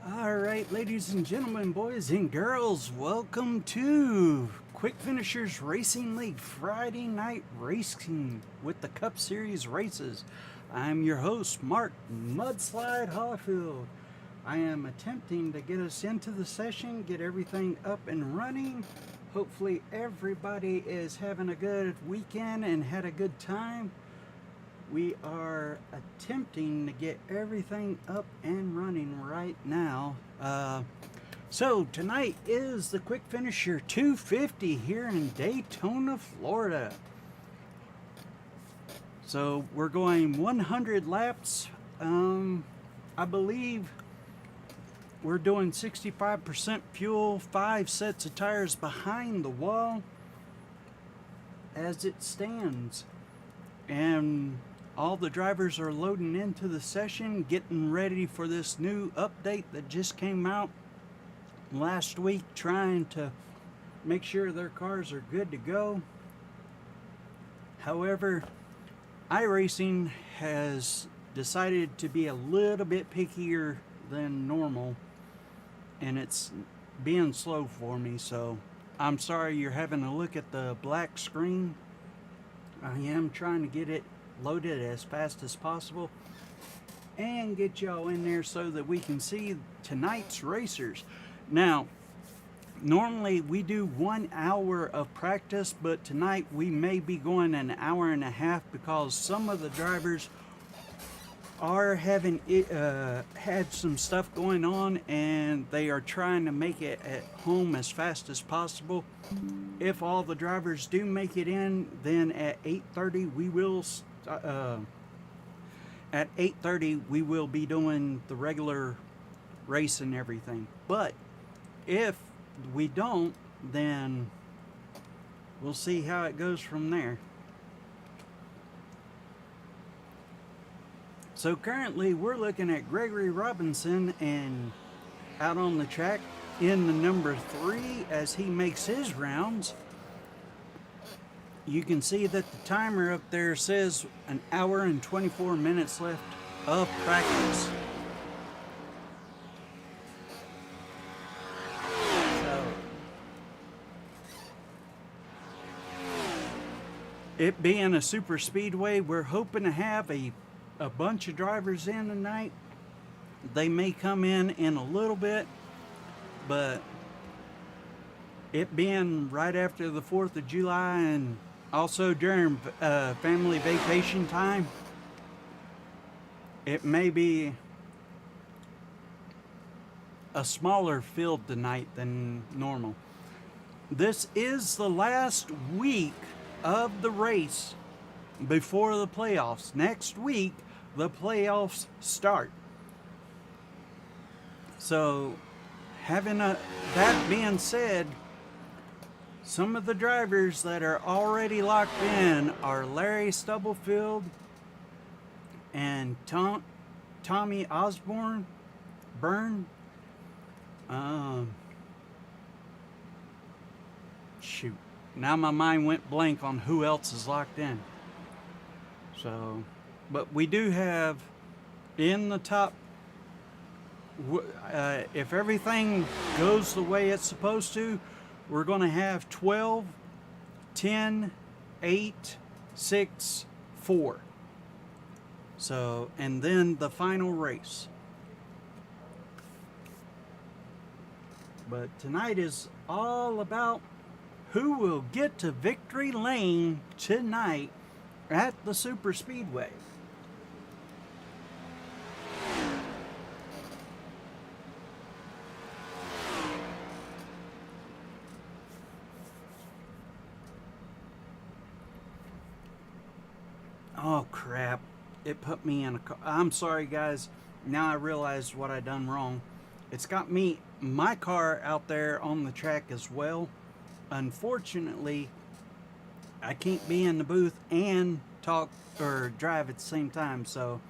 Alright, ladies and gentlemen, boys and girls, welcome to Quck Finishers Racing League Friday night racing with the Cup Series races. I'm your host, Mark Mudslide Hollifield. I am attempting to get us into the session, get everything up and running. Hopefully everybody is having a good weekend and had a good time. We are attempting to get everything up and running right now. So tonight is the Quck Finisher 250 here in Daytona, Florida. So we're going 100 laps. I believe we're doing 65% fuel, 5 sets of tires behind the wall as it stands. And all the drivers are loading into the session, getting ready for this new update that just came out last week, trying to make sure their cars are good to go. However, iRacing has decided to be a little bit pickier than normal, and it's being slow for me, so I'm sorry you're having to look at the black screen. I am trying to get it loaded as fast as possible and get y'all in there so that we can see tonight's racers. Now, normally we do 1 hour of practice, but tonight we may be going an hour and a half because some of the drivers are having had some stuff going on and they are trying to make it at home as fast as possible. If all the drivers do make it in, then at 8:30 we will we will be doing the regular race and everything. But if we don't, then we'll see how it goes from there. So currently we're looking at Gregory Robinson and out on the track in the number 3 as he makes his rounds. You can see that the timer up there says an hour and 24 minutes left of practice. So it being a super speedway, we're hoping to have a bunch of drivers in tonight. They may come in a little bit, but it being right after the 4th of July and also during family vacation time, it may be a smaller field tonight than normal. This is the last week of the race before the playoffs. Next week, the playoffs start. So, that being said, some of the drivers that are already locked in are Larry Stubblefield and Tommy Osborne. Shoot. Now my mind went blank on who else is locked in. So, but we do have in the top, if everything goes the way it's supposed to, we're going to have 12, 10, 8, 6, 4. So, and then the final race. But tonight is all about who will get to victory lane tonight at the Super Speedway. Oh crap, it put me in a car. I'm sorry guys, now I realize what I done wrong. It's got my car out there on the track as well. Unfortunately, I can't be in the booth and talk or drive at the same time, so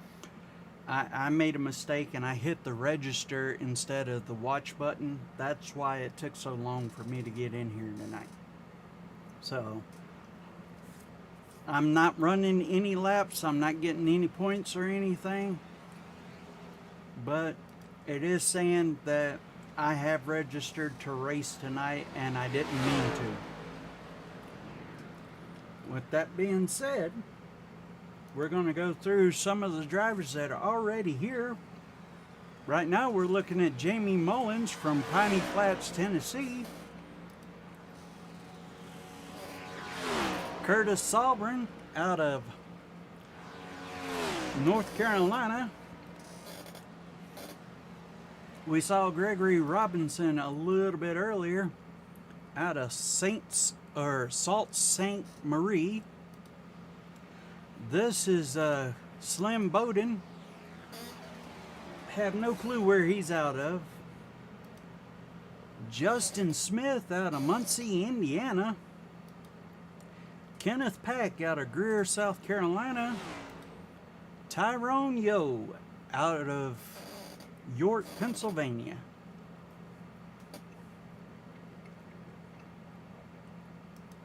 I made a mistake and I hit the register instead of the watch button. That's why it took so long for me to get in here tonight. So, I'm not running any laps, I'm not getting any points or anything, but it is saying that I have registered to race tonight and I didn't mean to. With that being said, we're going to go through some of the drivers that are already here. Right now we're looking at Jamie Mullins from Piney Flats, Tennessee. Curtis Sobrin out of North Carolina. We saw Gregory Robinson a little bit earlier out of Sault Ste. Marie. This is Slim Bowden. Have no clue where he's out of. Justin Smith out of Muncie, Indiana. Kenneth Pack out of Greer, South Carolina. Tyrone Yo out of York, Pennsylvania.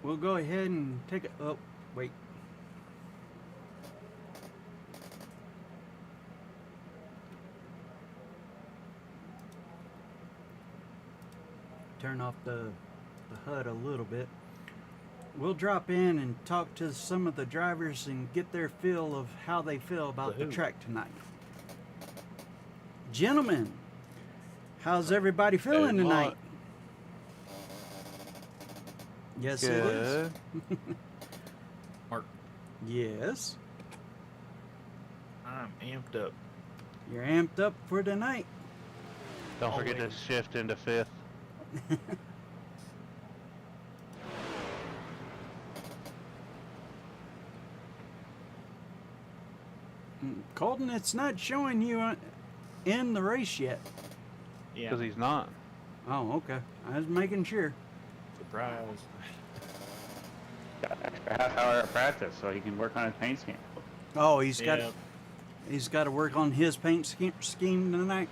We'll go ahead and take it. Oh, wait. Turn off the HUD a little bit. We'll drop in and talk to some of the drivers and get their feel of how they feel about the track tonight. Gentlemen, how's everybody feeling tonight? Yes, Good. it is. Mark, Yes. I'm amped up. You're amped up for tonight. Don't forget to shift into fifth. Colton, it's not showing you in the race yet. Yeah, Because he's not. Oh, okay. I was making sure. surprise. Got an extra half hour of practice so he can work on his paint scheme. Oh, he's Yeah. got to work on his paint scheme tonight.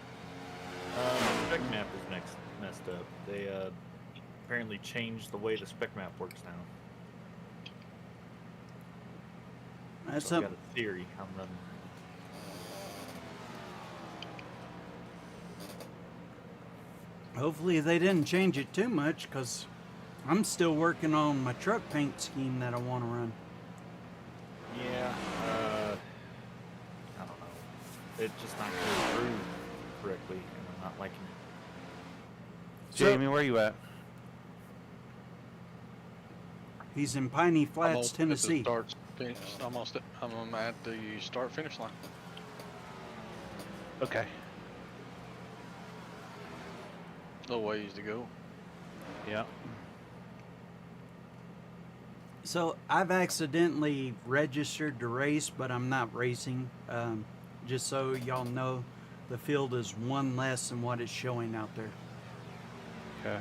The spec map is messed up. They apparently changed the way the spec map works now. That's So I got something. a theory I'm running. Hopefully they didn't change it too much, because I'm still working on my truck paint scheme that I want to run. it's just not going through correctly, and I'm not liking it. Jamie, where you at? He's in Piney Flats, Almost Tennessee. At the start, finish. I'm at the start finish line. Okay. No ways to go. Yeah. So I've accidentally registered to race, but I'm not racing. Just so y'all know, the field is one less than what it's showing out there. Okay.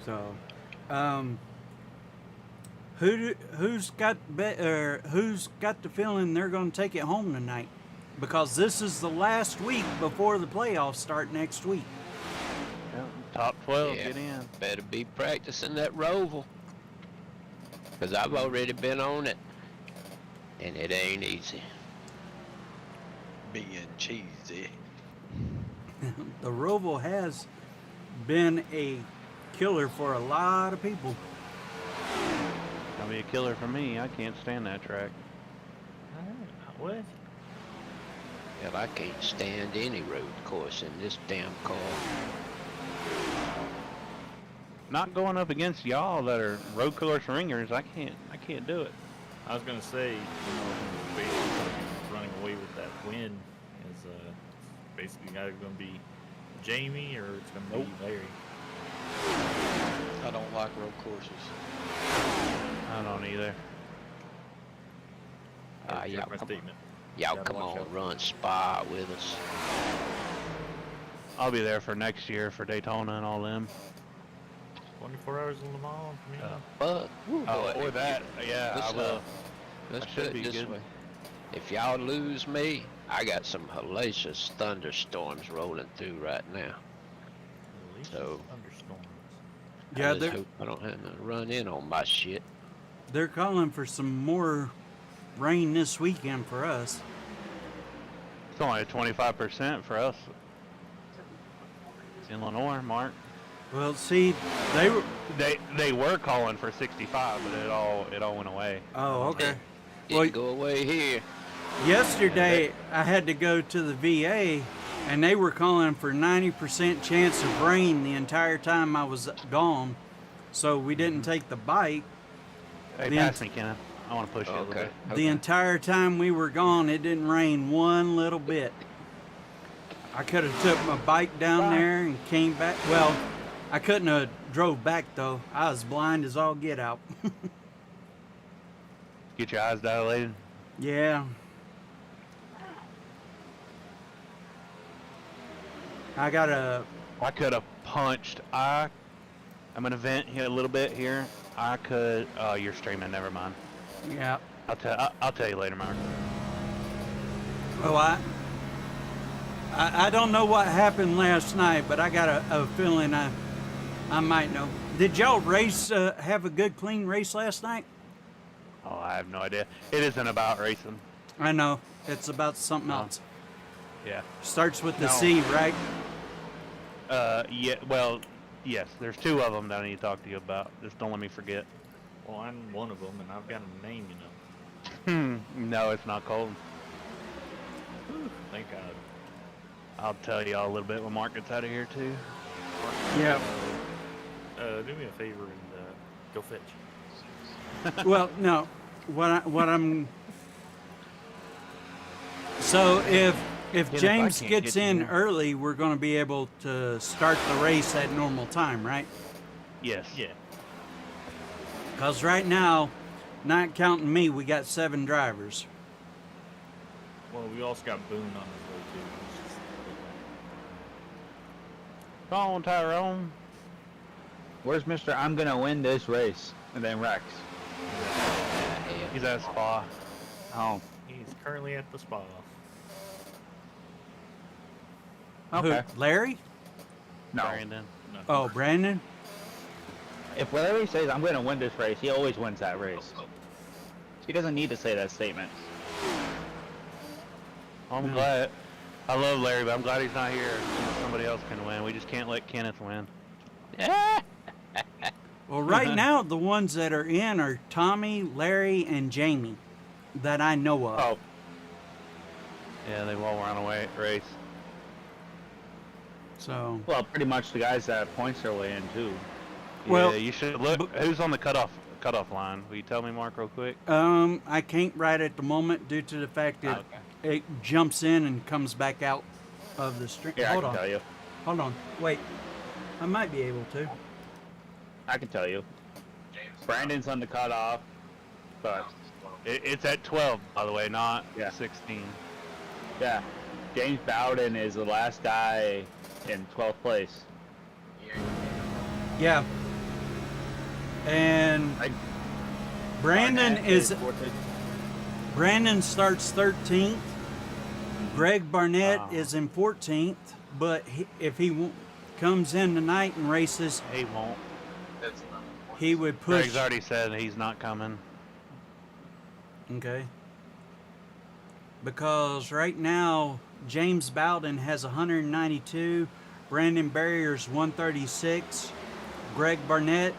So, who's got the feeling they're going to take it home tonight? Because this is the last week before the playoffs start next week. Yeah. Top 12, Yeah. get in. Better be practicing that roval. Because I've already been on it. And it ain't easy. Being cheesy. The Roval has been a killer for a lot of people. Gonna be a killer for me. I can't stand that track. What? Hell, I can't stand any road course in this damn car. Not going up against y'all that are road course ringers. I can't do it. I was gonna say, basically running away with that win is basically either gonna be Jamie or it's gonna be Larry. I don't like road courses. I don't either. I y'all my come- statement. Y'all Gotta come watch on, out. run Spa with us. I'll be there for next year for Daytona and all them. 24 hours in Le Mans for me. But, Or that, yeah, I Let's, will. let's I put should it be this good. way. If y'all lose me, I got some hellacious thunderstorms rolling through right now. Release So- thunderstorms. Yeah, I just they're hope I don't have to run in on my shit. they're calling for some more rain this weekend for us. It's only 25% for us. In Lenore, Mark. Well, see, they were. They were calling for 65, but it all went away. Oh, okay. Didn't Well, go away here. yesterday I had to go to the VA, and they were calling for 90% chance of rain the entire time I was gone. So we didn't take the bike. Hey, The pass ent- me, Kenneth. I want to push you a little Okay. bit. The entire time we were gone, it didn't rain one little bit. I could have took my bike down there and came back. Well, I couldn't have drove back though. I was blind as all get out. Get your eyes dilated. Yeah. I got a. I could have punched. I'm gonna vent here a little bit here. I could. Oh, you're streaming. Never mind. Yeah. I'll tell you later, Mark. Oh, I don't know what happened last night, but I got a feeling I might know. Did y'all race? Have a good clean race last night? Oh, I have no idea. It isn't about racing. I know. It's about something No. else. Yeah. Starts with the No. C, right? Yeah. Well, yes. There's two of them that I need to talk to you about. Just don't let me forget. Well, I'm one of them, and I've got a name, you know. No, it's not cold. Thank God. I'll tell you all a little bit when Mark gets out of here too. Yeah. Do me a favor and go fetch. Well, no. What I'm. So if I James can't gets get you in now. early, we're going to be able to start the race at normal time, right? Yes. Yeah. Because right now, not counting me, we got 7 drivers. Well, we also got Boone on his way too. He's just- Come on, Tyrone. Where's Mr. I'm gonna win this race? And then Rex. He's at Spa. Oh, He's currently at the spa. okay. Who, Larry? No. Brandon. No. Oh, Brandon? If Larry says I'm gonna win this race, he always wins that race. He doesn't need to say that statement. I'm glad. I love Larry, but I'm glad he's not here. Somebody else can win. We just can't let Kenneth win. Well, right now, the ones that are in are Tommy, Larry, and Jamie that I know of. Oh. Yeah, they won't run away race. So, Well, pretty much the guys that points their way in too. Well, yeah, you should look. Who's on the cutoff line? Will you tell me, Mark, real quick? I can't ride at the moment due to the fact that Okay. it jumps in and comes back out of the string. Here, Hold I on. can tell you. Hold on. Wait. I might be able to. I can tell you. Brandon's on the cutoff, but It's at 12, by the way, not Yeah. 16. yeah, James Bowden is the last guy in 12th place. Yeah. And Like, Brandon Barnett is 14th. Brandon starts 13th. Greg Barnett Wow. is in 14th, but if he comes in tonight and races, He won't. he would push. Greg's already said he's not coming. Okay. Because right now, James Bowden has 192, Brandon Barrier's 136, Greg Barnett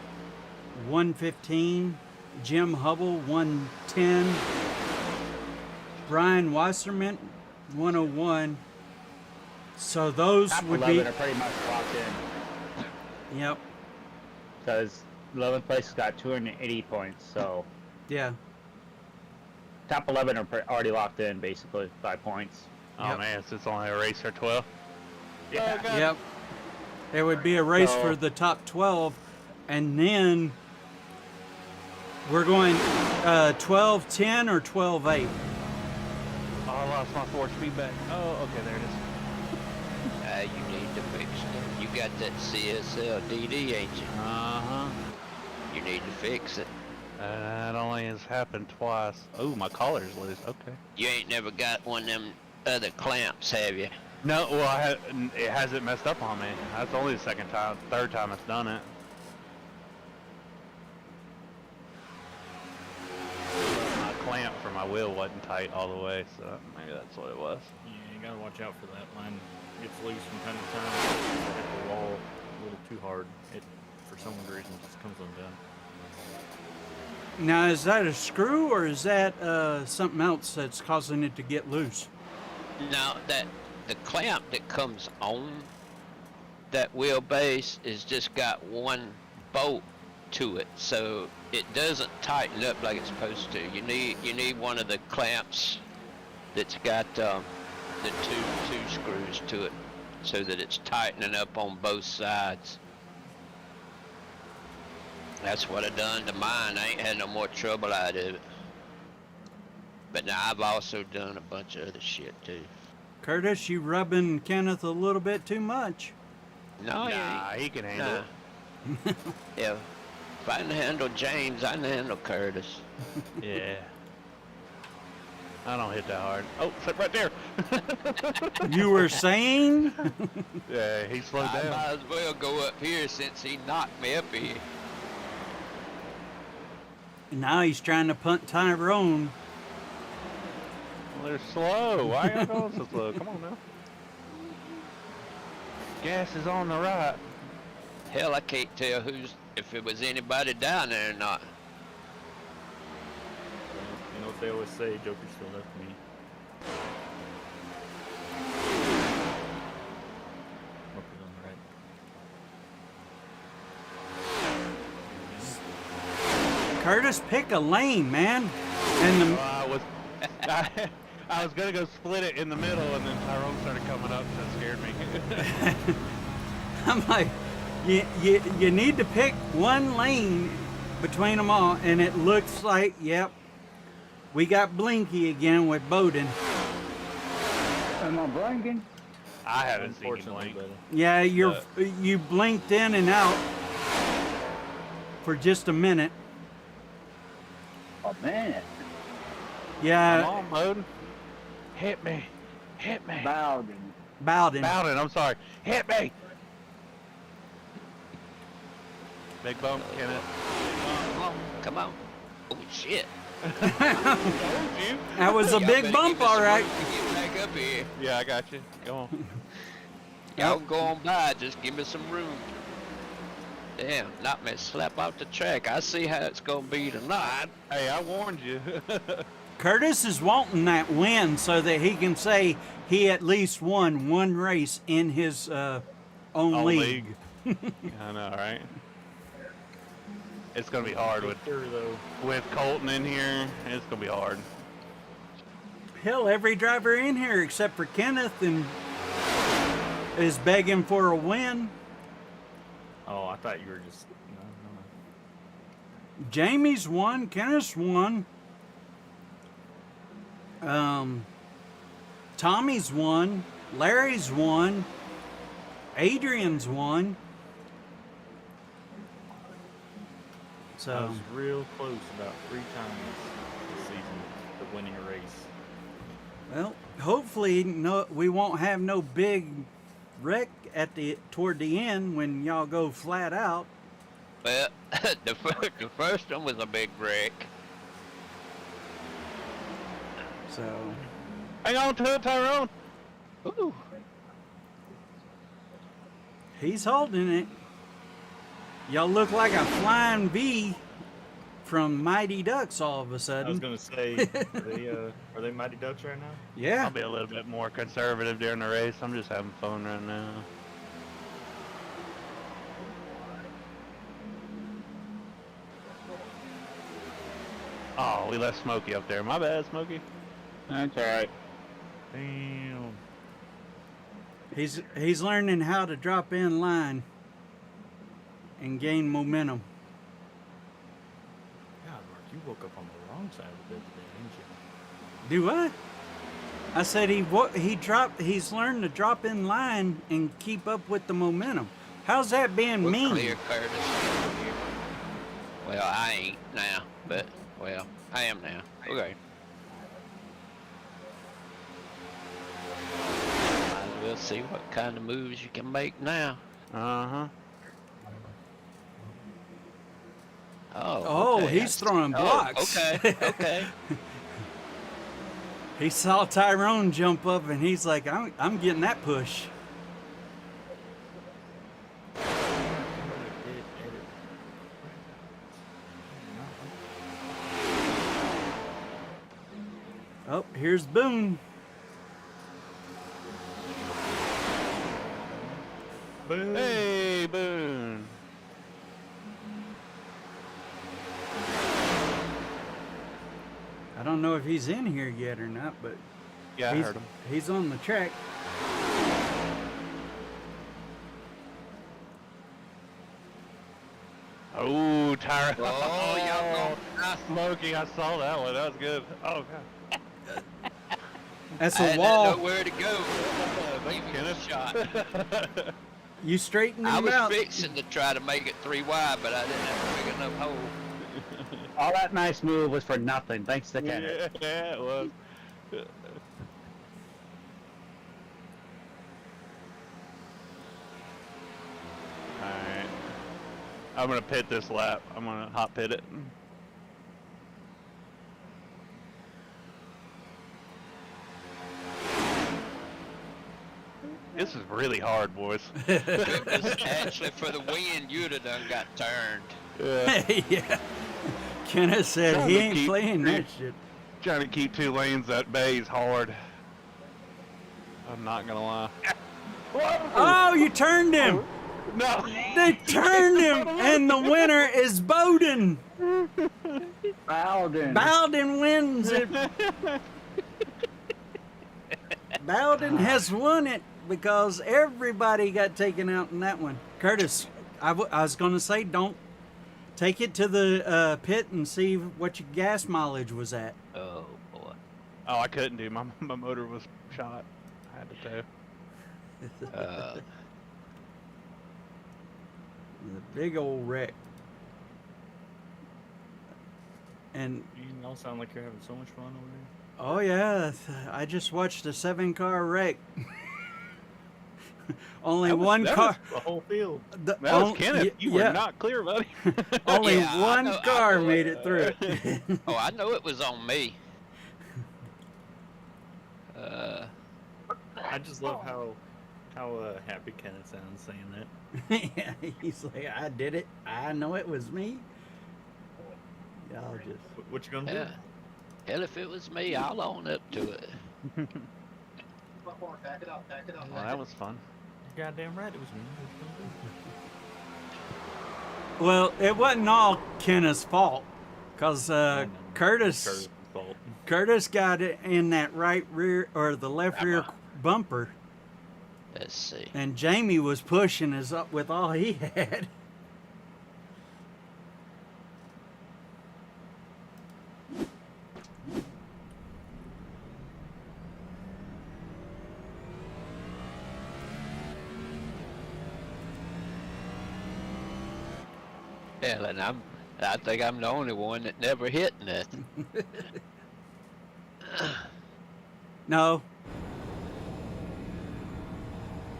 115, Jim Hubble 110, Brian Wasserman 101. So those Top would 11 be, are pretty much locked in yep, because 11th place has got 280 points. So yeah. top 11 are already locked in basically by points. Oh Yep. man, so it's only a race for 12. Yeah. Yep. It would be a race So- for the top 12, and then we're going 12-10 or 12-8. Oh, I lost my force feedback. Oh, okay, there it is. You need to fix it. You got that CSL DD, ain't you? Uh-huh. You need to fix it. That only has happened twice. Oh, my collar's loose. Okay. You ain't never got one of them other clamps, have you? No, well, it hasn't messed up on me. That's only the third time it's done it. My clamp for my wheel wasn't tight all the way, so maybe that's what it was. Yeah, you gotta watch out for that. Mine gets loose from time to time. If I hit the wall a little too hard, it for some reason just comes undone. Now, is that a screw or is that something else that's causing it to get loose? Now that the clamp that comes on that wheelbase is just got one bolt to it, so it doesn't tighten up like it's supposed to. You need one of the clamps that's got the two screws to it, so that it's tightening up on both sides. That's what I done to mine. I ain't had no more trouble out of it. But now I've also done a bunch of other shit too. Curtis, you rubbing Kenneth a little bit too much. No, Nah, he can handle it. Yeah. If I can handle James, I can handle Curtis. Yeah. I don't hit that hard. Oh, sit right there. You were saying? Yeah, he slowed I down. might as well go up here since he knocked me up here. Now he's trying to punt Tyrone. Well, they're slow. Why are you going so slow? Come on now. Gas is on the right. Hell, I can't tell if it was anybody down there or not. You know what they always say, Joker's still left me. Hope he's on the right. Curtis, pick a lane, man. And the, Well, I was gonna go split it in the middle, and then Tyrone started coming up, so it scared me. I'm like, you need to pick one lane between them all, and it looks like, yep, we got Blinky again with Bowden. Am I blinking? I haven't seen him Unfortunately, blink. Yeah, you blinked in and out for just a minute. A minute. Yeah, Come on, Bowden. Hit me. Hit me. Bowden. Bowden. Bowden, I'm sorry. Hit me. Big bump, Kenneth. Come on. Oh shit. Told you. That was a Y'all big better bump, give me some all right. room to get back up here. Yeah, I got you. Go on. Y'all go on by, just give me some room. Damn, knock me slap out the track. I see how it's gonna be tonight. Hey, I warned you. Curtis is wanting that win so that he can say he at least won one race in his own Own league. I know, right? It's gonna be hard with though. Colton in here. It's gonna be hard. Hell, every driver in here except for Kenneth and is begging for a win. Oh, I thought you were just. No. Jamie's won. Kenneth's won. Tommy's won. Larry's won. Adrian's won. I So was real close about 3 times this season to winning a race. well, hopefully we won't have no big wreck toward the end when y'all go flat out. Well, the first one was a big wreck. So Hang on to it, Tyrone. Ooh. he's holding it. Y'all look like a flying V from Mighty Ducks all of a I was sudden. gonna say, are they Mighty Ducks right now? Yeah. I'll be a little bit more conservative during the race. I'm just having fun right now. Oh, we left Smokey up there. My bad, Smokey. That's alright. Damn. He's learning how to drop in line and gain momentum. God, Mark, you woke up on the wrong side of the bed today, didn't you? Do what? I said he's learned to drop in line and keep up with the momentum. How's that being We're mean? clear, Curtis. Well, I ain't now, but, well, I am now. Okay. Might as well see what kind of moves you can make now. Uh-huh. Oh, okay. he's throwing blocks. Okay, okay. He saw Tyrone jump up and he's like, I'm getting that push. Oh, here's Boone. Boom. Hey, Boone. I don't know if he's in here yet or not, but Yeah, I he's, heard him. he's on the track. Oh, Tyrone. Oh, y'all going Smokey, I saw that one. That was good. Oh, God. That's I a had wall. to know where to go. Give me a shot. You straighten I him was out. fixing to try to make it 3 wide, but I didn't have a big enough hole. All that nice move was for nothing, thanks to Kenneth. Yeah, it was. Alright. I'm gonna pit this lap. I'm gonna hot pit it. This is really hard, boys. It was actually for the wind, you'd have done got turned. Yeah. Yeah. Kenneth said Trying he to ain't keep- playing that shit. Trying to keep 2 lanes at bay is hard. I'm not gonna lie. Oh, you turned him. No! They turned him, and the winner is Bowden. Bowden. Bowden wins it. Bowden has won it because everybody got taken out in that one. Curtis, I was going to say, don't take it to the pit and see what your gas mileage was at. Oh, boy. Oh, I couldn't do. My motor was shot. I had to tow. The big old wreck. And You all sound like you're having so much fun over there. oh yeah, I just watched a 7-car wreck. Only one That car. was the whole field. That was Kenneth. You were yeah, not clear, buddy. only Yeah, I one know- I car know made it. it through it. Oh, I know it was on me. I just love how happy Kenneth sounds saying that. Yeah, he's like, I did it. I know it was me. Y'all just. What you gonna Yeah. do? Hell, if it was me, I'll own up to it. Well, that was fun. You're goddamn right it was me. Well, it wasn't all Kenna's fault, cause Curtis' fault. Curtis got it in that right rear or the left rear bumper, Let's see. and Jamie was pushing us up with all he had. Hell, and I think I'm the only one that never hit nothing. No.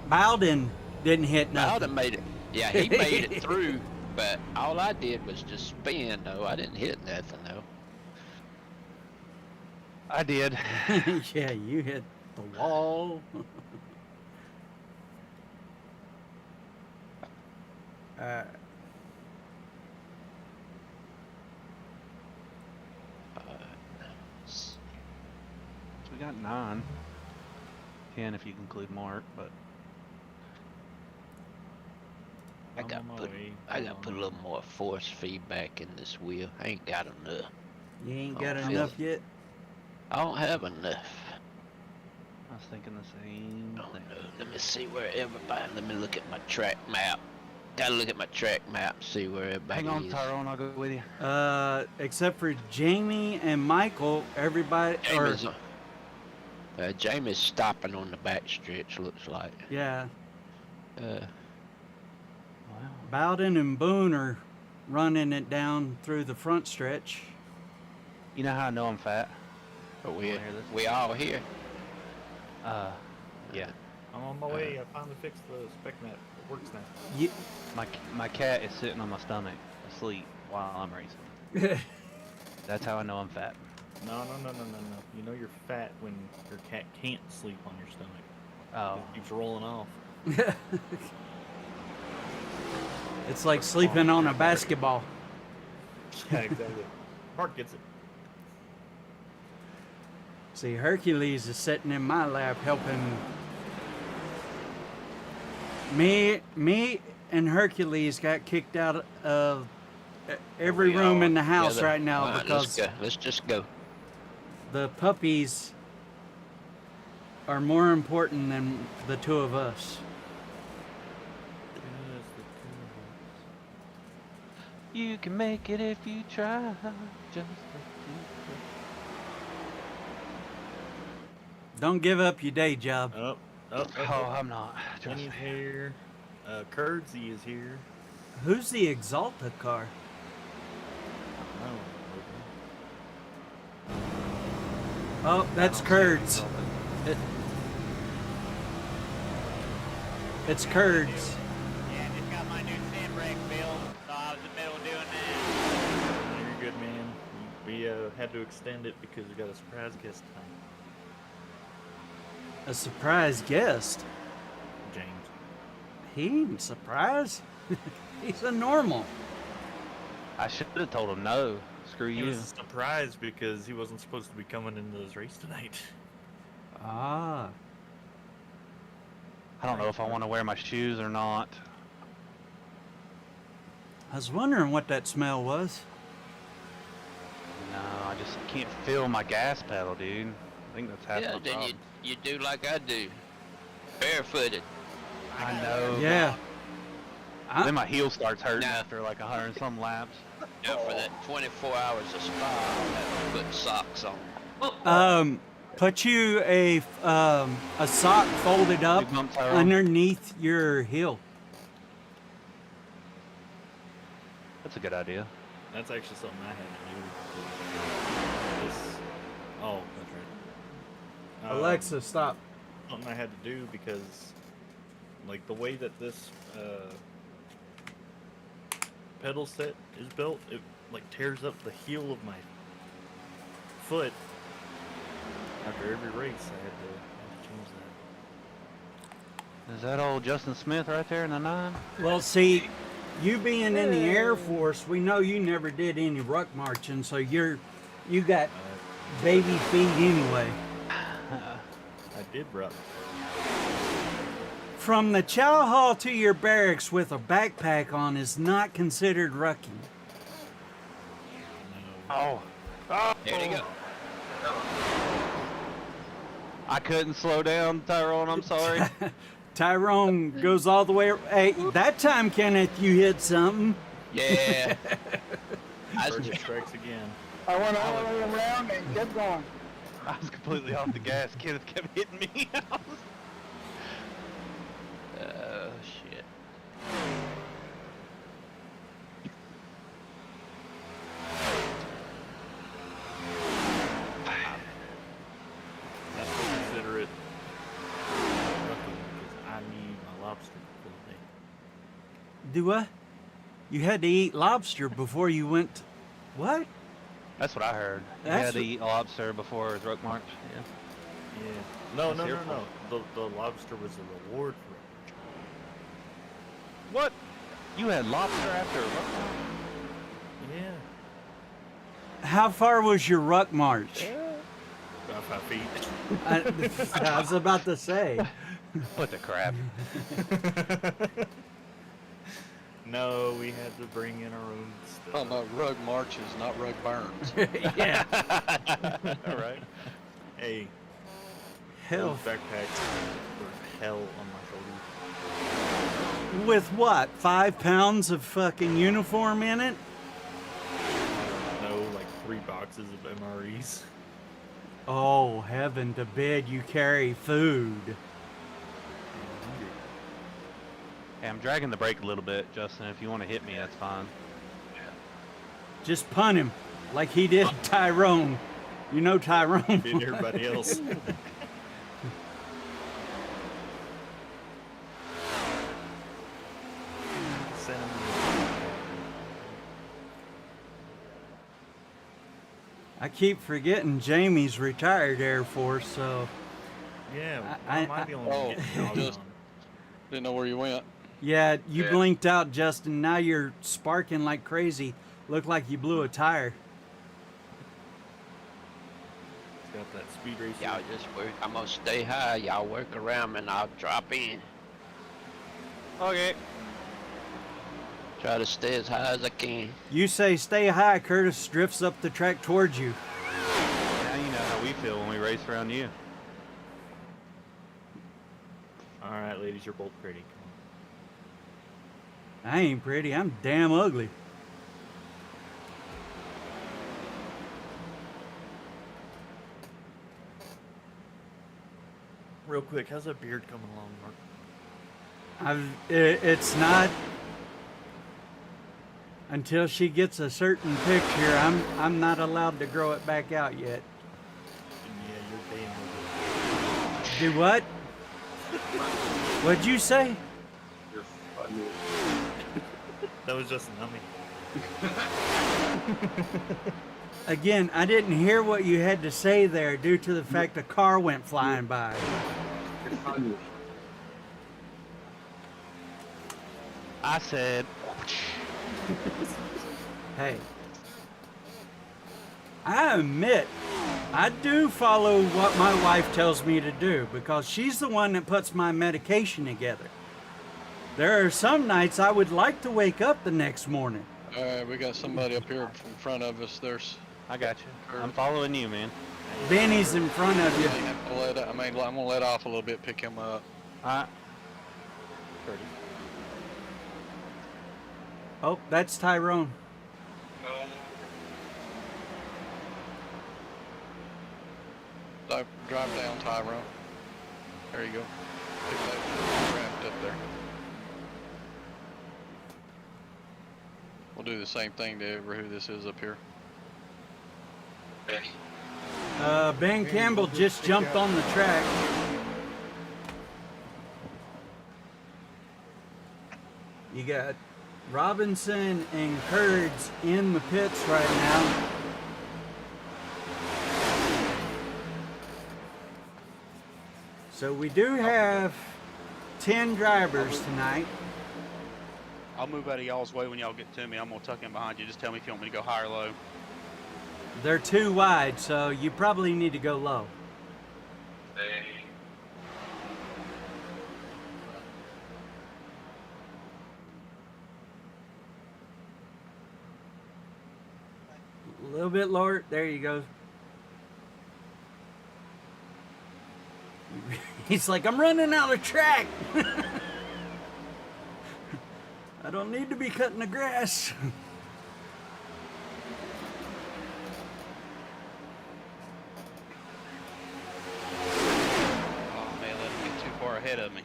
Bowden didn't hit I would nothing. have made it. Yeah, he made it through, but all I did was just spin, though. I didn't hit nothing, though. I did. Yeah, you hit the wall. So we got 9. 10 if you include Mark, but I I'm got on my put. way. I got Hold put a on. little more force feedback in this wheel. I ain't got enough. You ain't Oh, got feel enough it. yet? I don't have enough. I was thinking the same Oh thing. no. Let me see where everybody. Let me look at my track map. Gotta look at my track map, see where everybody Hang on, is. Tyrone, I'll go with you. Except for Jamie and Michael, everybody, Jamie's stopping on the back stretch, looks like. yeah, Uh, Well, Bowden and Boone are running it down through the front stretch. you know how I know I'm fat? but Wanna hear this? we all here. Yeah. I'm on my way. I finally fixed the spec map. It works now. You, My cat is sitting on my stomach, asleep while I'm racing. That's how I know I'm fat. No. You know you're fat when your cat can't sleep on your stomach. Oh, It keeps rolling off. it's like sleeping on a basketball. Yeah, exactly. Mark gets it. See, Hercules is sitting in my lap helping me and Hercules got kicked out of every We room all in the house together. right now All right, because let's just go. the puppies are more important than the two of us. you can make it if you try. Just Don't give up your day job. Oh, Oh, I'm not. Trust me. Kenny's here. Curdsy is here. Who's the Exalta car? Oh, Oh, that's Curds. It's Curds. Yeah, just got my new sim brake built, so I was in the middle of doing that. you're good, man. We had to extend it because we got a surprise guest tonight. A surprise guest. James. He ain't surprised. He's a normal. I should have told him no. Screw It you. was a surprise because he wasn't supposed to be coming into this race tonight. Ah. I don't know if I want to wear my shoes or not. I was wondering what that smell was. No, I just can't feel my gas pedal, dude. I think that's half Yeah, my then problem. you do like I do, barefooted. I know. Yeah. Then my heel starts hurting Nah. after like 100 and some laps. Now for that 24 hours of spa, I'll have to put socks on. Put you a sock folded up Big bump tire on. underneath your heel. That's a good idea. That's actually something I had to do. This, oh, that's right. Alexa, stop. Something I had to do because, like, the way that this pedal set is built, it like tears up the heel of my foot. After every race, I had to change that. Is that old Justin Smith right there in the 9? Well, see, you being in the Air Force, we know you never did any ruck marching, so you got baby feet anyway. I did rut. From the chow hall to your barracks with a backpack on is not considered rucking. Oh. Oh. There you go. I couldn't slow down, Tyrone. I'm sorry. Tyrone goes all the way. Hey, that time, Kenneth, you hit something. Yeah. I was, Birdie strikes again. I went all the way around and kept going. I was completely off the gas. Kenneth kept hitting me. oh shit. I still consider it lucky because I need my lobster for the day. Do what? You had to eat lobster before you went. What? That's what I heard. He That's had to what- eat lobster before his ruck march. Yeah. Yeah. No, That's no, your no, no. fault. The lobster was a reward for it. What? You had lobster after a ruck march? Yeah. How far was your ruck march? About 5 feet. I was about to say. What the crap? No, we had to bring in our own Oh stuff. no, rug marches, not rug burns. Yeah. All right. Hey, Hell. those backpacks were hell on my shoulders. With what? 5 pounds of fucking uniform in it? No, like 3 boxes of MREs. Oh, heaven to bed, you carry food. Hey, I'm dragging the brake a little bit, Justin. If you want to hit me, that's fine. Just punt him like he did Tyrone. You know Tyrone. Did everybody else? Send 'em I keep forgetting Jamie's retired Air Force, so Yeah, I- why am I the only one Oh, getting dogged just- on? Didn't know where you went. yeah, you Yeah. blinked out, Justin. Now you're sparking like crazy. Look like you blew a tire. It's got that speed racer. Y'all just work. I'm gonna stay high. Y'all work around and I'll drop in. Okay. Try to stay as high as I can. You say stay high, Curtis drifts up the track towards you. Now you know how we feel when we race around you. All right, ladies, you're both pretty. Come I ain't pretty, I'm damn ugly. on. Real quick, how's that beard coming along, Mark? It's not until she gets a certain picture. I'm not allowed to grow it back out yet. Yeah, you're damn ugly. Do what? What'd you say? That was just numbing. Again, I didn't hear what you had to say there due to the fact a car went flying by. I said, Hey, I admit I do follow what my wife tells me to do because she's the one that puts my medication together. There are some nights I would like to wake up the next morning. We got somebody up here in front of us. There's. I got you. I'm following you, man. Benny's in front of you. I'm gonna let off a little bit, pick him up. Oh, that's Tyrone. Drive down, Tyrone. There you go. Pick that wrapped up there. We'll do the same thing to who this is up here. Ben Campbell just jumped on the track. You got Robinson and Kurds in the pits right now. So we do have 10 drivers tonight. I'll move out of y'all's way when y'all get to me. I'm gonna tuck in behind you. Just tell me if you want me to go high or low. They're too wide, so you probably need to go low. A little bit lower. There you go. He's like, I'm running out of track. I don't need to be cutting the grass. Oh man, let him get too far ahead of me.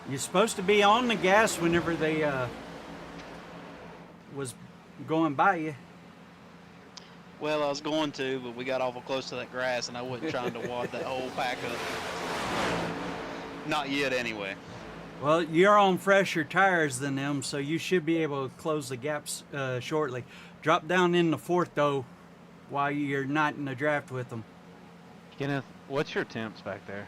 You're supposed to be on the gas whenever they was going by you. Well, I was going to, but we got awful close to that grass, and I wasn't trying to wad that whole pack up. Not yet, anyway. Well, you're on fresher tires than them, so you should be able to close the gaps shortly. Drop down in the fourth, though, while you're not in the draft with them. Kenneth, what's your temps back there?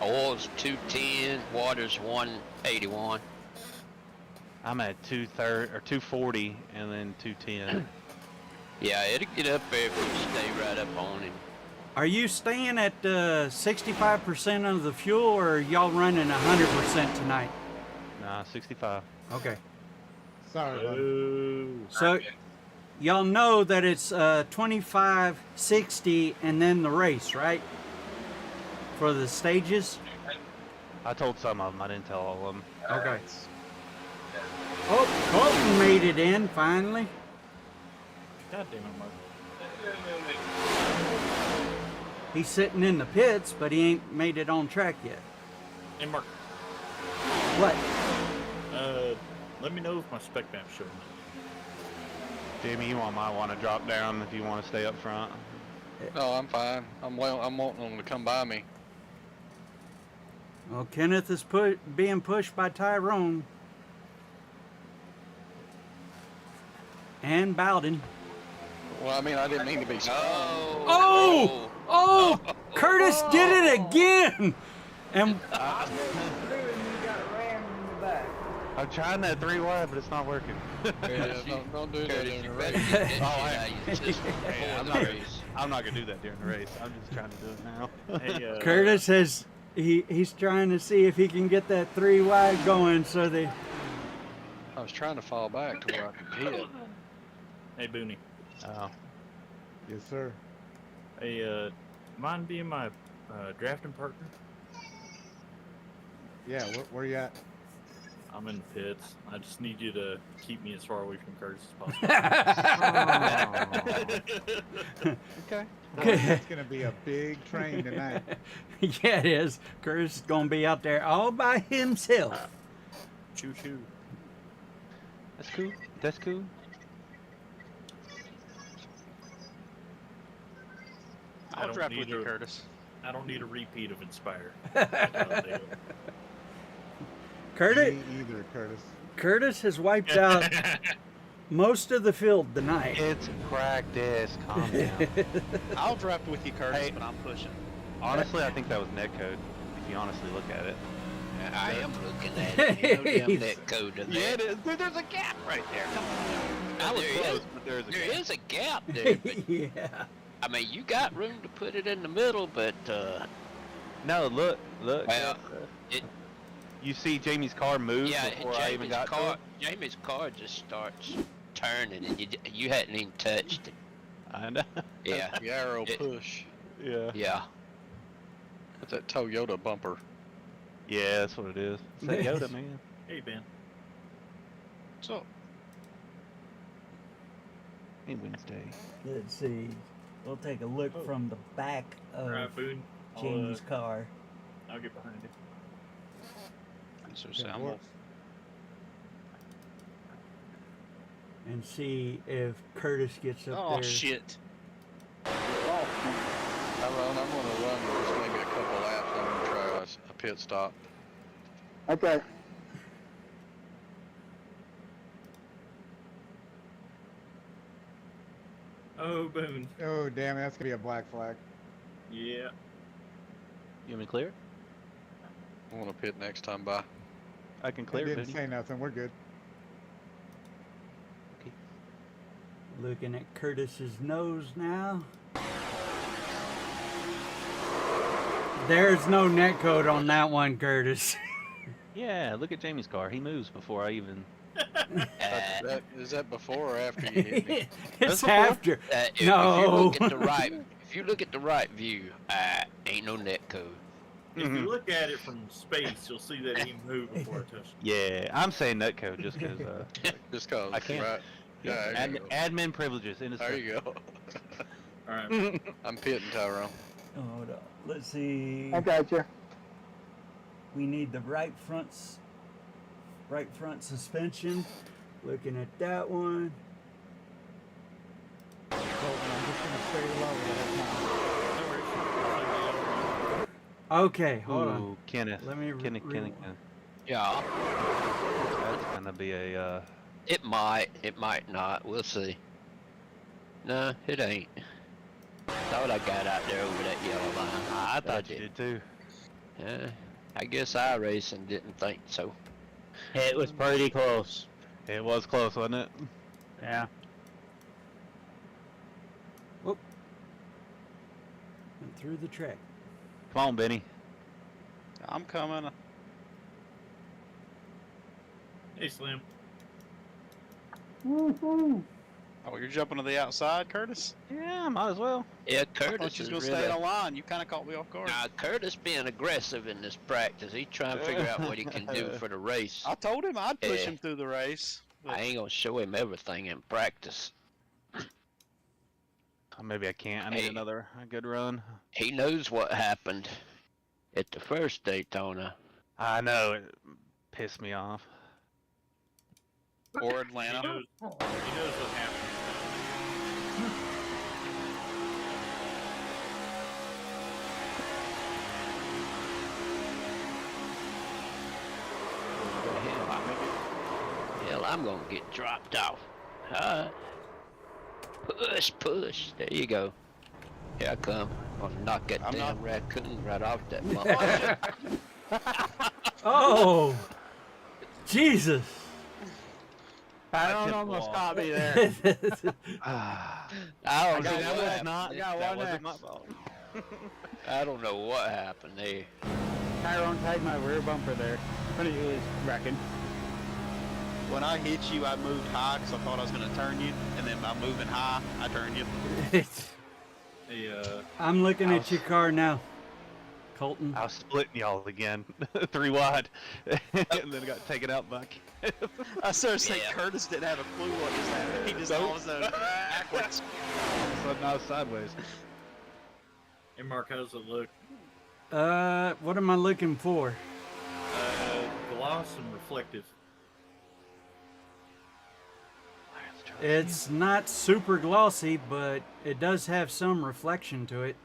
Oil's 210, water's 181. I'm at 240 and then 210. Yeah, it'll get up there if you stay right up on him. Are you staying at 65% of the fuel, or are y'all running 100% tonight? Nah, 65. Okay. Sorry. So y'all know that it's 25, 60, and then the race, right? For the stages? I told some of them. I didn't tell all of them. Okay. Oh, Colton made it in finally. God damn it, Mark. He's sitting in the pits, but he ain't made it on track yet. Hey, Mark. What? Let me know if my spec map's showing up. Jamie, you might want to drop down if you want to stay up front. No, I'm fine. I'm wanting them to come by me. Well, Kenneth is being pushed by Tyrone. And Bowden. Well, I mean, I didn't mean to be. Oh! Oh! Curtis did it again! And I'm trying that 3 wide, but it's not working. Yeah, don't do that Curtis, in you the better race. get that Oh, shit out of your system Hey, before the race. I'm not gonna do that during the race. I'm just trying to do it now. Hey, Curtis has he's trying to see if he can get that 3 wide going so they I was trying to fall back to where I could hit. Hey, Booney. Oh, Yes, sir. Hey, mind being my drafting partner? Yeah, where you at? I'm in the pits. I just need you to keep me as far away from Curtis as possible. Okay. Boy, it's gonna be a big train tonight. Yeah, it is. Curtis is gonna be out there all by himself. Choo choo. that's cool. That's cool. I'll don't draft need with you, a- Curtis. I don't need a repeat of Inspire. Curtis Me either, Curtis. Curtis has wiped out most of the field tonight. It's practice. Calm down. I'll draft with you, Curtis, Hey. but I'm pushing. Honestly, I think that was netcode. If you honestly look at it. I am looking at it. You know damn that code in there. it is. Dude, there's a gap right there. Come on. I was There close, is. but there's a There gap. is a gap there, but Yeah. I mean, you got room to put it in the middle, but No, look. well, it You see Jamie's car move yeah, before I even got to it? Jamie's car just starts turning, and you hadn't even touched it. I know. Yeah, The arrow It- push. Yeah. yeah. That's that Toyota bumper. Yeah, that's what it is. It's that Yoda, man. Hey, Ben. So, Hey, Wednesday. Let's see. We'll take a look from the back of Alright, Boone. Jamie's car. I'll get behind you. so Okay, I'm what- And see if Curtis gets up Oh there. shit! I'm gonna run just maybe a couple laps. I'm gonna try a pit stop. Okay. Oh, Boone. Oh, damn it, that's gonna be a black flag. Yeah. You want me to clear? I want to pit next time by. I can I clear, didn't Vinny. say nothing. We're good. Looking at Curtis's nose now. There's no net code on that one, Curtis. Yeah, look at Jamie's car. He moves before I even. Is that before or after you hit me? It's after. If you No. look at the right, if you look at the right view, ain't no net code. If you look at it from space, you'll see that he moved before I touched it. Yeah, I'm saying netcode just because. Just cause, I can't. right? Yeah, there you go. Admin privileges in his. There you go. All right. I'm pitting Tyrone. Hold on. Let's see. I got you. We need the right front suspension. Looking at that one. Okay, hold on. Ooh, Kenneth. Let me Kenneth. Yeah, That's gonna be a. it might not. We'll see. No, it ain't. Thought I got out there over that yellow line. I but thought you did too. Yeah, I guess iRacing didn't think so. It was pretty close. It was close, wasn't it? Yeah. Went through the track. Come on, Benny. I'm coming. Hey, Slim. Oh, you're jumping to the outside, Curtis? Yeah, might as well. Yeah, I Curtis thought you is was really. gonna stay in the line. You kind of caught me off guard. Now, Curtis being aggressive in this practice. He trying to figure out what he can do for the race. I told him I'd push Yeah. him through the race. I ain't gonna show him everything in practice. Maybe I can't. I need Hey. another good run. He knows what happened at the first Daytona. I know. It pissed me off. Or He Atlanta. knows what happened. Hell, I'm gonna get dropped off. Push. There you go. Here I come. Gonna knock that I'm damn not- raccoon right off that motherfucker. Oh, Jesus! I tipped don't the almost wall. caught me there. Ah, I don't know got what that was happened. not- got that one wasn't next. my fault. I don't know what happened there. Tyrone tagged my rear bumper there. When he was wrecking. When I hit you, I moved high because I thought I was going to turn you. And then by moving high, I turned you. Hey, I'm looking at your car now, Colton. I was splitting y'all again, 3 wide, and then got taken out by. I started saying Yeah. Curtis didn't have a clue what just happened. He just all of a sudden backwards. All of a sudden I was sideways. hey, Mark, how's it look? What am I looking for? Gloss and reflective. It's not super glossy, but it does have some reflection to it.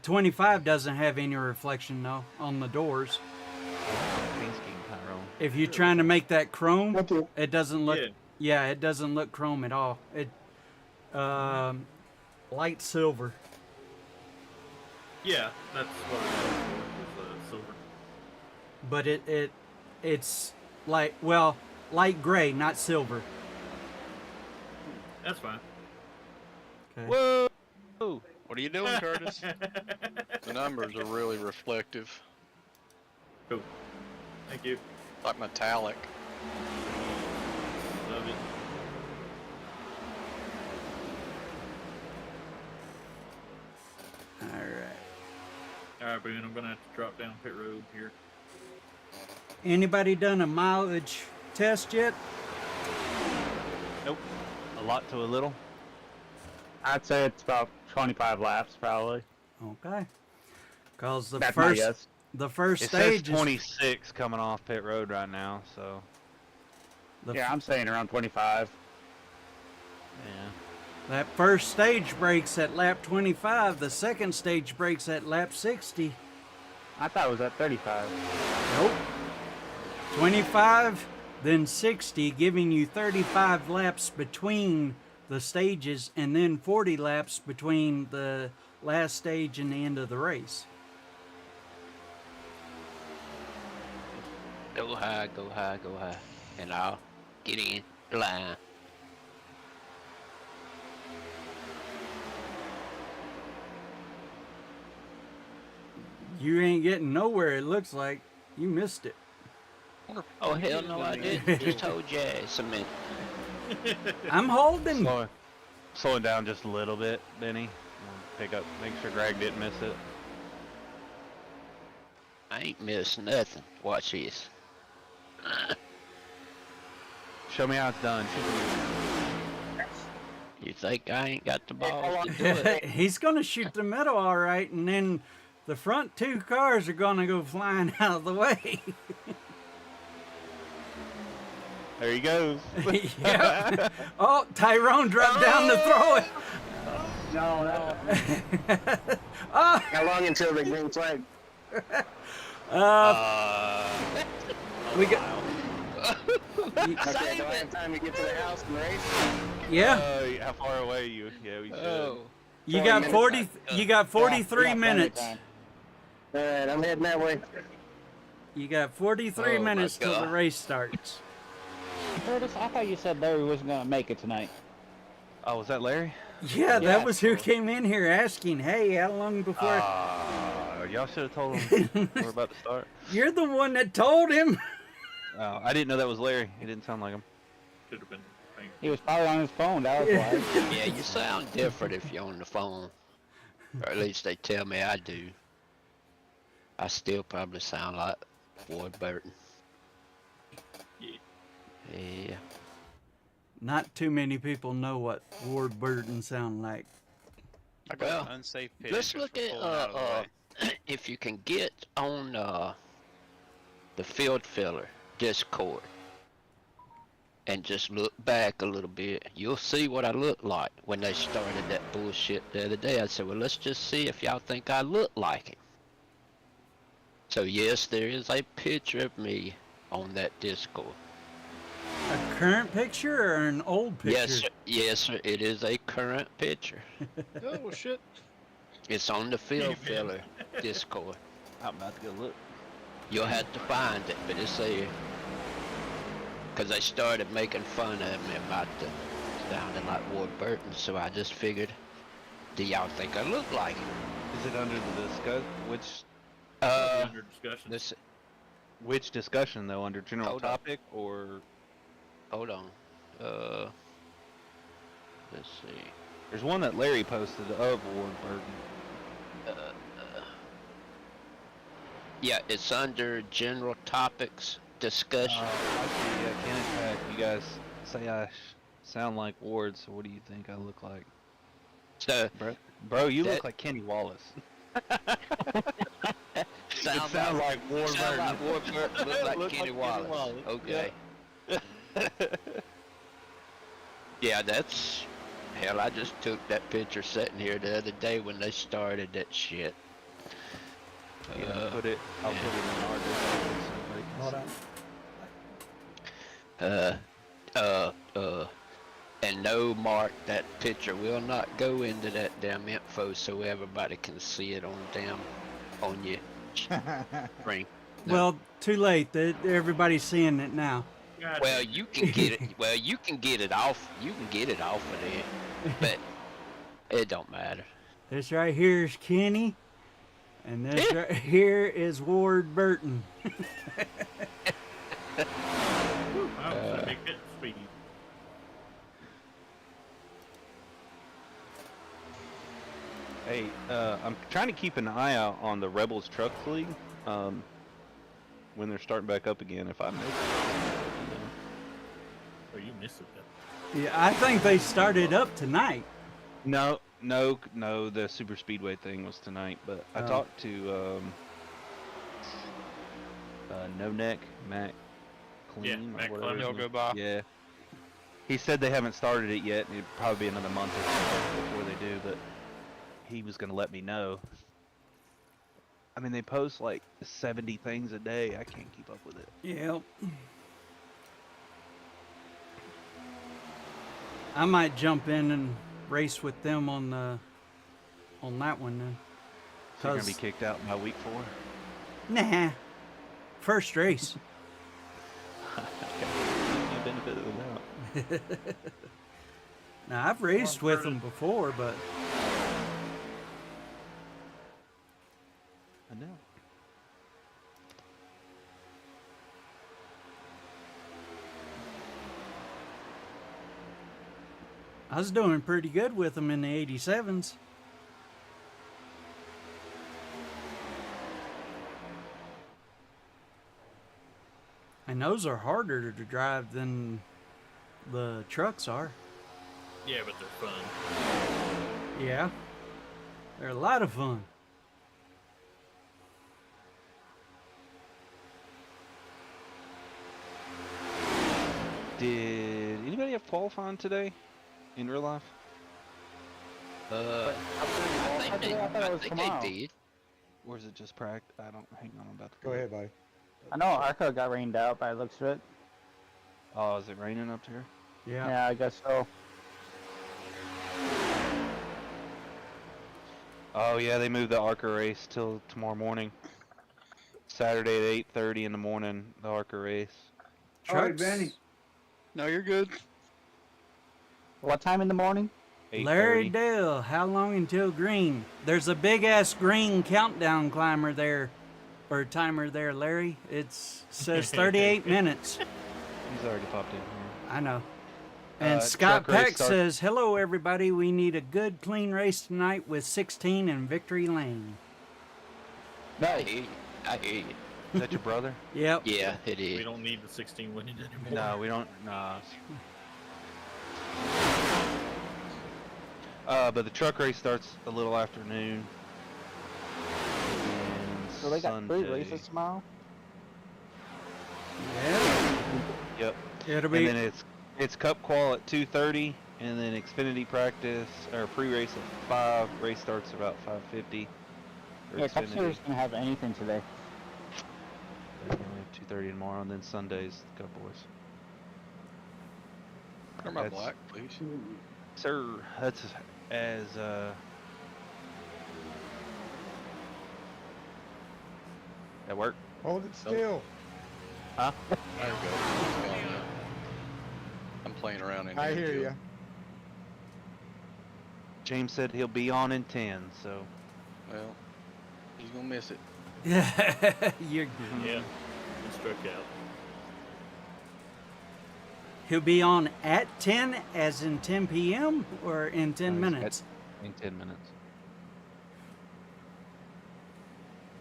25 doesn't have any reflection though on the doors. Paint scheme, Tyrone. If you're trying to make that chrome, you. it doesn't look. Yeah. Yeah, it doesn't look chrome at all. It light silver. Yeah, that's what I was for, was silver. But it's like, well, light gray, not silver. That's fine. Okay. Whoa! What are you doing, Curtis? The numbers are really reflective, Cool. Thank you. like metallic. Love it. All right. All right, Boone, I'm gonna have to drop down pit road here. Anybody done a mileage test yet? Nope. A lot to a little. I'd say it's about 25 laps, probably. Okay. Cause the That's my first guess. the first It says stage is 26 coming off pit road right now, so the Yeah, I'm saying around 25. yeah. that first stage breaks at lap 25. The second stage breaks at lap 60. I thought it was at 35. Nope. 25, then 60, giving you 35 laps between the stages, and then 40 laps between the last stage and the end of the race. Go high, and I'll get in the line. You ain't getting nowhere, it looks like. You missed it. Oh, hell no, I didn't. Just hold your ass a minute. I'm holding. Slowing down just a little bit, Benny. Pick up, make sure Greg didn't miss it. I ain't missed nothing. Watch this. Show me how it's done. You think I ain't got the balls to do it? He's gonna shoot the middle all right, and then the front two cars are gonna go flying out of the way. There he goes. Yep. Oh, Tyrone dropped down to throw it. No. Oh, How long until the green flag? we got. Okay, do I have time to get to the house and race? Yeah, How far away are you? Yeah, we should. Oh. you got 40. You got 43 minutes. All right, I'm heading that way. You got 43 Oh, my minutes till the God. race starts. Curtis, I thought you said Larry wasn't gonna make it tonight. Oh, was that Larry? Yeah, that was who came in here asking, "Hey, how long before?" Y'all should have told him we're about to start. You're the one that told him. Oh, I didn't know that was Larry. He didn't sound like him. Should have been. He was probably on his phone, that was why. Yeah, you sound different if you're on the phone. Or at least they tell me I do. I still probably sound like Ward Burton. Yeah. Not too many people know what Ward Burton sound like. I got an unsafe picture. Let's look at if you can get on the field filler Discord and just look back a little bit. You'll see what I look like when they started that bullshit the other day. I said, well, let's just see if y'all think I look like him. So yes, there is a picture of me on that Discord. A current picture or an old picture? Yes, sir. Yes, sir. It is a current picture. Oh shit. It's on the field filler Discord. I'm about to go look. You'll have to find it, but it's there. Because they started making fun of me about the sounding like Ward Burton, so I just figured, do y'all think I look like him? Is it under the discuss? Under discussion. This, Which discussion though? Under general Hold on. topic or? hold on. Let's see. There's one that Larry posted of Ward Burton. Yeah, it's under general topics discussion. I see. Yeah, can attack. You guys say I sound like Ward, so what do you think I look like? So, Bro, you That- look like Kenny Wallace. sound like Ward sound like Ward Burton, look like Look Kenny like Wallace. Kenny Wallace, Okay. Yeah, that's... Hell, I just took that picture sitting here the other day when they started that shit. Yeah, I'll put it in our discussion so everybody can see. And no, Mark, that picture will not go into that damn info so everybody can see it on your screen. No. Well, too late. Everybody's seeing it now. Well, you can get it. Well, you can get it off. You can get it off of there, but it don't matter. This right here is Kenny, and this right here is Ward Burton. Make it speed. Hey, I'm trying to keep an eye out on the Rebels Trucks League. When they're starting back up again, if I miss it. Oh, you missed it. Yeah, I think they started up tonight. No, the Super Speedway thing was tonight, but I talked to No Neck, Matt Clean, Matt or whatever. Clean. his He'll name- go by. Yeah. He said they haven't started it yet, and it'd probably be another month or so before they do, but he was going to let me know. I mean, they post like 70 things a day. I can't keep up with it. Yep. I might jump in and race with them on that one then. So you're going to be kicked out by week 4? Nah. First race. Benefit of the doubt. Now I've raced with them before, but I know. I was doing pretty good with them in the 87s. And those are harder to drive than the trucks are. Yeah, but they're fun. Yeah. They're a lot of fun. Did anybody have qualifying today in real life? I think they, I thought it was think tomorrow. they did. Or is it just practice? I don't. Hang on, I'm about to. Go ahead, buddy. I know Arco got rained out by the looks of it. Oh, is it raining up here? Yeah. Yeah, I guess so. Oh yeah, they moved the ARCA race till tomorrow morning. Saturday at 8:30 in the morning. The ARCA race. Trucks. No, you're good. What time in the morning? 8:30. Larry Dale, how long until green? There's a big ass green countdown climber there, or timer there, Larry. It says 38 minutes. He's already popped in here. I know. And Scott truck race Peck says, "Hello everybody. We need a good clean race tonight with 16 in victory lane." I hear you. I hear you. Is that your brother? Yep. Yeah, it We is. don't need the 16 winning anymore. No, we don't. Nah. But the truck race starts a little afternoon. And So they got 3 Sunday. races tomorrow? Yeah. Yep. It'll be. And then it's Cup Qual at 2:30, and then Xfinity practice or pre-race at 5. Race starts about 5:50. for Yeah, Quck Xfinity. Finishers didn't have anything today. And then we have 2:30 tomorrow, and then Sundays Cup Boys. Turn my That's- black, please. Sir, that's as at work. Hold it still. Huh? There we go. It's gone now. I'm playing around in I here. hear Jill. you. James said he'll be on in 10, so Well, he's gonna miss it. Yeah. You're. Yeah, it struck out. He'll be on at 10, as in 10 p.m. or in 10 No, he's minutes. in 10 minutes.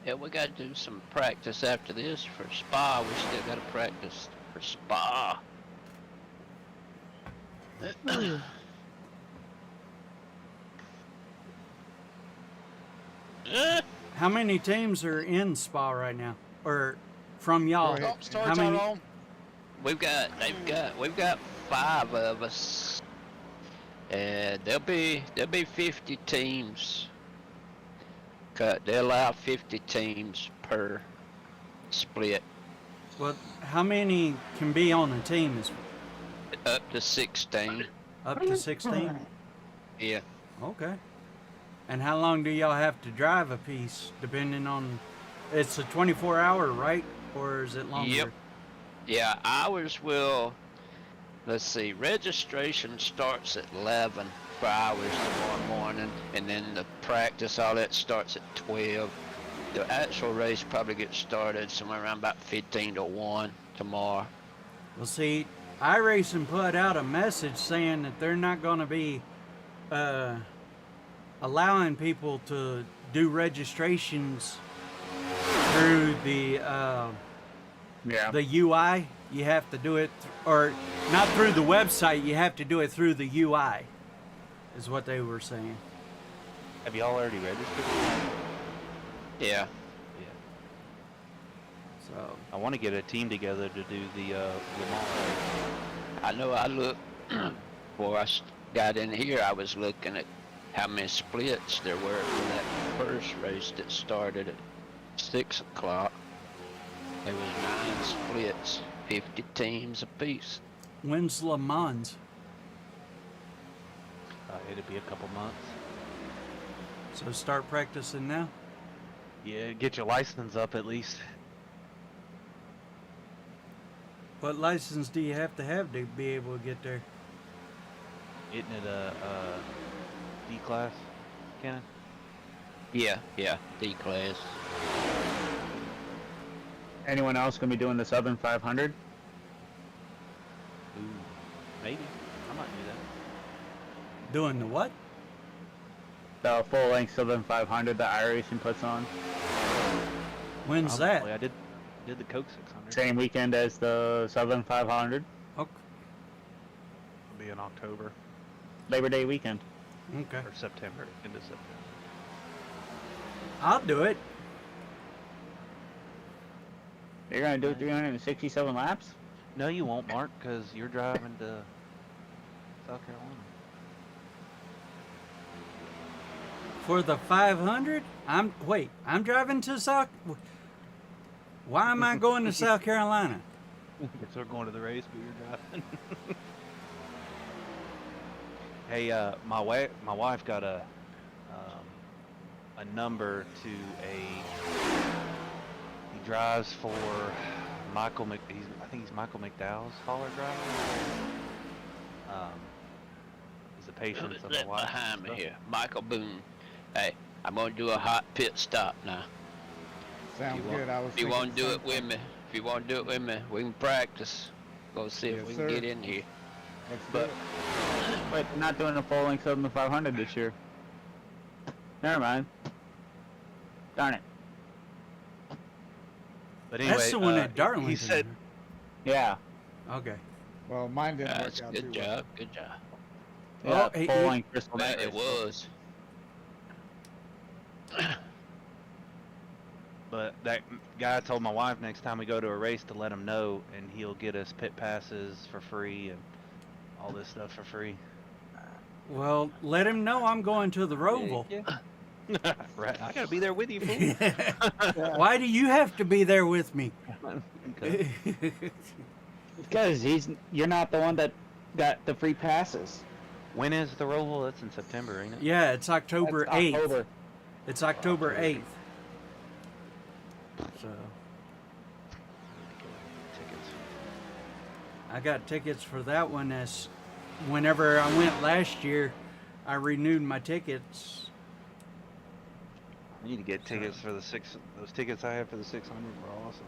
Yeah, we got to do some practice after this for Spa. We still got to practice for Spa. How many teams are in Spa right now, or from y'all? Go ahead. Oh, starts How many- out on. We've got 5 of us, and there'll be 50 teams. They allow 50 teams per split, Well, how many can be on a team? Is up to 16. up to 16? Yeah, Okay. And how long do y'all have to drive a piece, depending on? It's a 24-hour, right? Or is it longer? Yep. Yeah, ours will. Let's see. Registration starts at 11 for hours tomorrow morning, and then the practice, all that starts at 12. The actual race probably gets started somewhere around about 15 to 1 tomorrow. Well, see, iRacing put out a message saying that they're not going to be allowing people to do registrations through the UI. You have to do it, or not through the website. You have to do it through the UI, is what they were saying. Have y'all already registered? Yeah. So I want to get a team together to do the Le Mans race. I know I looked, before I got in here, I was looking at how many splits there were for that first race that started at 6 o'clock. There was 9 splits, 50 teams apiece. when's Le Mans? It'll be a couple months. So start practicing now. Yeah, get your license up at least. What license do you have to be able to get there? Isn't it a D class, Cannon? Yeah, D class. Anyone else gonna be doing the Southern 500? Ooh, maybe. I might do that. Doing the what? The full length Southern 500 that iRacing puts on. When's that? I did the Coke 600. Same weekend as the Southern 500. Okay. It'll be in October Labor Day weekend. Okay. or September, into September. I'll do it. You're gonna do 367 laps? No, you won't, Mark, because you're driving to South Carolina. For the 500? I'm driving to South. Why am I going to South Carolina? Because we're going to the race, but you're driving. Hey, my wife got a number to he drives for Michael I think he's Michael McDowell's hauler driver. He's a patient of my wife. Behind me here, Michael Boone. Hey, I'm gonna do a hot pit stop now. Sounds good. If you want to do it with me, we can practice. Go see if Yes, we sir. can get in here. Let's do But it. wait, they're not doing a full length Southern 500 this year. Never mind. Darn it. But anyway, That's the one at Darlington. he said, Yeah. Okay. Well, mine didn't That's work out good too well. job. Good job. Well, Yeah, he- full he- length Bristol Man, Night it Race. was. but that guy told my wife next time we go to a race to let him know, and he'll get us pit passes for free and all this stuff for free. Well, let him know I'm going to the Roval. Right, I gotta be there with you, fool. Why do you have to be there with me? Okay. Because you're not the one that got the free passes. When is the Roval? That's in September, ain't it? Yeah, it's October That's 8th. October. It's October 8th. So Tickets. I got tickets for that one. As whenever I went last year, I renewed my tickets. I need to get tickets for those tickets I have for the 600 were awesome.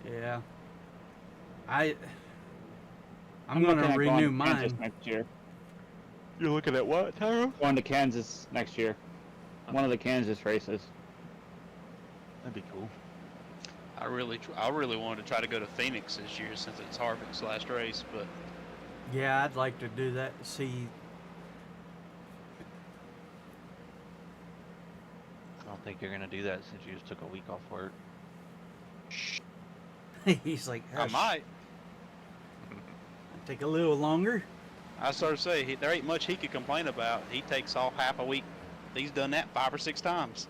Yeah. I'm looking gonna at going renew to Kansas mine. next year. You're looking at what, Tyro? Going to Kansas next year. One of the Kansas races. That'd be cool. I really wanted to try to go to Phoenix this year since it's Harvick's last race, but Yeah, I'd like to do that. See, I don't think you're gonna do that since you just took a week off work. he's like, I "Hush, might. take a little longer." I started to say there ain't much he could complain about. He takes off half a week. He's done that 5 or 6 times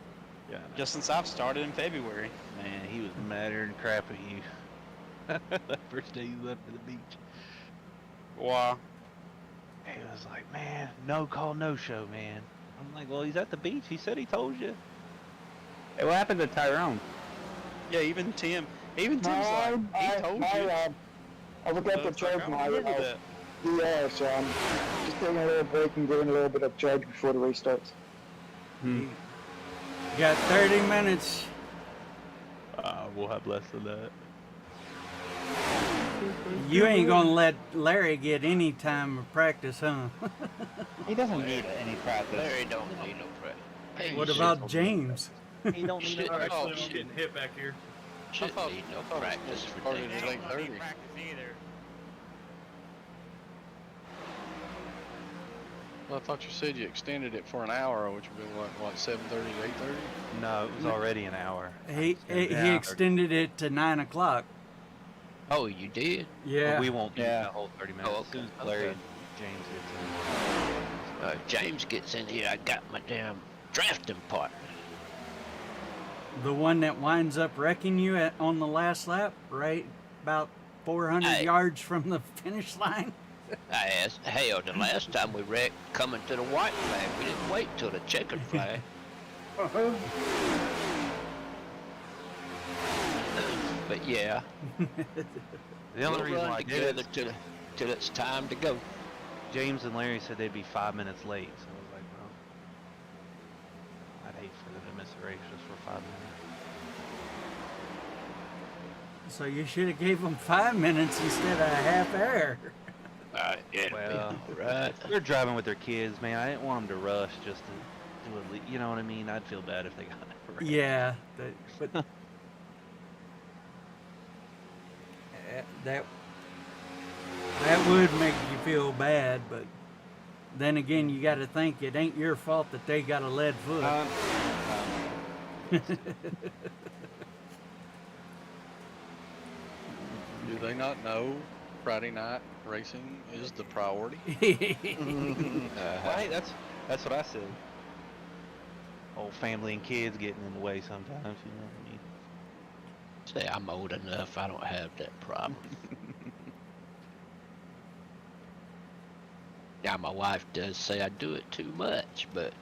Yeah. just since I've started in February. Man, he was madder than crap at you. That first day you left for the beach. Wow. He was like, man, no call, no show, man. I'm like, well, he's at the beach. He said he told you. Hey, what happened to Tyrone? Yeah, even Tim's like, he told you. I forgot to It's like, charge I my remember that. DR, so I'm just taking a little break and getting a little bit of charge before the race starts. You got 30 minutes. We'll have less than that. You ain't gonna let Larry get any time of practice, huh? He doesn't need any practice. Larry don't need no practice. Hey, What shit, about James? He don't need Shit, no oh, practice. shit. Getting hit back here. Shouldn't need no practice for started Daytona. at They ain't gonna need 8:30. practice either. Well, I thought you said you extended it for an hour, which would be like 7:30 to 8:30. No, it was already an hour. He Yeah. extended it to 9 o'clock. Oh, you did? Yeah. But we won't do Yeah. the whole 30 minutes. Oh, As soon okay. as Larry Okay. and James gets in. James gets in here, I got my damn drafting partner. The one that winds up wrecking you on the last lap, right about 400 Hey. yards from the finish line. I asked, hell, the last time we wrecked coming to the white flag, we didn't wait till the checkered flag. But yeah, The only we'll reason run why I did together it, till it's time to go. James and Larry said they'd be 5 minutes late, so I was like, well, I'd hate for them to miss a race just for 5 minutes. So you should have gave him 5 minutes instead of a half hour. It'll Well, be alright. they're driving with their kids, man. I didn't want them to rush just to do a you know what I mean? I'd feel bad if they got wrecked. Yeah, but that would make you feel bad, but then again, you got to think it ain't your fault that they got a lead foot. Do they not know Friday night racing is the priority? Right? That's what I said. Old family and kids getting in the way sometimes, you know what I mean? Say I'm old enough, I don't have that problem. Now my wife does say I do it too much, but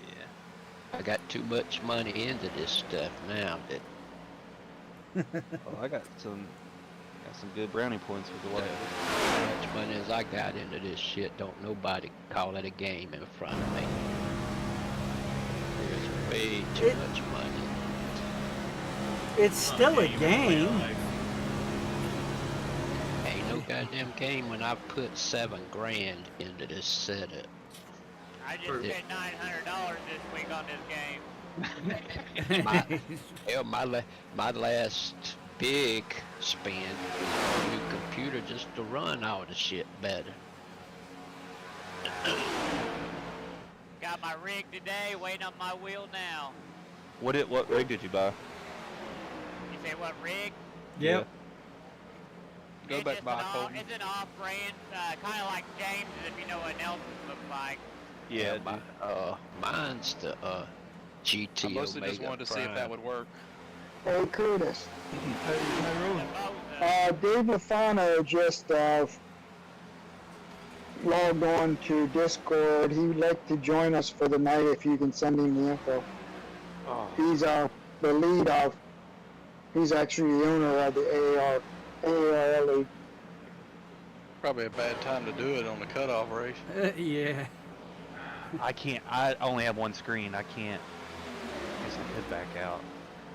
Yeah. I got too much money into this stuff now that Well, I got some good brownie points with the wife. as much money as I got into this shit, don't nobody call it a game in front of me. There's way too much money. It's still a game. Ain't no goddamn game when I put $7 grand into this setup. I just spent $900 this week on this game. Hell, my last big spend was on a new computer just to run all the shit better. Got my rig today, waiting on my wheel now. What rig did you buy? You say what rig? Yep. Go It's back just by It's an off-brand, kind of like James, if you know what Nelson's look like. Yeah, Mine's the GT I mostly Omega just wanted to see if that Prime. would work. Hey, Curtis. The Dave Lafano just logged on to Discord. He would like to join us for the night if you can send him the info. Oh. He's the lead of, he's actually the owner of the AAR League. Probably a bad time to do it on the cutoff race. Yeah. I can't. I only have one screen. I can't. I guess I could back out.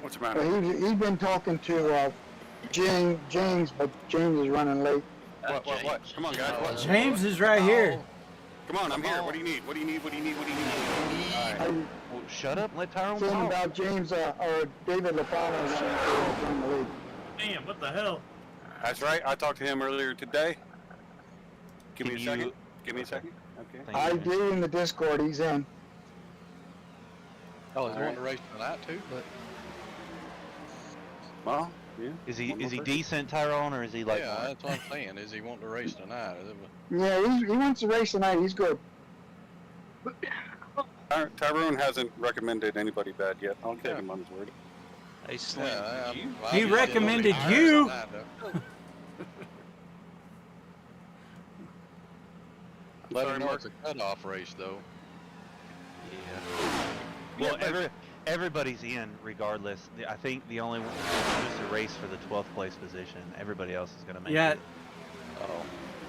What's the matter? He's been talking to James, but James is running late. What? Come on, guys. What? James is right here. Come on, I'm here. What do you need? What do you need? What do you need? What do you need? Well, shut up and let Tyrone Saying talk. about James or David Lafano running the league. Damn, what the hell? That's right. I talked to him earlier today. Give me a Can second. you- Give me a second. Okay. Thank I you. did in the Discord. He's in. Oh, he's wanting to race tonight too? But Well, yeah. Is he One more person. decent, Tyrone, or is he like? yeah, more- that's what I'm saying. Is he wanting to race tonight? Yeah, he wants to race tonight. He's good. Tyrone hasn't recommended anybody bad yet. I'll take Yeah. him on his word. Hey, Slim. He recommended you. Let Sorry, him know Mark. it's a cutoff race, though. Yeah. Well, everybody's in regardless. I think the only one just a race for the 12th place position. Everybody else is going to make Yeah. it. Oh.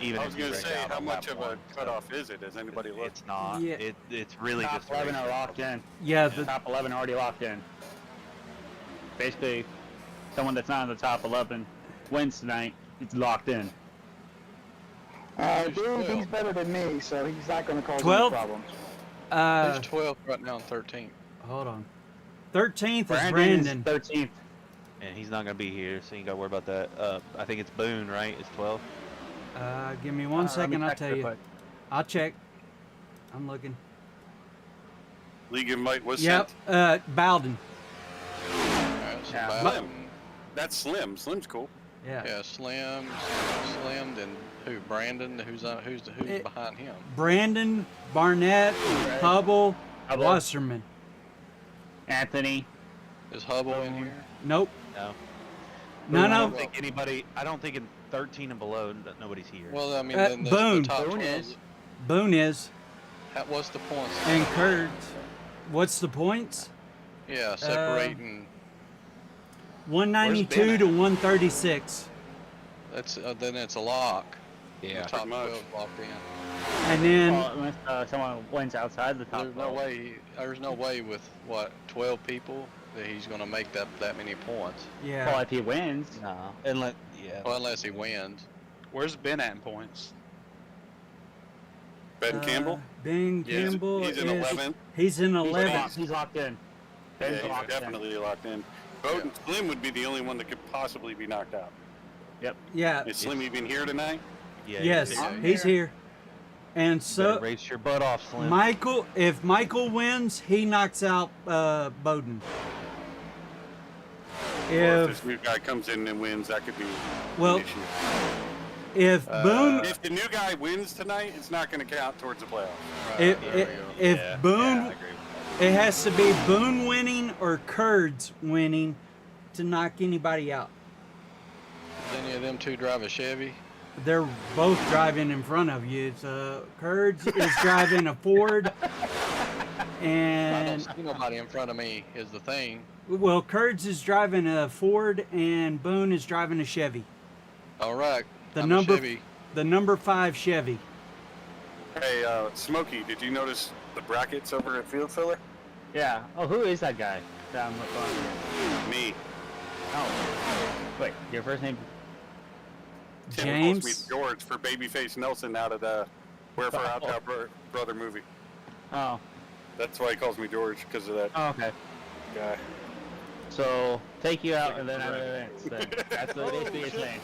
Even I if was you going to break say, out how on much lap of a one, so cutoff is it? Has anybody looked? It's not. Yeah. It's really Top just a 11 race. are locked in. Yeah, Top 11 already locked in. Basically, someone that's not in the top 11 wins tonight. It's locked in. Dude, he's better than me, so he's not going to cause 12? any problems. Who's 12th right now and 13th? Hold on. 13th is Brandon's Brandon. 13th. And he's not going to be here, so you ain't got to worry about that. I think it's Boone, right? It's 12. Give me one second, I'll check tell real you. quick. I'll check. I'm League invite was Yep, sent. Bowden. Alright, so Yeah. Bowden, That's Slim. Slim's cool. Yeah. yeah, Slim, then who? Brandon, who's It- behind him? Brandon, Barnett, Hubble, Hubble. Wasserman. Anthony. Is Hubble in here? Nope. No. None I of don't think anybody. I don't think in 13 and below, nobody's here. Well, I mean, Uh, then the Boone. top Boone 12, is. Boone is. What's the points? And Kurt. What's the points? Yeah, separating. 192 Where's to Ben at? 136. That's then it's a lock. Yeah. The top Pretty much. 12 locked in. And then Well, unless someone wins outside the top There's no 12. way. There's no way with what 12 people that he's going to make that many points. Well, yeah, if he wins, No. Unless, yeah. Well, unless he wins. Where's Ben at in points? Ben Campbell? Ben Yeah, Campbell he's in is 11th. He's in 11th. He's locked in. Yeah, Ben's he's locked definitely locked in. Bowden Slim would be the only one that could possibly be knocked out. Yep. Yeah. Is Slim even here tonight? Yeah. Yes, he's here. And so race your butt off, Slim. Michael, if Michael wins, he knocks out Bowden. Or if this new guy comes in and wins, that could be well, an issue. if Boone, if the new guy wins tonight, it's not going to count towards the playoffs. if Boone, it has to be Boone winning or Kurds winning to knock anybody out. Does any of them two drive a Chevy? They're both driving in front of you. It's Kurds is driving a Ford, I and don't see nobody in front of me is the thing. well, Kurds is driving a Ford, and Boone is driving a Chevy. All right. The I'm number, a Chevy. the number 5 Chevy. Hey, Smokey, did you notice the brackets over at Field Filler? Yeah. Oh, who is that guy? That I'm looking at? Me. Oh. Wait, your first name? Tim James? calls me George for Babyface Nelson out of the Wherefore Out Thou Brother movie. Oh. That's why he calls me George, because of that Oh, okay. guy. So take you out and then out of events. Then. That's what it is saying.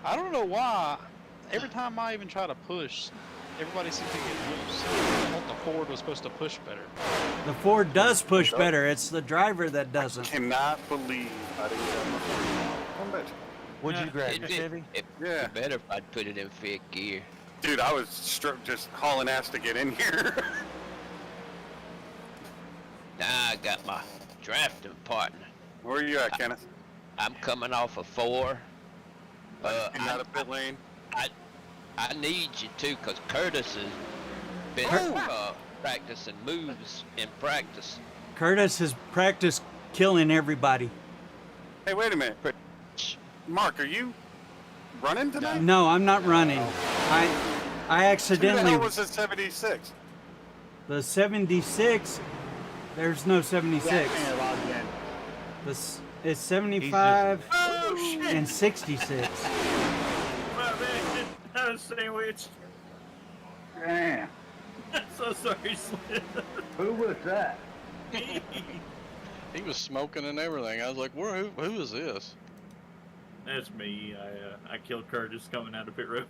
I don't know why. Every time I even try to push, everybody seems to get loose. I thought the Ford was supposed to push better. The Ford does push better. It's the driver that doesn't. Cannot believe I didn't get my Ford. Come back. Would you grab your Chevy? Yeah. Better if I'd put it in fifth gear. Dude, I was just hauling ass to get in here. Now I got my drafting partner. Where are you at, Kenneth? I'm coming off a 4. In out of pit lane? I need you to, because Curtis has been practicing moves in practice. Curtis has practiced killing everybody. Hey, wait a minute. Mark, are you running tonight? No, I'm not running. I Who the accidentally. hell was the 76? The 76. There's no 76. Yeah, logged in. This it's 75 Oh shit! and 66. My man, I was sandwich. Damn. I'm so sorry, Slim. Who was that? He was smoking and everything. I was like, who is this? That's me. I killed Curtis coming out of pit road.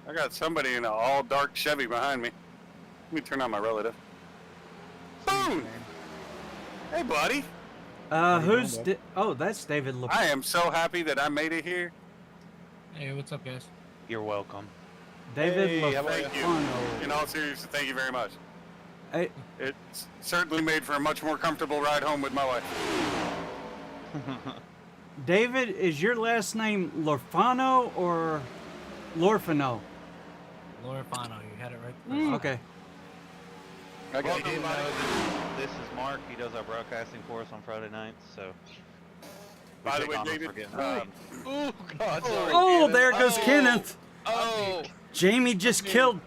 I got somebody in an all dark Chevy behind me. Let me turn on my relative. Boom! Hey, buddy. Who's? Oh, that's David. I am so happy that I made it here. Hey, what's up, guys? You're welcome. David Hey, how about you? Lofano. In all seriousness, thank you very much. Hey, It certainly made for a much more comfortable ride home with my wife. David, is your last name Lorfano or Lorfano? Lorifano, you had it right. Okay. I got Welcome, everybody. This is Mark. He does our broadcasting for us on Friday nights. So. we By the take way, honor David, for getting Oh, God, sorry. Oh, Kenneth. there goes Kenneth. Oh, Jamie just killed.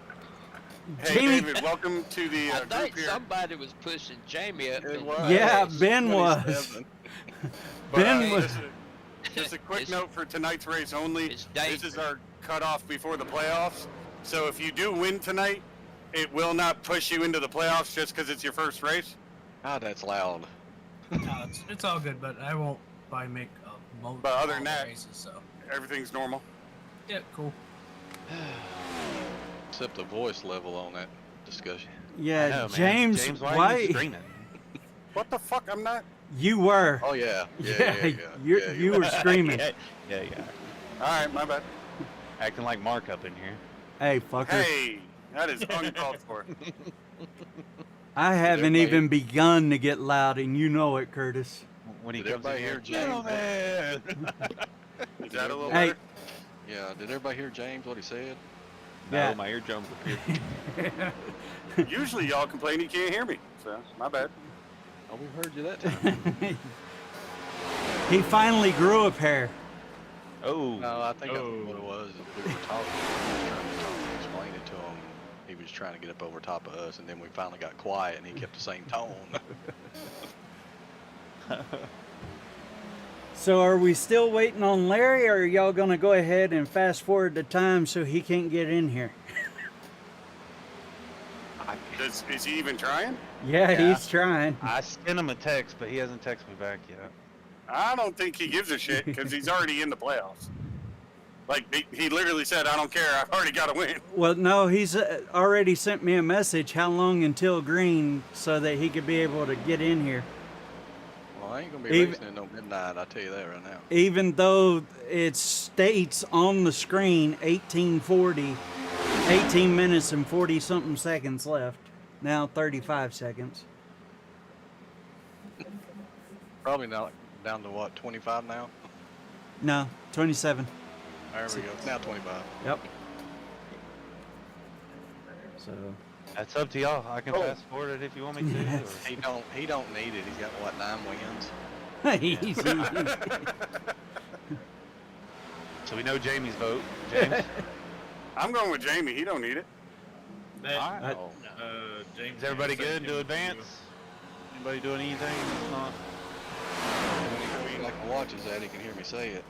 Hey, Jamie. David, welcome to the I group think here. somebody was pushing Jamie up. in the Yeah, race. Ben was. 27. Ben was. Just a quick It's- note for tonight's race only. it's This dangerous. is our cutoff before the playoffs. So if you do win tonight, it will not push you into the playoffs just because it's your first race. God, that's loud. No, it's all good, but I won't probably make a motor. But other than that- races, so Everything's normal. yeah, cool. Except the voice level on that discussion. Yeah, I know, man. James, why are why? you screaming? What the fuck? I'm not. You were. Oh yeah, You were screaming. yeah. All right, my bad. Acting like Mark up in here. Hey, fucker. Hey, that is uncalled for. I haven't everybody- even begun to get loud, and you know it, Curtis. When he Did comes in everybody here, hear James? Is that a little Hey. better? Yeah, did everybody hear James what he said? Yeah. No, my eardrums are pierced. Usually y'all complain you can't hear me, so my bad. Oh, we heard you that time. He finally grew a pair. Oh. No, I think what it was. We were talking. I was trying to explain it to him. He was trying to get up over top of us, and then we finally got quiet, and he kept the same tone. So are we still waiting on Larry, or are y'all gonna go ahead and fast forward the time so he can't get in here? Is he even trying? Yeah, he's trying. I sent him a text, but he hasn't texted me back yet. I don't think he gives a shit because he's already in the playoffs. Like, he literally said, I don't care, I've already got to win. Well, no, he's already sent me a message how long until green so that he could be able to get in here. Well, I ain't going to be racing at no midnight, I'll tell you that right now. Even though it states on the screen 1840, 18 minutes and 40 something seconds left. Now 35 seconds. Probably now down to what, 25 now? No, 27. There we go. It's now 25. Yep. So that's up to y'all. I can fast forward it if you want me to. Or... He don't need it. He's got what, 9 wins? Easy. So we know Jamie's vote. James. I'm going with Jamie. He don't need it. Alright. James, Is everybody good to advance? Anybody doing anything? It's not. When he watches that, he can hear me say it.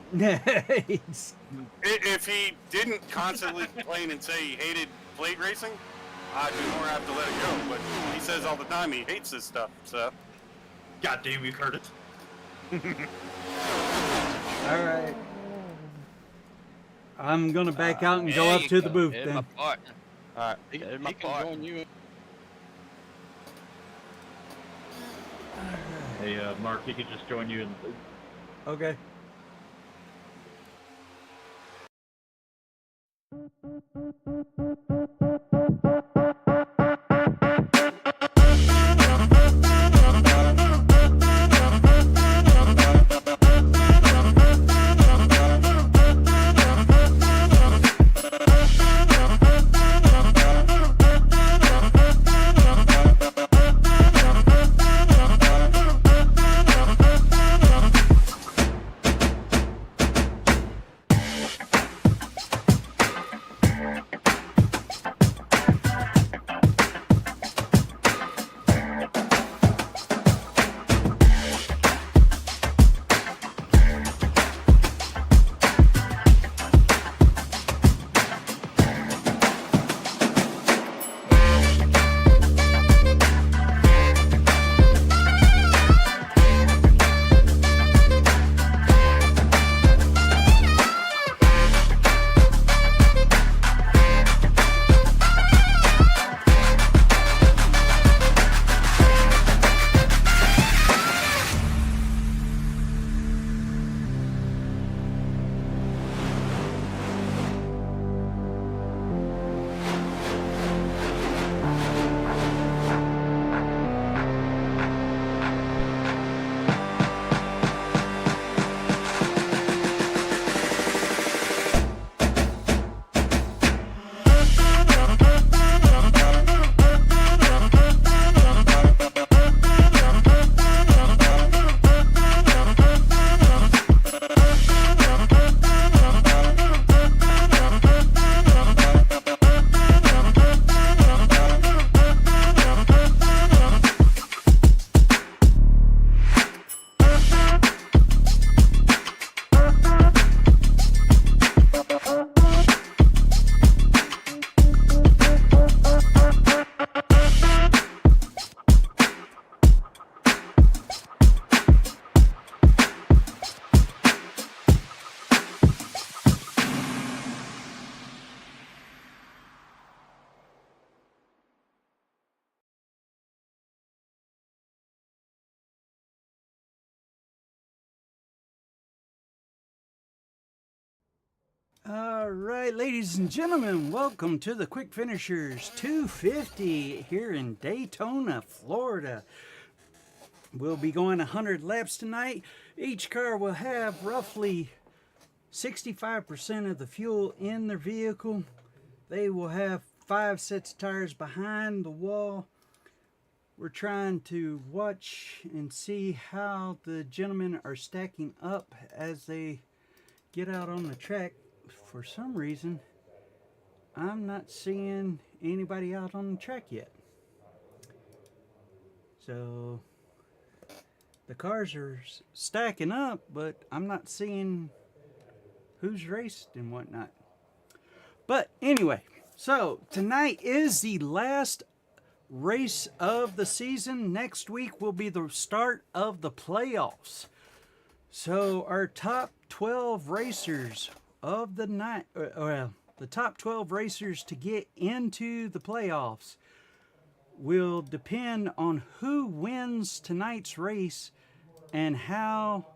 If he didn't constantly complain and say he hated plate racing, I'd be more apt to let it go. But he says all the time he hates this stuff, so. God damn, you heard it. All right. I'm gonna back out and go up to the booth then. Alright. He can join you. Hey, Mark, he could just join you in the booth. Okay. All right, ladies and gentlemen, welcome to the Quck Finishers 250 here in Daytona, Florida. We'll be going 100 laps tonight. Each car will have roughly 65% of the fuel in their vehicle. They will have 5 sets of tires behind the wall. We're trying to watch and see how the gentlemen are stacking up as they get out on the track. For some reason, I'm not seeing anybody out on the track yet. So the cars are stacking up, but I'm not seeing who's raced and whatnot. But anyway, so tonight is the last race of the season. Next week will be the start of the playoffs. So our top 12 racers of the night, the top 12 racers to get into the playoffs will depend on who wins tonight's race and how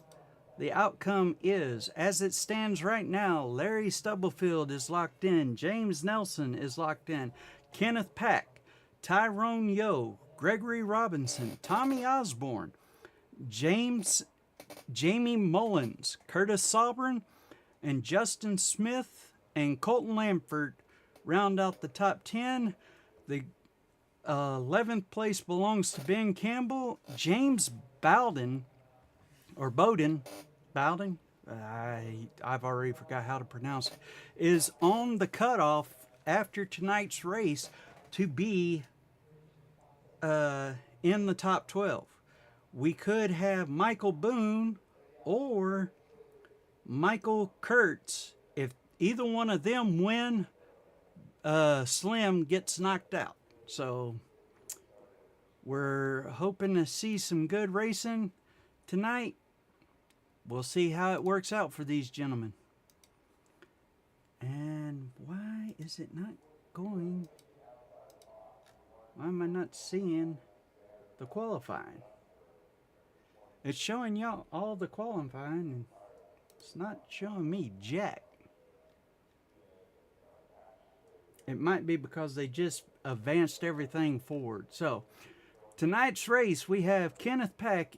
the outcome is. As it stands right now, Larry Stubblefield is locked in, James Nelson is locked in, Kenneth Pack, Tyrone Yo, Gregory Robinson, Tommy Osborne, Jamie Mullins, Curtis Sobran, and Justin Smith and Colton Lamford round out the top 10. The 11th place belongs to Ben Campbell. James Bowden, I've already forgot how to pronounce it, is on the cutoff after tonight's race to be in the top 12. We could have Michael Boone or Michael Kurtz. If either one of them win, Slim gets knocked out. So we're hoping to see some good racing tonight. We'll see how it works out for these gentlemen. And why is it not going? Why am I not seeing the qualifying? It's showing y'all all the qualifying, and it's not showing me jack. It might be because they just advanced everything forward. So, tonight's race, we have Kenneth Pack,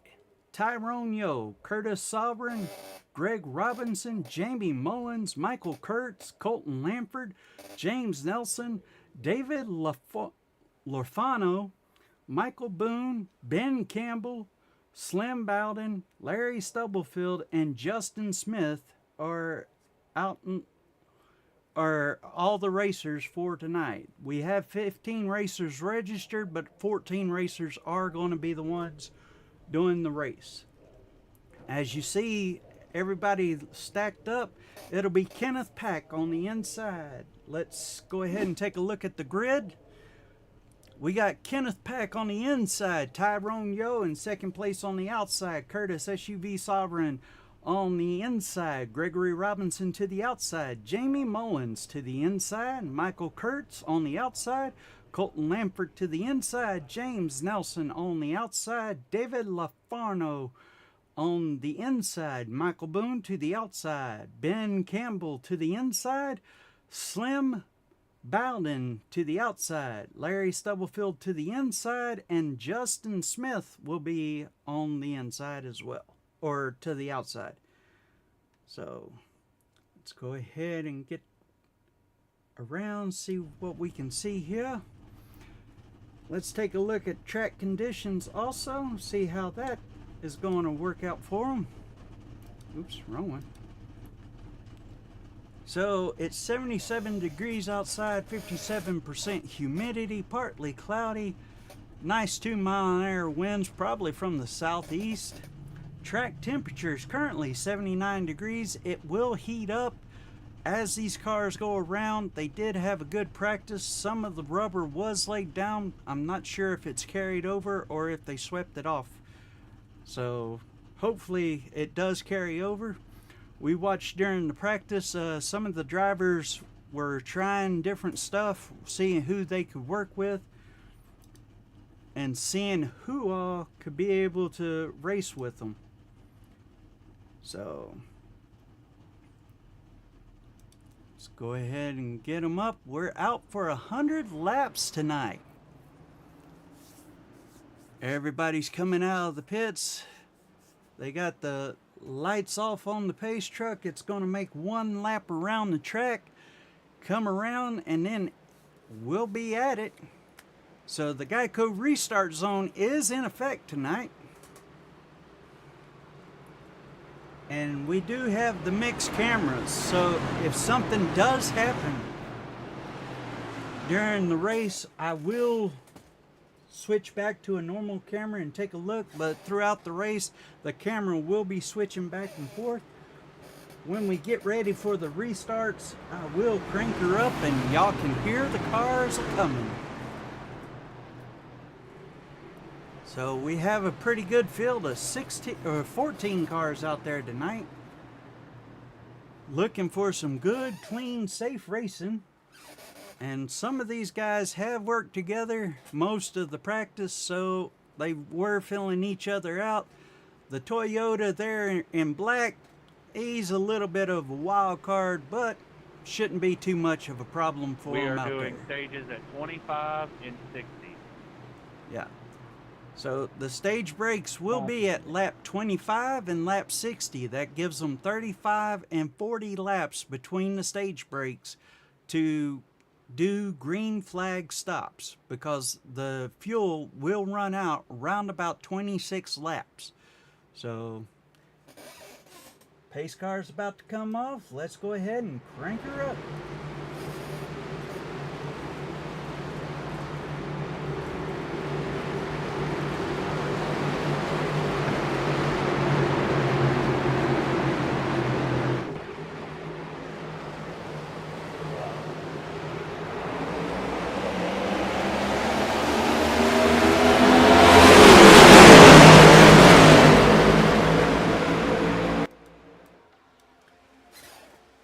Tyrone Yo, Curtis Sobran, Greg Robinson, Jamie Mullins, Michael Kurtz, Colton Lamford, James Nelson, David Lorfano, Michael Boone, Ben Campbell, Slim Bowden, Larry Stubblefield, and Justin Smith are all the racers for tonight. We have 15 racers registered, but 14 racers are going to be the ones doing the race. As you see, everybody stacked up. It'll be Kenneth Pack on the inside. Let's go ahead and take a look at the grid. We got Kenneth Pack on the inside, Tyrone Yo in second place on the outside, Curtis SUV Sovereign on the inside, Gregory Robinson to the outside, Jamie Mullins to the inside, Michael Kurtz on the outside, Colton Lamford to the inside, James Nelson on the outside, David LaFarno on the inside, Michael Boone to the outside, Ben Campbell to the inside, Slim Bowden to the outside, Larry Stubblefield to the inside, and Justin Smith will be on the inside as well, or to the outside. So let's go ahead and get around, see what we can see here. Let's take a look at track conditions also, see how that is going to work out for them. Oops, wrong one. So it's 77 degrees outside, 57% humidity, partly cloudy, nice 2-mile-an-hour winds, probably from the southeast. Track temperature is currently 79 degrees. It will heat up as these cars go around. They did have a good practice. Some of the rubber was laid down. I'm not sure if it's carried over or if they swept it off. So hopefully it does carry over. We watched during the practice, some of the drivers were trying different stuff, seeing who they could work with, and seeing who all could be able to race with them. So let's go ahead and get them up. We're out for 100 laps tonight. Everybody's coming out of the pits. They got the lights off on the pace truck. It's going to make one lap around the track, come around, and then we'll be at it. So the Geico restart zone is in effect tonight. And we do have the mixed cameras, so if something does happen during the race, I will switch back to a normal camera and take a look, but throughout the race, the camera will be switching back and forth. When we get ready for the restarts, I will crank her up and y'all can hear the cars coming. So we have a pretty good field of 14 cars out there tonight. Looking for some good, clean, safe racing. And some of these guys have worked together most of the practice, so they were filling each other out. The Toyota there in black, he's a little bit of a wild card, but shouldn't be too much of a problem for him out there. We are doing stages at 25 and 60. Yeah. So the stage breaks will be at lap 25 and lap 60. That gives them 35 and 40 laps between the stage breaks to do green flag stops, because the fuel will run out around about 26 laps. So pace car's about to come off. Let's go ahead and crank her up.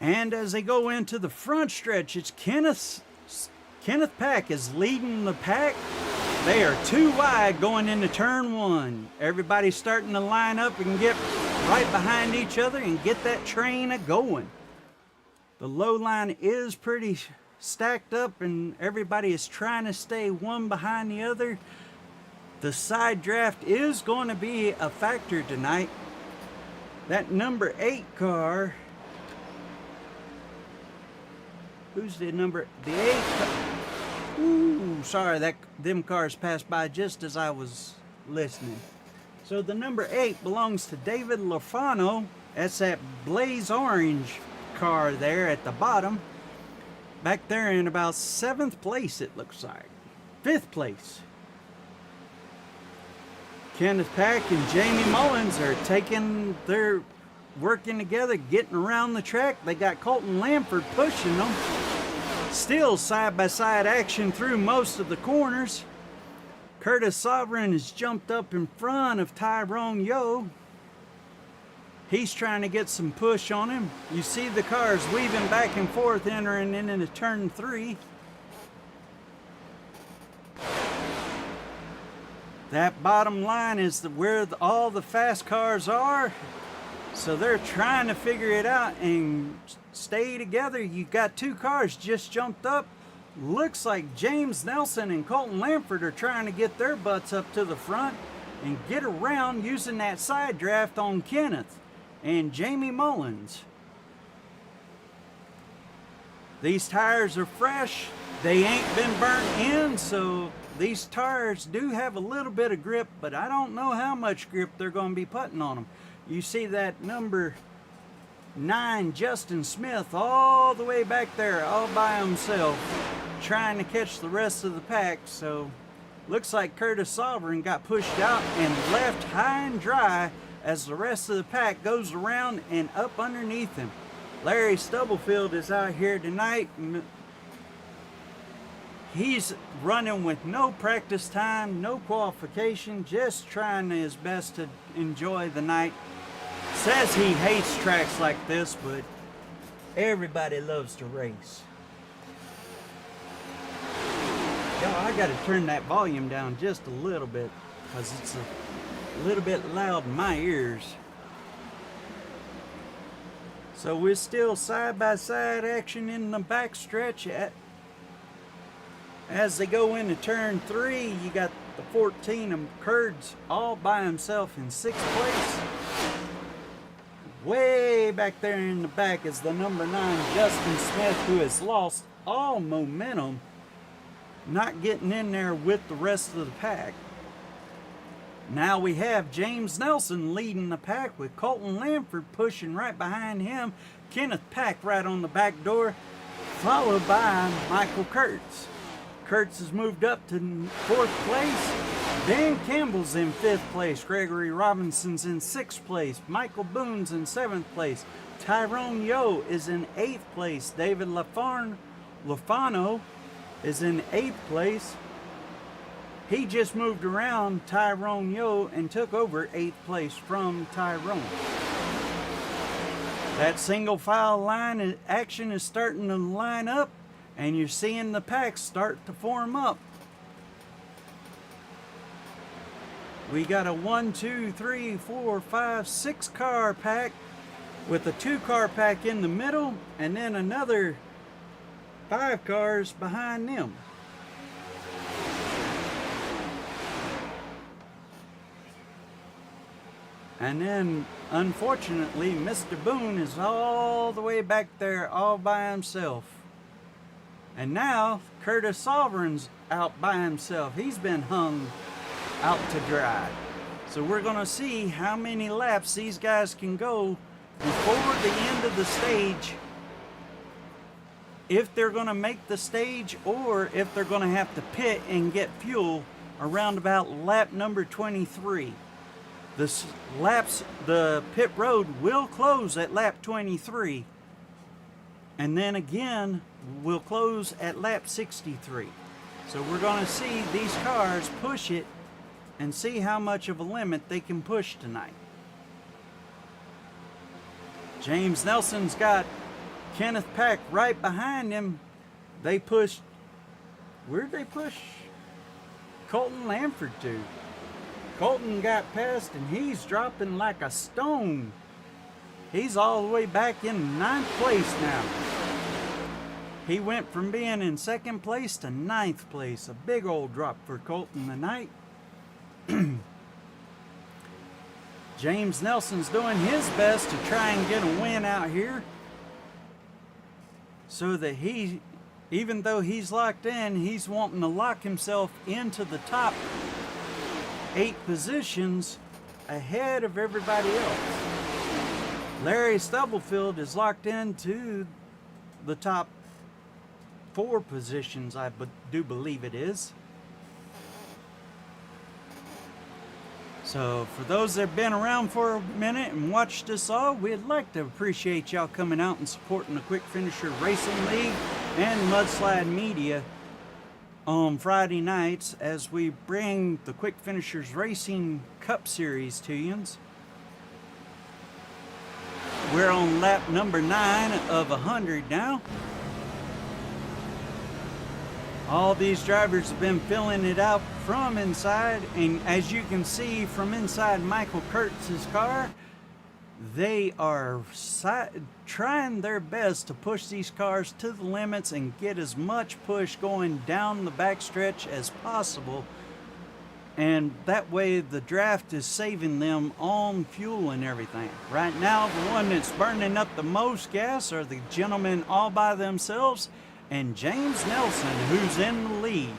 And as they go into the front stretch, it's Kenneth Pack is leading the pack. They are too wide going into turn one. Everybody's starting to line up and get right behind each other and get that train a-going. The low line is pretty stacked up and everybody is trying to stay one behind the other. The side draft is going to be a factor tonight. That number 8 car... Who's the number? The 8. Ooh, sorry, them cars passed by just as I was listening. So the number 8 belongs to David Lofano. That's that blaze orange car there at the bottom. Back there in about 7th place, it looks like. 5th place. Kenneth Pack and Jamie Mullins are taking their working together, getting around the track. They got Colton Lamford pushing them. Still side-by-side action through most of the corners. Curtis Sovereign has jumped up in front of Tyrone Yo. He's trying to get some push on him. You see the cars weaving back and forth, entering into turn 3. That bottom line is where all the fast cars are. So they're trying to figure it out and stay together. You got 2 cars just jumped up. Looks like James Nelson and Colton Lamford are trying to get their butts up to the front and get around using that side draft on Kenneth and Jamie Mullins. These tires are fresh. They ain't been burnt in, so these tires do have a little bit of grip, but I don't know how much grip they're going to be putting on them. You see that number 9, Justin Smith, all the way back there, all by himself, trying to catch the rest of the pack. So, looks like Curtis Sovereign got pushed out and left high and dry as the rest of the pack goes around and up underneath him. Larry Stubblefield is out here tonight. He's running with no practice time, no qualification, just trying his best to enjoy the night. Says he hates tracks like this, but everybody loves to race. Yo, I gotta turn that volume down just a little bit because it's a little bit loud in my ears. So we're still side-by-side action in the backstretch. As they go into turn 3, you got the 14 of Kurds all by himself in 6th place. Way back there in the back is the number 9 Justin Smith, who has lost all momentum, not getting in there with the rest of the pack. Now we have James Nelson leading the pack with Colton Lamford pushing right behind him. Kenneth Pack right on the back door, followed by Michael Kurtz. Kurtz has moved up to 4th place. Dan Campbell's in 5th place. Gregory Robinson's in 6th place. Michael Boone's in 7th place. Tyrone Yo is in 8th place. David Lafano is in 8th place. He just moved around Tyrone Yo and took over 8th place from Tyrone. That single file line action is starting to line up, and you're seeing the packs start to form up. We got a 1, 2, 3, 4, 5, 6 car pack with a 2 car pack in the middle, and then another 5 cars behind them. And then, unfortunately, Mr. Boone is all the way back there all by himself. And now, Curtis Sovereign's out by himself. He's been hung out to dry. So we're going to see how many laps these guys can go before the end of the stage. If they're going to make the stage, or if they're going to have to pit and get fuel around about lap number 23. The pit road will close at lap 23, and then again will close at lap 63. So we're going to see these cars push it and see how much of a limit they can push tonight. James Nelson's got Kenneth Pack right behind him. They pushed, where'd they push Colton Lamford to? Colton got past and he's dropping like a stone. He's all the way back in 9th place now. He went from being in 2nd place to 9th place. A big old drop for Colton tonight. James Nelson's doing his best to try and get a win out here, so that he, even though he's locked in, he's wanting to lock himself into the top 8 positions ahead of everybody else. Larry Stubblefield is locked into the top 4 positions, I do believe it is. So for those that have been around for a minute and watched us all, we'd like to appreciate y'all coming out and supporting the Quck Finisher Racing League and Mudslide Media on Friday nights as we bring the Quck Finishers Racing Cup Series to you. We're on lap number 9 of 100 now. All these drivers have been filling it out from inside, and as you can see from inside Michael Kurtz's car, they are trying their best to push these cars to the limits and get as much push going down the backstretch as possible. And that way the draft is saving them on fuel and everything. Right now, the one that's burning up the most gas are the gentlemen all by themselves and James Nelson, who's in the lead.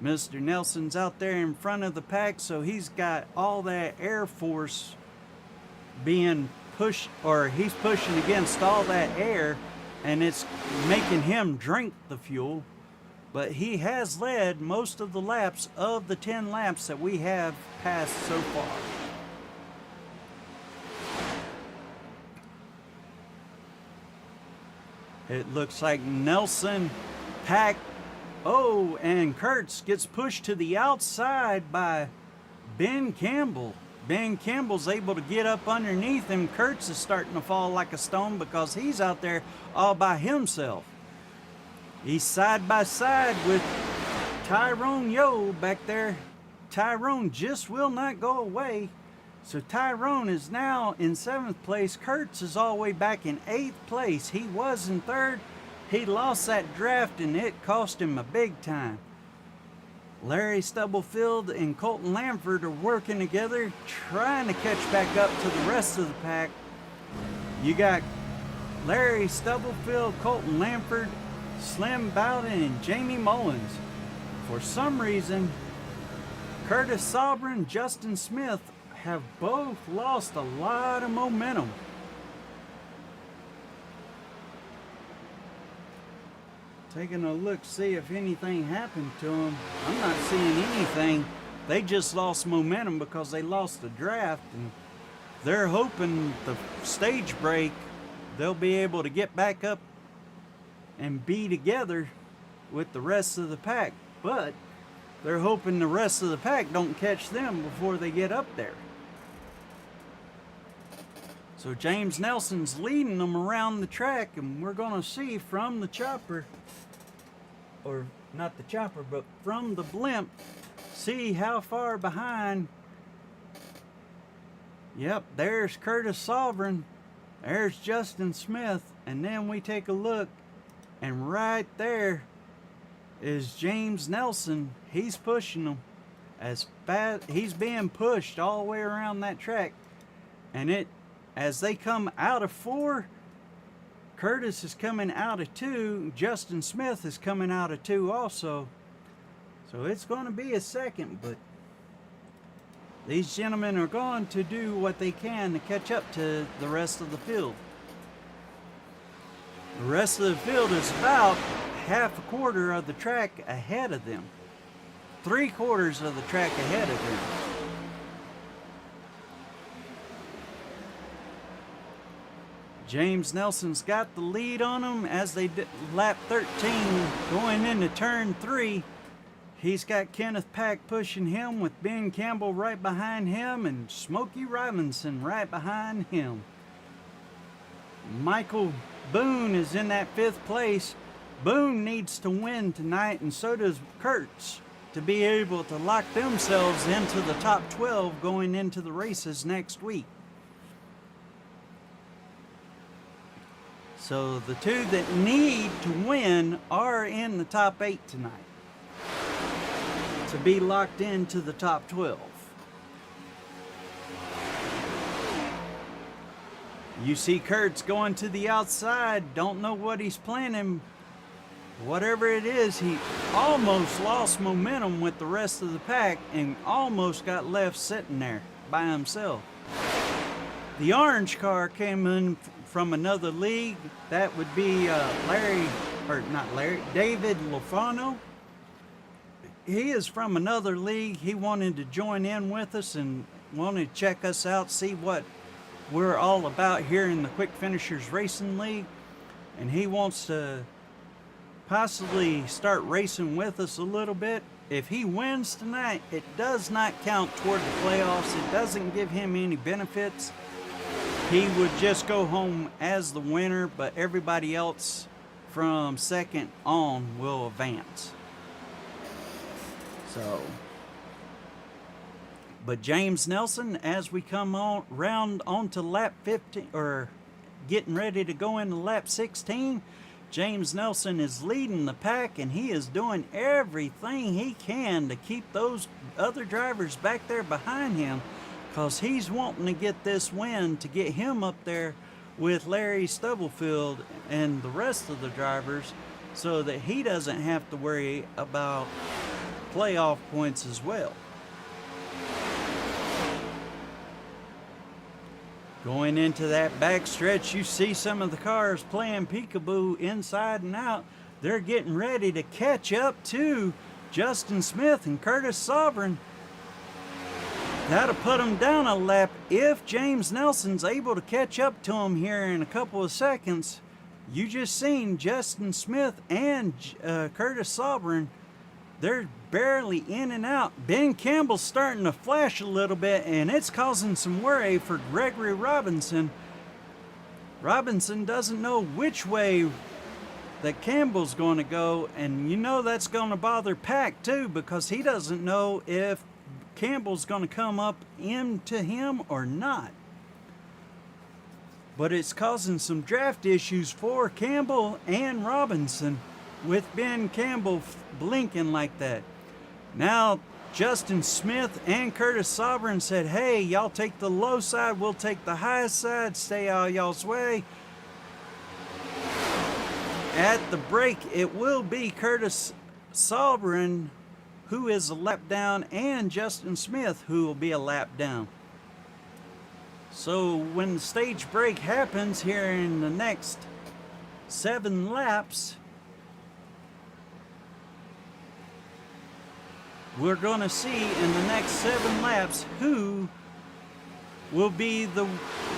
Mr. Nelson's out there in front of the pack, so he's got all that air force being pushed, or he's pushing against all that air, and it's making him drink the fuel. But he has led most of the laps of the 10 laps that we have passed so far. It looks like Nelson, Pack, and Kurtz gets pushed to the outside by Ben Campbell. Ben Campbell's able to get up underneath him. Kurtz is starting to fall like a stone because he's out there all by himself. He's side by side with Tyrone Yo back there. Tyrone just will not go away. So Tyrone is now in 7th place. Kurtz is all the way back in 8th place. He was in 3rd. He lost that draft and it cost him a big time. Larry Stubblefield and Colton Lamford are working together, trying to catch back up to the rest of the pack. You got Larry Stubblefield, Colton Lamford, Slim Bowden, and Jamie Mullins. For some reason, Curtis Sovereign, Justin Smith have both lost a lot of momentum. taking a look, see if anything happened to them. I'm not seeing anything. They just lost momentum because they lost the draft, and they're hoping the stage break they'll be able to get back up and be together with the rest of the pack. But they're hoping the rest of the pack don't catch them before they get up there. So James Nelson's leading them around the track, and we're going to see from the chopper, or not the chopper, but from the blimp, see how far behind. Yep, there's Curtis Sovereign, there's Justin Smith, and then we take a look, and right there is James Nelson. He's pushing them as fast. He's being pushed all the way around that track, and as they come out of 4, Curtis is coming out of 2. Justin Smith is coming out of 2 also. So it's going to be a second, but these gentlemen are going to do what they can to catch up to the rest of the field. The rest of the field is about half a quarter of the track ahead of them. 3/4 of the track ahead of them. James Nelson's got the lead on them as they lap 13 going into turn 3. He's got Kenneth Pack pushing him with Ben Campbell right behind him and Smokey Robinson right behind him. Michael Boone is in that 5th place. Boone needs to win tonight, and so does Kurtz, to be able to lock themselves into the top 12 going into the races next week. So the 2 that need to win are in the top 8 tonight to be locked into the top 12. You see Kurtz going to the outside, don't know what he's planning. Whatever it is, he almost lost momentum with the rest of the pack and almost got left sitting there by himself. The orange car came in from another league. That would be David Lofano. He is from another league. He wanted to join in with us and wanted to check us out, see what we're all about here in the Quck Finishers Racing League. And he wants to possibly start racing with us a little bit. If he wins tonight, it does not count toward the playoffs. It doesn't give him any benefits. He would just go home as the winner, but everybody else from second on will advance. So, but James Nelson, as we come on round onto lap 15, or getting ready to go into lap 16, James Nelson is leading the pack, and he is doing everything he can to keep those other drivers back there behind him, because he's wanting to get this win to get him up there with Larry Stubblefield and the rest of the drivers, so that he doesn't have to worry about playoff points as well. Going into that back stretch, you see some of the cars playing peekaboo inside and out. They're getting ready to catch up to Justin Smith and Curtis Sovereign. That'll put them down a lap if James Nelson's able to catch up to him here in a couple of seconds. You just seen Justin Smith and Curtis Sovereign. They're barely in and out. Ben Campbell's starting to flash a little bit, and it's causing some worry for Gregory Robinson. Robinson doesn't know which way that Campbell's going to go, and you know that's going to bother Pack too, because he doesn't know if Campbell's going to come up into him or not. But it's causing some draft issues for Campbell and Robinson with Ben Campbell blinking like that. Now Justin Smith and Curtis Sovereign said, hey, y'all take the low side, we'll take the high side, stay out y'all's way. At the break, it will be Curtis Sovereign who is a lap down, and Justin Smith who will be a lap down. So when the stage break happens here in the next 7 laps, we're going to see in the next 7 laps who will be the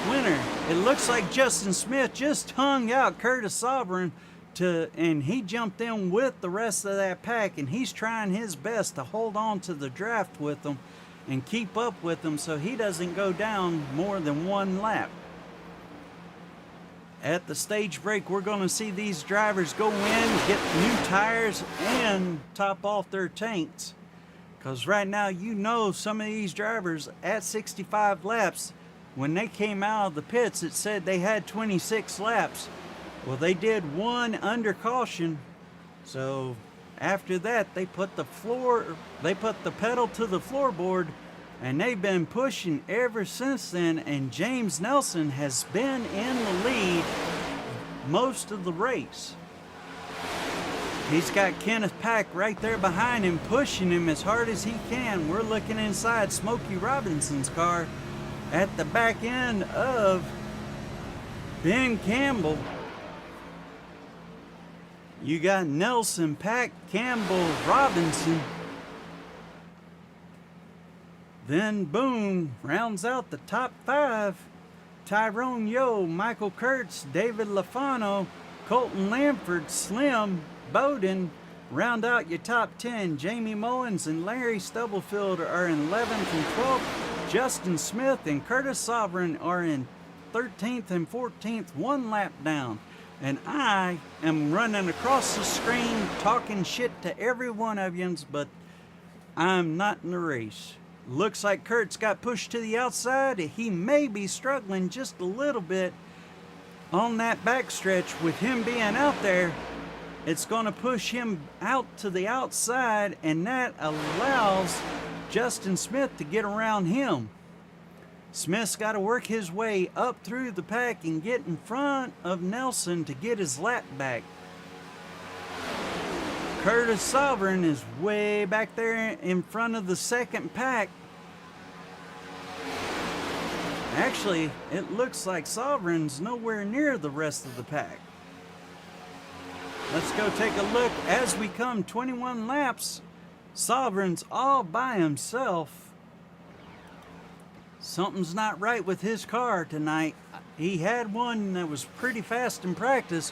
winner. It looks like Justin Smith just hung out Curtis Sovereign and he jumped in with the rest of that pack, and he's trying his best to hold on to the draft with them and keep up with them so he doesn't go down more than 1 lap. At the stage break, we're going to see these drivers go in, get new tires, and top off their tanks. Because right now, you know, some of these drivers at 65 laps, when they came out of the pits, it said they had 26 laps. Well, they did 1 under caution. So after that, they put the pedal to the floorboard, and they've been pushing ever since then. And James Nelson has been in the lead most of the race. He's got Kenneth Pack right there behind him, pushing him as hard as he can. We're looking inside Smokey Robinson's car at the back end of Ben Campbell. You got Nelson, Pack, Campbell, Robinson. Then Boone rounds out the top 5. Tyrone Yo, Michael Kurtz, David Lafano, Colton Lamford, Slim, Bowden round out your top 10. Jamie Mullins and Larry Stubblefield are in 11th and 12th. Justin Smith and Curtis Sovereign are in 13th and 14th, 1 lap down. And I am running across the screen talking shit to every one of you, but I'm not in the race. Looks like Kurt's got pushed to the outside. He may be struggling just a little bit on that backstretch. With him being out there, it's going to push him out to the outside, and that allows Justin Smith to get around him. Smith's got to work his way up through the pack and get in front of Nelson to get his lap back. Curtis Sovereign is way back there in front of the second pack. Actually, it looks like Sovereign's nowhere near the rest of the pack. Let's go take a look. As we come 21 laps, Sovereign's all by himself. Something's not right with his car tonight. He had one that was pretty fast in practice,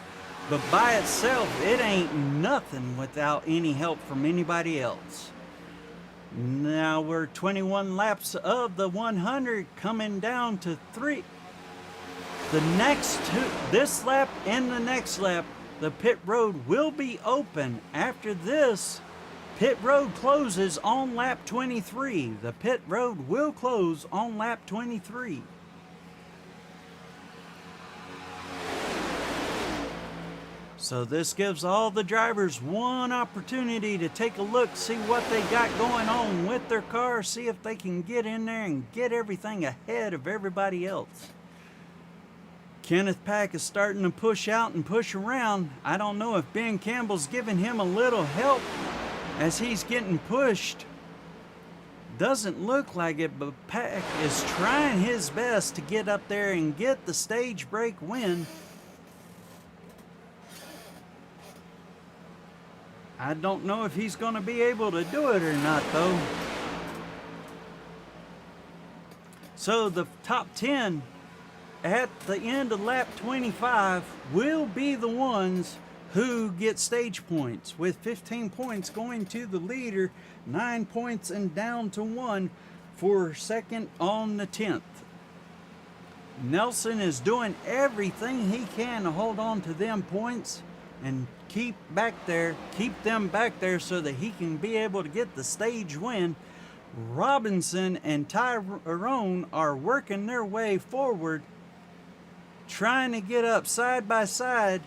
but by itself, it ain't nothing without any help from anybody else. Now we're 21 laps of the 100, coming down to 3. The next 2, this lap and the next lap, the pit road will be open. After this, pit road closes on lap 23. The pit road will close on lap 23. So this gives all the drivers one opportunity to take a look, see what they got going on with their car, see if they can get in there and get everything ahead of everybody else. Kenneth Pack is starting to push out and push around. I don't know if Ben Campbell's giving him a little help as he's getting pushed. Doesn't look like it, but Pack is trying his best to get up there and get the stage break win. I don't know if he's going to be able to do it or not, though. So the top 10 at the end of lap 25 will be the ones who get stage points, with 15 points going to the leader, 9 points and down to 1 for second on the 10th. Nelson is doing everything he can to hold on to them points and keep them back there so that he can be able to get the stage win. Robinson and Tyrone are working their way forward, trying to get up side by side.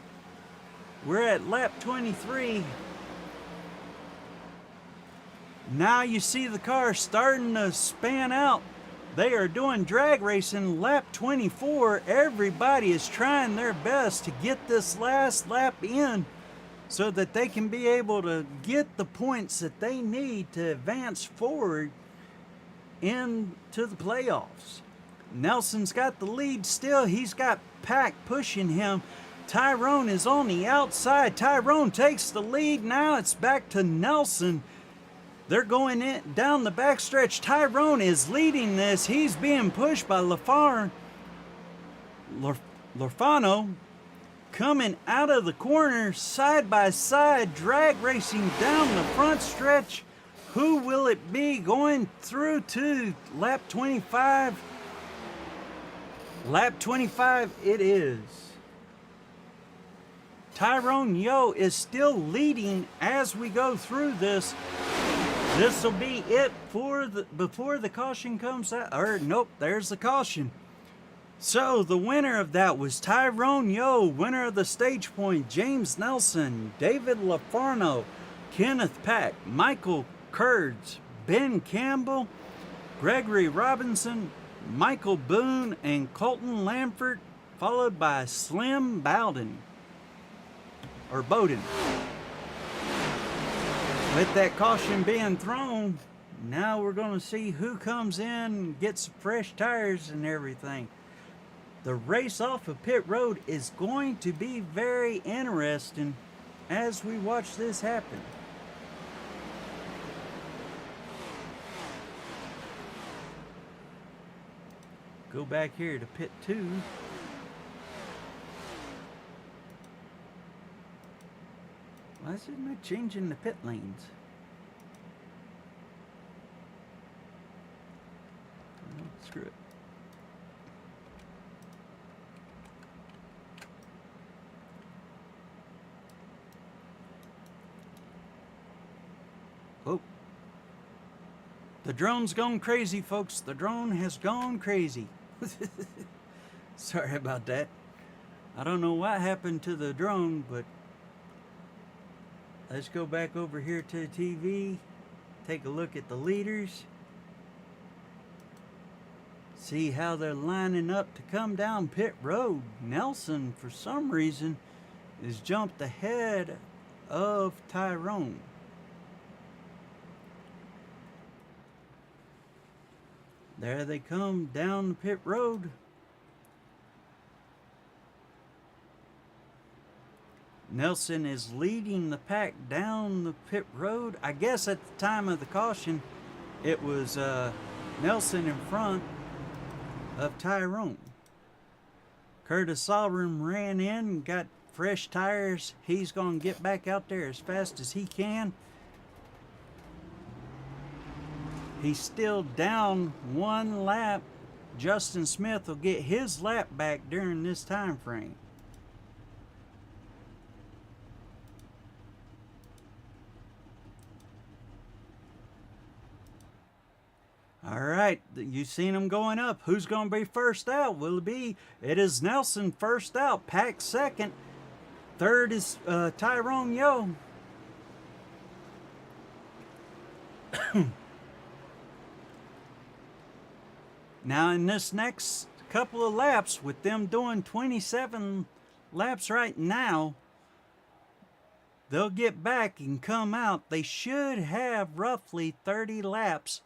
We're at lap 23. Now you see the car starting to span out. They are doing drag racing. Lap 24, everybody is trying their best to get this last lap in so that they can be able to get the points that they need to advance forward into the playoffs. Nelson's got the lead still. He's got Pack pushing him. Tyrone is on the outside. Tyrone takes the lead. Now it's back to Nelson. They're going in down the backstretch. Tyrone is leading this. He's being pushed by Lorfano coming out of the corner, side by side, drag racing down the front stretch. Who will it be going through to lap 25? Lap 25 it is. Tyrone Yo is still leading as we go through this. This will be it before the caution comes out. Or nope, there's the caution. So the winner of that was Tyrone Yo. Winner of the stage point, James Nelson, David LaFarno, Kenneth Pack, Michael Kurds, Ben Campbell, Gregory Robinson, Michael Boone, and Colton Lamford, followed by Slim Bowden. Or Bowden. With that caution being thrown, now we're going to see who comes in and gets fresh tires and everything. The race off of pit road is going to be very interesting as we watch this happen. Go back here to pit 2. Why is it not changing the pit lanes? Oh, screw it. Oh. The drone's gone crazy, folks. The drone has gone crazy. Sorry about that. I don't know what happened to the drone, but let's go back over here to the TV, take a look at the leaders, see how they're lining up to come down pit road. Nelson, for some reason, is jumped ahead of Tyrone. There they come down the pit road. Nelson is leading the pack down the pit road. I guess at the time of the caution, it was Nelson in front of Tyrone. Curtis Sovereign ran in and got fresh tires. He's going to get back out there as fast as he can. He's still down 1 lap. Justin Smith will get his lap back during this time frame. All right, you've seen them going up. Who's going to be first out? Will it be? It is Nelson first out. Pack second. Third is Tyrone Yo. Now in this next couple of laps, with them doing 27 laps right now, they'll get back and come out. They should have roughly 30 laps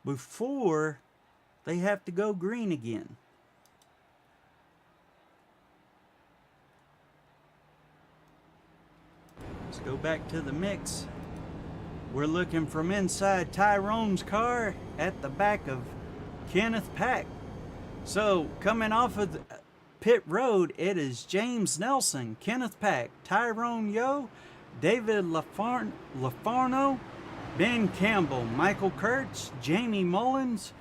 before they have to go green again. Let's go back to the mix. We're looking from inside Tyrone's car at the back of Kenneth Pack. So coming off of the pit road, it is James Nelson, Kenneth Pack, Tyrone Yo, David LaFarno, Ben Campbell, Michael Kurtz, Jamie Mullins,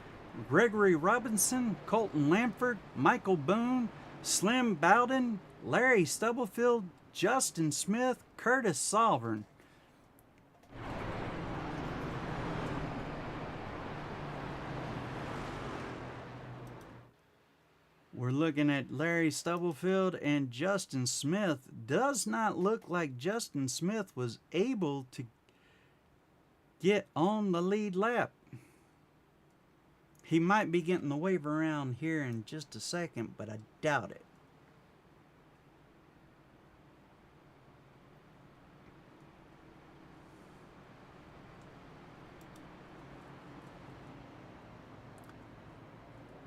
Gregory Robinson, Colton Lamford, Michael Boone, Slim Bowden, Larry Stubblefield, Justin Smith, Curtis Sovereign. We're looking at Larry Stubblefield and Justin Smith. Does not look like Justin Smith was able to get on the lead lap. He might be getting the wave around here in just a second, but I doubt it.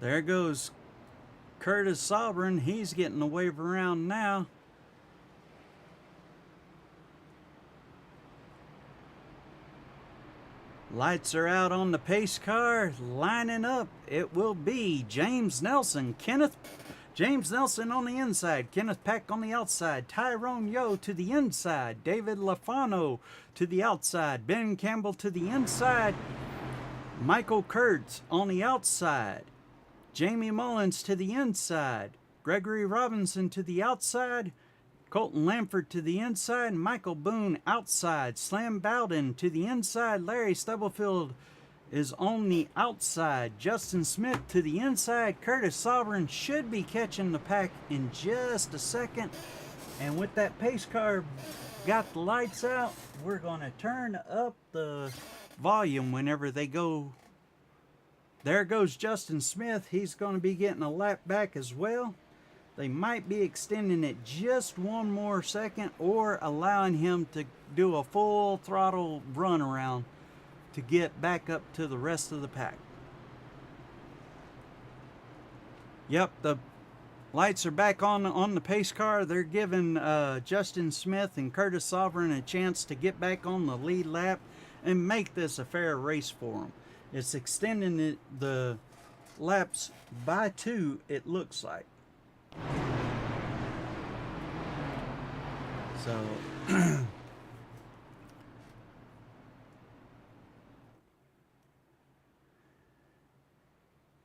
There goes Curtis Sovereign. He's getting the wave around now. Lights are out on the pace car. Lining up, it will be James Nelson, James Nelson on the inside, Kenneth Pack on the outside, Tyrone Yo to the inside, David Lafano to the outside, Ben Campbell to the inside, Michael Kurtz on the outside, Jamie Mullins to the inside, Gregory Robinson to the outside, Colton Lamford to the inside, Michael Boone outside, Slam Bowden to the inside, Larry Stubblefield is on the outside, Justin Smith to the inside, Curtis Sovereign should be catching the pack in just a second. And with that pace car got the lights out, we're going to turn up the volume whenever they go. There goes Justin Smith. He's going to be getting a lap back as well. They might be extending it just one more second or allowing him to do a full throttle run around to get back up to the rest of the pack. Yep, the lights are back on the pace car. They're giving Justin Smith and Curtis Sovereign a chance to get back on the lead lap and make this a fair race for them. It's extending the laps by 2, it looks like. So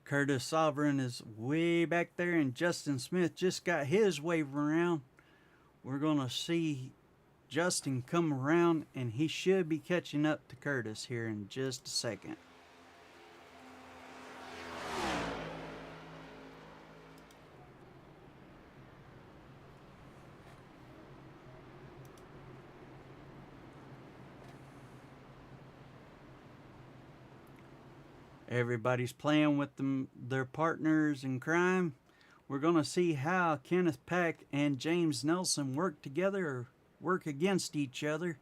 Curtis Sovereign is way back there, and Justin Smith just got his wave around. We're gonna see Justin come around, and he should be catching up to Curtis here in just a second. Everybody's playing with their partners in crime. We're going to see how Kenneth Pack and James Nelson work together or work against each other.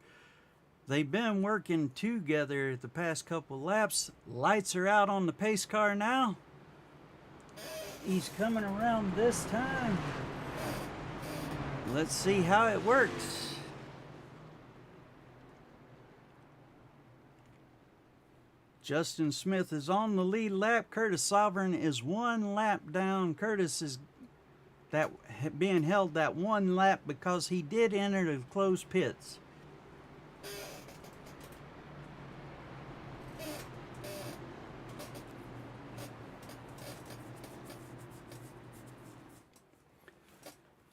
They've been working together the past couple laps. Lights are out on the pace car now. He's coming around this time. Let's see how it works. Justin Smith is on the lead lap. Curtis Sovereign is 1 lap down. Curtis is being held that 1 lap because he did enter the closed pits.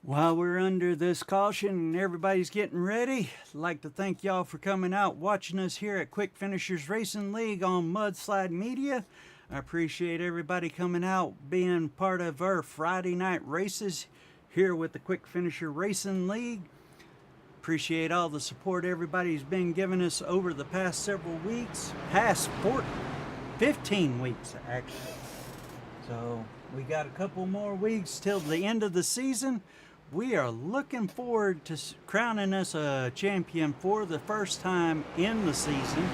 While we're under this caution and everybody's getting ready, I'd like to thank y'all for coming out watching us here at Quck Finishers Racing League on Mudslide Media. I appreciate everybody coming out, being part of our Friday night races here with the Quck Finisher Racing League. Appreciate all the support everybody's been giving us over the past several weeks, past 15 weeks actually. So we got a couple more weeks till the end of the season. We are looking forward to crowning us a champion for the first time in the season.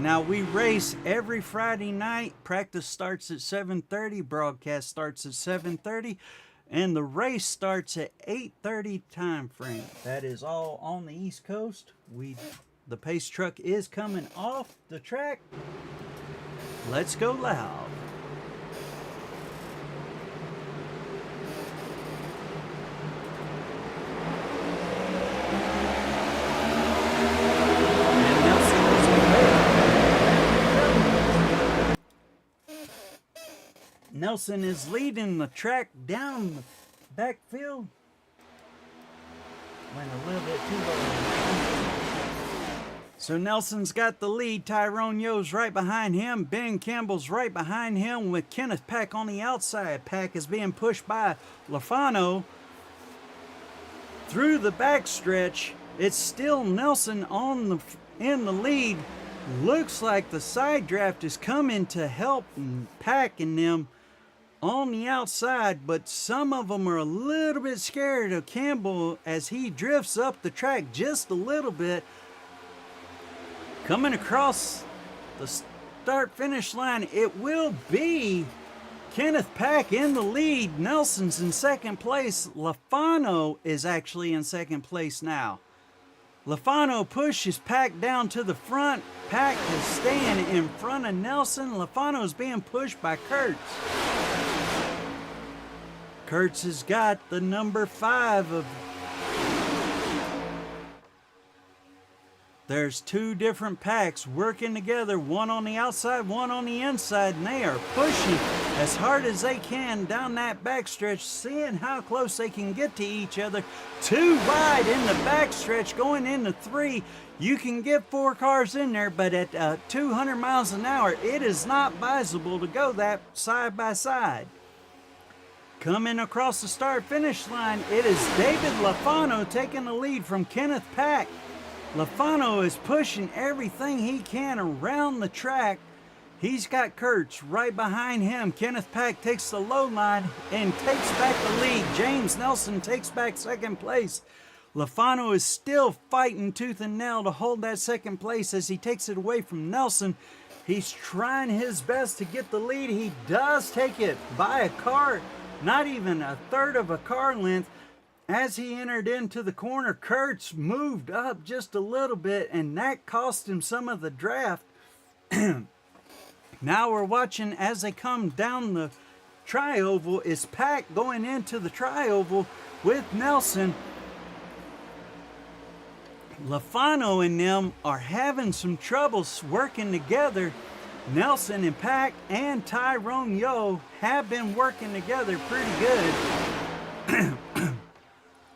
Now we race every Friday night. Practice starts at 7:30, broadcast starts at 7:30, and the race starts at 8:30 time frame. That is all on the East Coast. The pace truck is coming off the track. Let's go loud. Nelson is leading the track down the backfield. Went a little bit too low. So Nelson's got the lead. Tyrone Yo's right behind him. Ben Campbell's right behind him with Kenneth Pack on the outside. Pack is being pushed by Lafano. Through the backstretch, it's still Nelson in the lead. Looks like the side draft is coming to help Pack and them on the outside, but some of them are a little bit scared of Campbell as he drifts up the track just a little bit. Coming across the start-finish line, it will be Kenneth Pack in the lead. Nelson's in second place. Lafano is actually in second place now. LaFano pushes Pack down to the front. Pack is staying in front of Nelson. LaFano is being pushed by Kurtz. Kurtz has got the number 5 of... There's 2 different packs working together, one on the outside, one on the inside, and they are pushing as hard as they can down that backstretch, seeing how close they can get to each other. 2 wide in the backstretch, going into 3. You can get 4 cars in there, but at 200 miles an hour, it is not advisable to go that side by side. Coming across the start-finish line, it is David LaFano taking the lead from Kenneth Pack. LaFano is pushing everything he can around the track. He's got Kurtz right behind him. Kenneth Pack takes the low line and takes back the lead. James Nelson takes back second place. LaFano is still fighting tooth and nail to hold that second place as he takes it away from Nelson. He's trying his best to get the lead. He does take it by a car, not even a third of a car length. As he entered into the corner, Kurtz moved up just a little bit, and that cost him some of the draft. Now we're watching as they come down the tri-oval. Is Pack going into the tri-oval with Nelson? LaFano and them are having some troubles working together. Nelson and Pack and Tyrone Yo have been working together pretty good.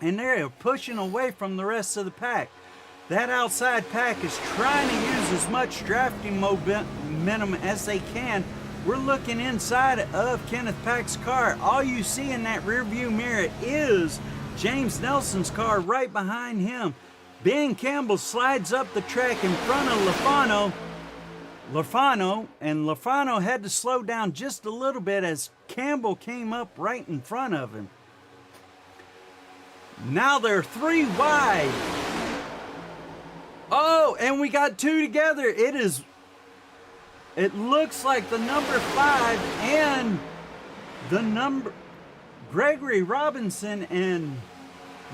And they're pushing away from the rest of the pack. That outside pack is trying to use as much drafting momentum as they can. We're looking inside of Kenneth Pack's car. All you see in that rearview mirror is James Nelson's car right behind him. Ben Campbell slides up the track in front of LaFano had to slow down just a little bit as Campbell came up right in front of him. Now they're 3 wide. Oh, and we got 2 together. It looks like the number 5 and the number Gregory Robinson and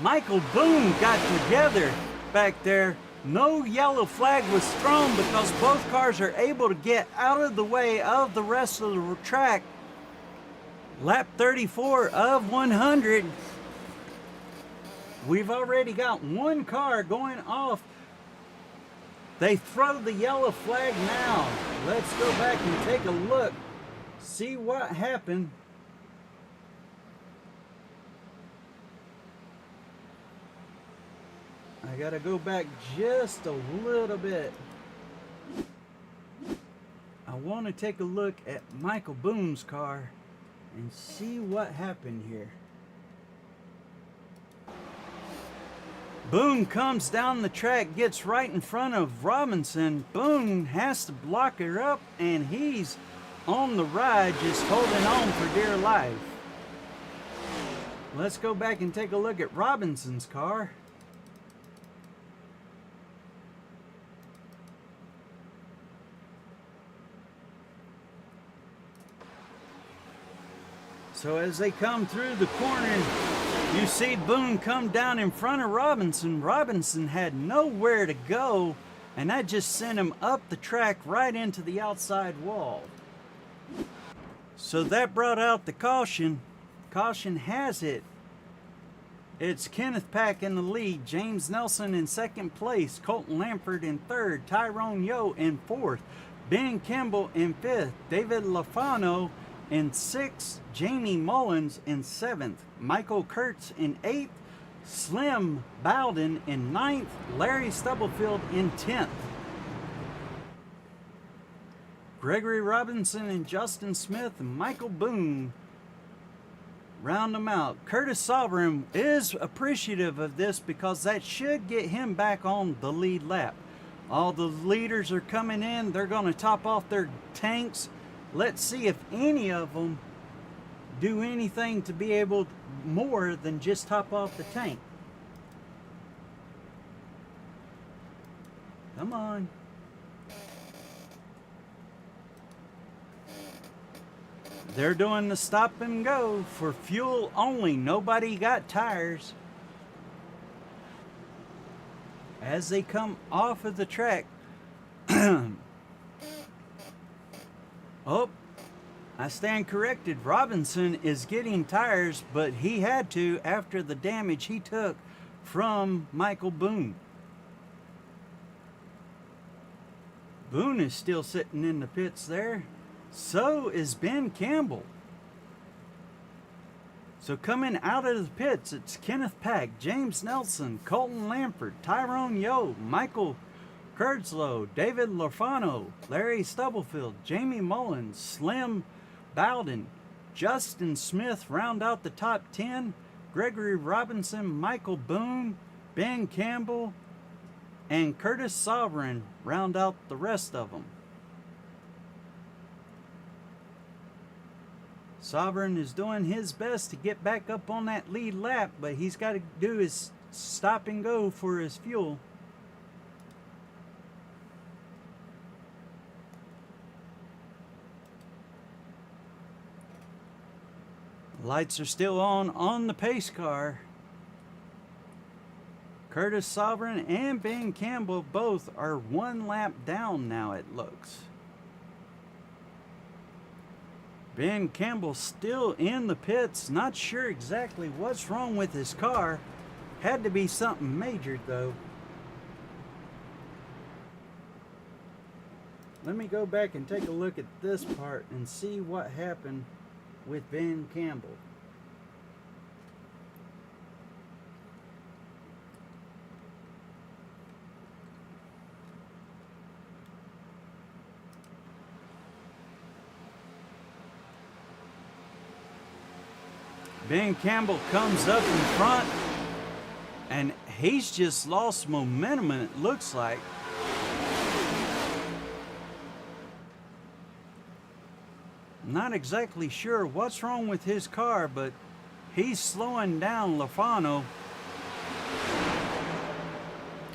Michael Boone got together back there. No yellow flag was thrown because both cars are able to get out of the way of the rest of the track. Lap 34 of 100. We've already got 1 car going off. They throw the yellow flag now. Let's go back and take a look. See what happened. I gotta go back just a little bit. I want to take a look at Michael Boone's car and see what happened here. Boone comes down the track, gets right in front of Robinson. Boone has to block her up, and he's on the ride, just holding on for dear life. Let's go back and take a look at Robinson's car. So as they come through the corner, you see Boone come down in front of Robinson. Robinson had nowhere to go, and that just sent him up the track right into the outside wall. So that brought out the caution. Caution has it. It's Kenneth Pack in the lead, James Nelson in second place, Colton Lampert in third, Tyrone Yo in fourth, Ben Campbell in fifth, David LaFano in 6th, Jamie Mullins in 7th, Michael Kurtz in 8th, Slim Bowden in 9th, Larry Stubblefield in 10th. Gregory Robinson and Justin Smith and Michael Boone round them out. Curtis Sovereign is appreciative of this because that should get him back on the lead lap. All the leaders are coming in. They're going to top off their tanks. Let's see if any of them do anything to be able more than just top off the tank. Come on. They're doing the stop and go for fuel only. Nobody got tires. as they come off of the track. Oh, I stand corrected. Robinson is getting tires, but he had to after the damage he took from Michael Boone. Boone is still sitting in the pits there. So is Ben Campbell. So coming out of the pits, it's Kenneth Pack, James Nelson, Colton Lamford, Tyrone Yo, Michael Kurtzlow, David Lorfano, Larry Stubblefield, Jamie Mullins, Slim Bowden, Justin Smith round out the top 10, Gregory Robinson, Michael Boone, Ben Campbell, and Curtis Sovereign round out the rest of them. Sovereign is doing his best to get back up on that lead lap, but he's got to do his stop and go for his fuel. Lights are still on the pace car. Curtis Sovereign and Ben Campbell both are one lap down now, it looks. Ben Campbell still in the pits, not sure exactly what's wrong with his car. Had to be something major though. Let me go back and take a look at this part and see what happened with Ben Campbell. Ben Campbell comes up in front and he's just lost momentum, and it looks like. Not exactly sure what's wrong with his car, but he's slowing down Lofano.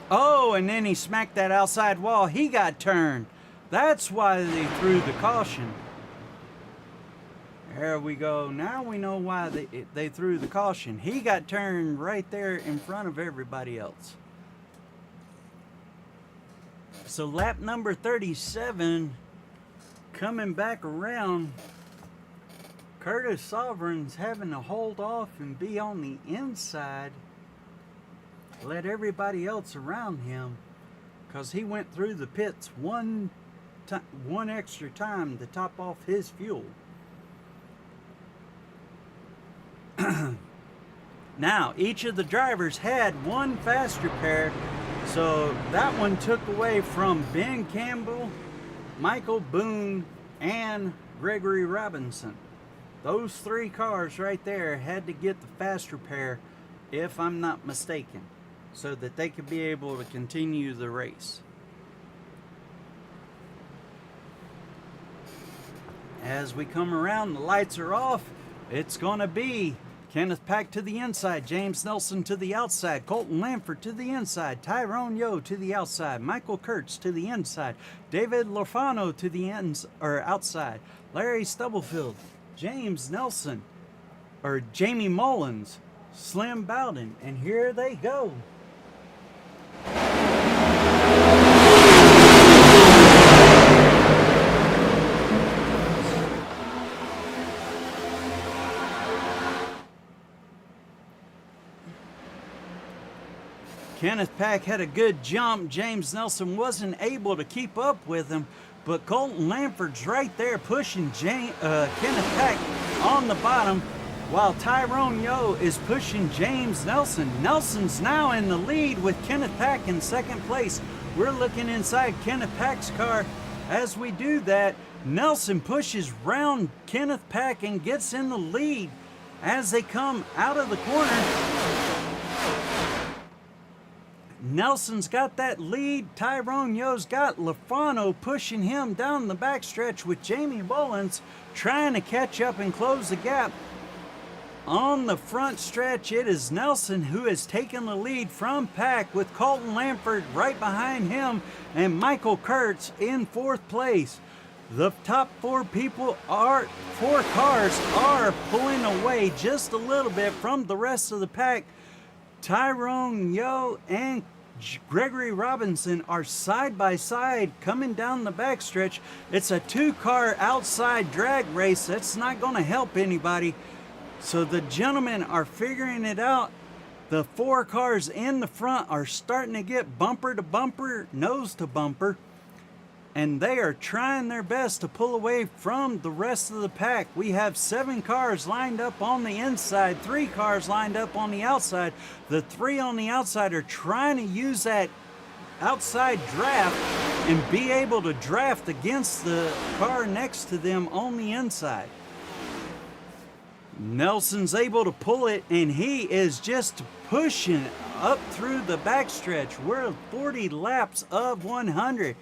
Oh, and then he smacked that outside wall. He got turned. That's why they threw the caution. There we go. Now we know why they threw the caution. He got turned right there in front of everybody else. So lap number 37, coming back around, Curtis Sovereign's having to hold off and be on the inside. Let everybody else around him, because he went through the pits one extra time to top off his fuel. Now, each of the drivers had one fast repair, so that one took away from Ben Campbell, Michael Boone, and Gregory Robinson. Those three cars right there had to get the fast repair, if I'm not mistaken, so that they could be able to continue the race. As we come around, the lights are off. It's going to be Kenneth Pack to the inside, James Nelson to the outside, Colton Lamford to the inside, Tyrone Yo to the outside, Michael Kurtz to the inside, David Lorfano to the outside, Larry Stubblefield, James Nelson, or Jamie Mullins, Slim Bowden, and here they go. Kenneth Pack had a good jump. James Nelson wasn't able to keep up with him, but Colton Lamford's right there pushing Kenneth Pack on the bottom, while Tyrone Yo is pushing James Nelson. Nelson's now in the lead with Kenneth Pack in second place. We're looking inside Kenneth Pack's car. As we do that, Nelson pushes round Kenneth Pack and gets in the lead as they come out of the corner. Nelson's got that lead. Tyrone Yo's got Lofano pushing him down the backstretch, with Jamie Mullins trying to catch up and close the gap. On the front stretch, it is Nelson who has taken the lead from Pack, with Colton Lamford right behind him and Michael Kurtz in fourth place. The top four cars are pulling away just a little bit from the rest of the pack. Tyrone Yo and Gregory Robinson are side by side coming down the backstretch. It's a 2-car outside drag race. That's not going to help anybody. So the gentlemen are figuring it out. The 4 cars in the front are starting to get bumper to bumper, nose to bumper. And they are trying their best to pull away from the rest of the pack. We have 7 cars lined up on the inside, 3 cars lined up on the outside. The 3 on the outside are trying to use that outside draft and be able to draft against the car next to them on the inside. Nelson's able to pull it, and he is just pushing up through the backstretch. We're 40 laps of 100.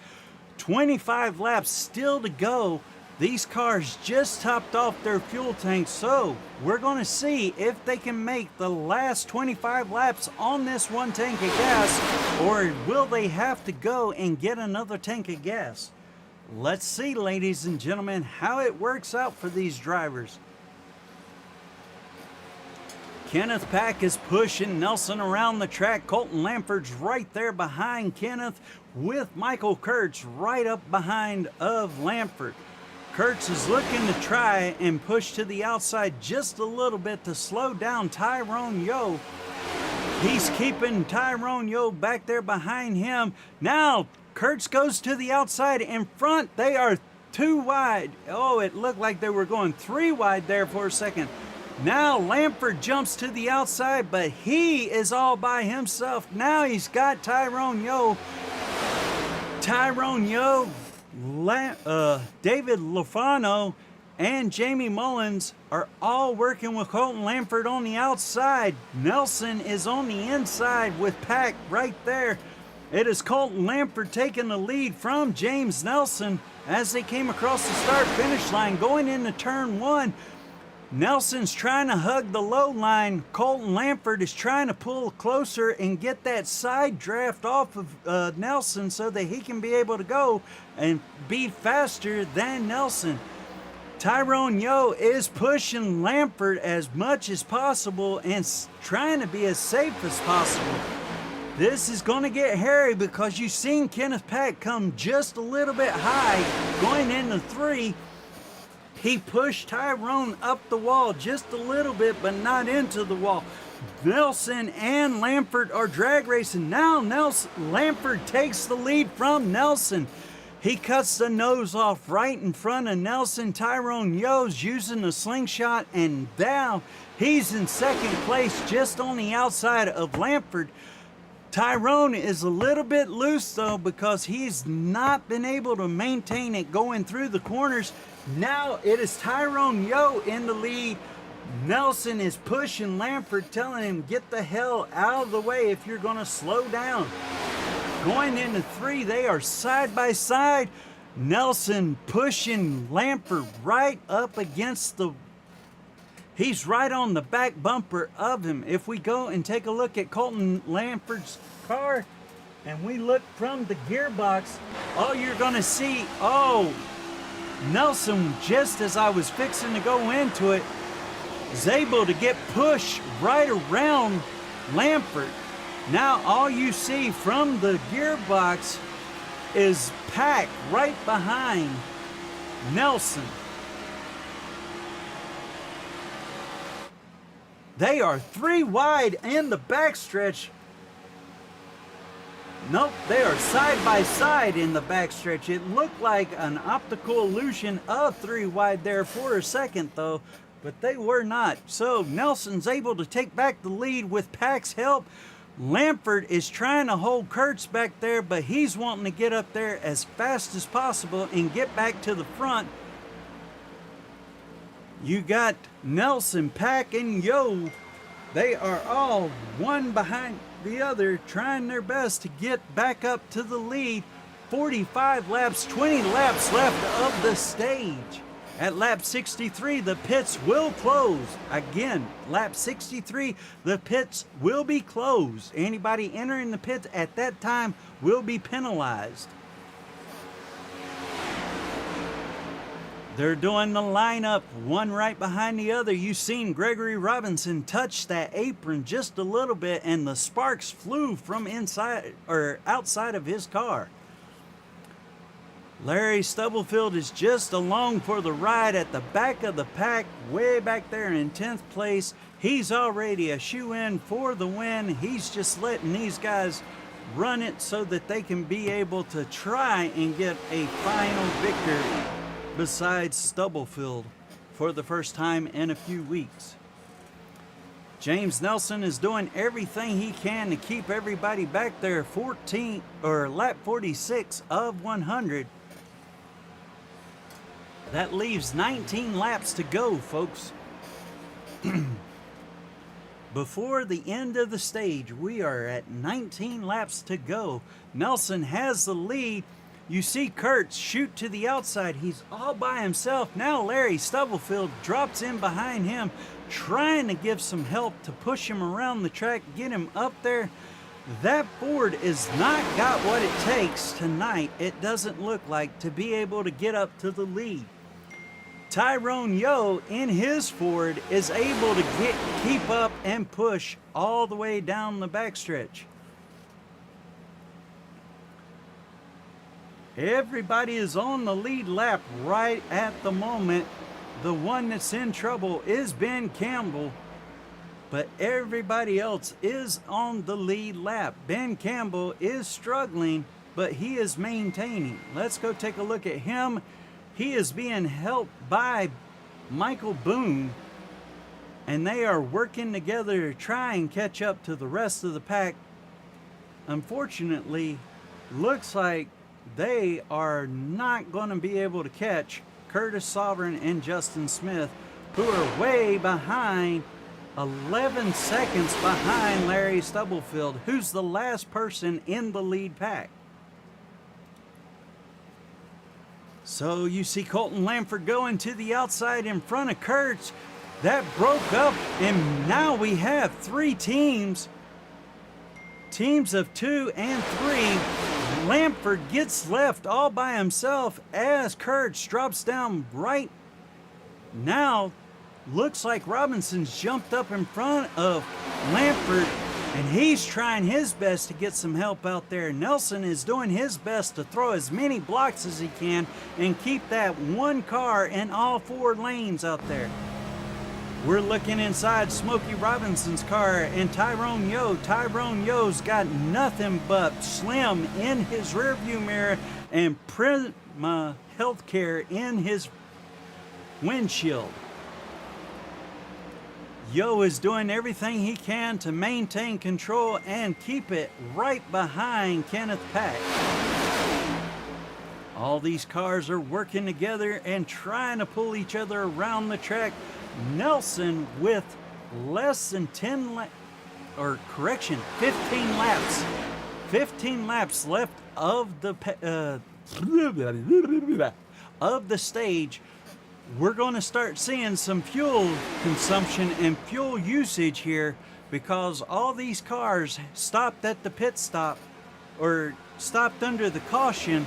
25 laps still to go. These cars just topped off their fuel tanks, so we're going to see if they can make the last 25 laps on this 1 tank of gas, or will they have to go and get another tank of gas. Let's see, ladies and gentlemen, how it works out for these drivers. Kenneth Pack is pushing Nelson around the track. Colton Lamford's right there behind Kenneth, with Michael Kurtz right up behind of Lamford. Kurtz is looking to try and push to the outside just a little bit to slow down Tyrone Yo. He's keeping Tyrone Yo back there behind him. Now Kurtz goes to the outside. In front, they are 2 wide. Oh, it looked like they were going 3 wide there for a second. Now Lamford jumps to the outside, but he is all by himself. Now he's got Tyrone Yo. Tyrone Yo, David Lofano, and Jamie Mullins are all working with Colton Lamford on the outside. Nelson is on the inside with Pack right there. It is Colton Lamford taking the lead from James Nelson as they came across the start-finish line going into turn 1. Nelson's trying to hug the low line. Colton Lamford is trying to pull closer and get that side draft off of Nelson so that he can be able to go and be faster than Nelson. Tyrone Yo is pushing Lamford as much as possible and trying to be as safe as possible. This is going to get hairy because you've seen Kenneth Pack come just a little bit high going into 3. He pushed Tyrone up the wall just a little bit, but not into the wall. Nelson and Lamford are drag racing. Now Lamford takes the lead from Nelson. He cuts the nose off right in front of Nelson. Tyrone Yo's using the slingshot, and now he's in second place just on the outside of Lamford. Tyrone is a little bit loose though because he's not been able to maintain it going through the corners. Now it is Tyrone Yo in the lead. Nelson is pushing Lamford, telling him, get the hell out of the way if you're going to slow down. Going into 3, they are side by side. Nelson pushing Lamford right up against the... He's right on the back bumper of him. If we go and take a look at Colton Lamford's car, and we look from the gearbox, all you're going to see... Oh... Nelson, just as I was fixing to go into it, is able to get pushed right around Lamford. Now all you see from the gearbox is Pack right behind Nelson. They are 3 wide in the backstretch. Nope, they are side by side in the backstretch. It looked like an optical illusion of 3 wide there for a second though, but they were not. So Nelson's able to take back the lead with Pack's help. Lamford is trying to hold Kurtz back there, but he's wanting to get up there as fast as possible and get back to the front. You got Nelson, Pack, and Yo. They are all one behind the other, trying their best to get back up to the lead. 45 laps, 20 laps left of the stage. At lap 63, the pits will close. Again, lap 63, the pits will be closed. Anybody entering the pits at that time will be penalized. They're doing the lineup, one right behind the other. You seen Gregory Robinson touch that apron just a little bit, and the sparks flew from inside or outside of his car. Larry Stubblefield is just along for the ride at the back of the pack, way back there in 10th place. He's already a shoe-in for the win. He's just letting these guys run it so that they can be able to try and get a final victor besides Stubblefield for the first time in a few weeks. James Nelson is doing everything he can to keep everybody back there. Lap 46 of 100. That leaves 19 laps to go, folks. Before the end of the stage, we are at 19 laps to go. Nelson has the lead. You see Kurtz shoot to the outside. He's all by himself. Now Larry Stubblefield drops in behind him, trying to give some help to push him around the track, get him up there. That Ford is not got what it takes tonight, it doesn't look like, to be able to get up to the lead. Tyrone Yo in his Ford is able to keep up and push all the way down the backstretch. Everybody is on the lead lap right at the moment. The one that's in trouble is Ben Campbell, but everybody else is on the lead lap. Ben Campbell is struggling, but he is maintaining. Let's go take a look at him. He is being helped by Michael Boone, and they are working together to try and catch up to the rest of the pack. Unfortunately, looks like they are not going to be able to catch Curtis Sovereign and Justin Smith, who are way behind, 11 seconds behind Larry Stubblefield, who's the last person in the lead pack. So you see Colton Lamford going to the outside in front of Kurtz. That broke up, and now we have three teams. Teams of 2 and 3. Lamford gets left all by himself as Kurtz drops down right now. Looks like Robinson's jumped up in front of Lamford, and he's trying his best to get some help out there. Nelson is doing his best to throw as many blocks as he can and keep that one car in all 4 lanes out there. We're looking inside Smokey Robinson's car and Tyrone Yo. Tyrone Yo's got nothing but Slim in his rearview mirror and Prima Healthcare in his windshield. Yo is doing everything he can to maintain control and keep it right behind Kenneth Pack. All these cars are working together and trying to pull each other around the track. Nelson with less than 15 laps. 15 laps left of the stage. We're going to start seeing some fuel consumption and fuel usage here because all these cars stopped at the pit stop or stopped under the caution.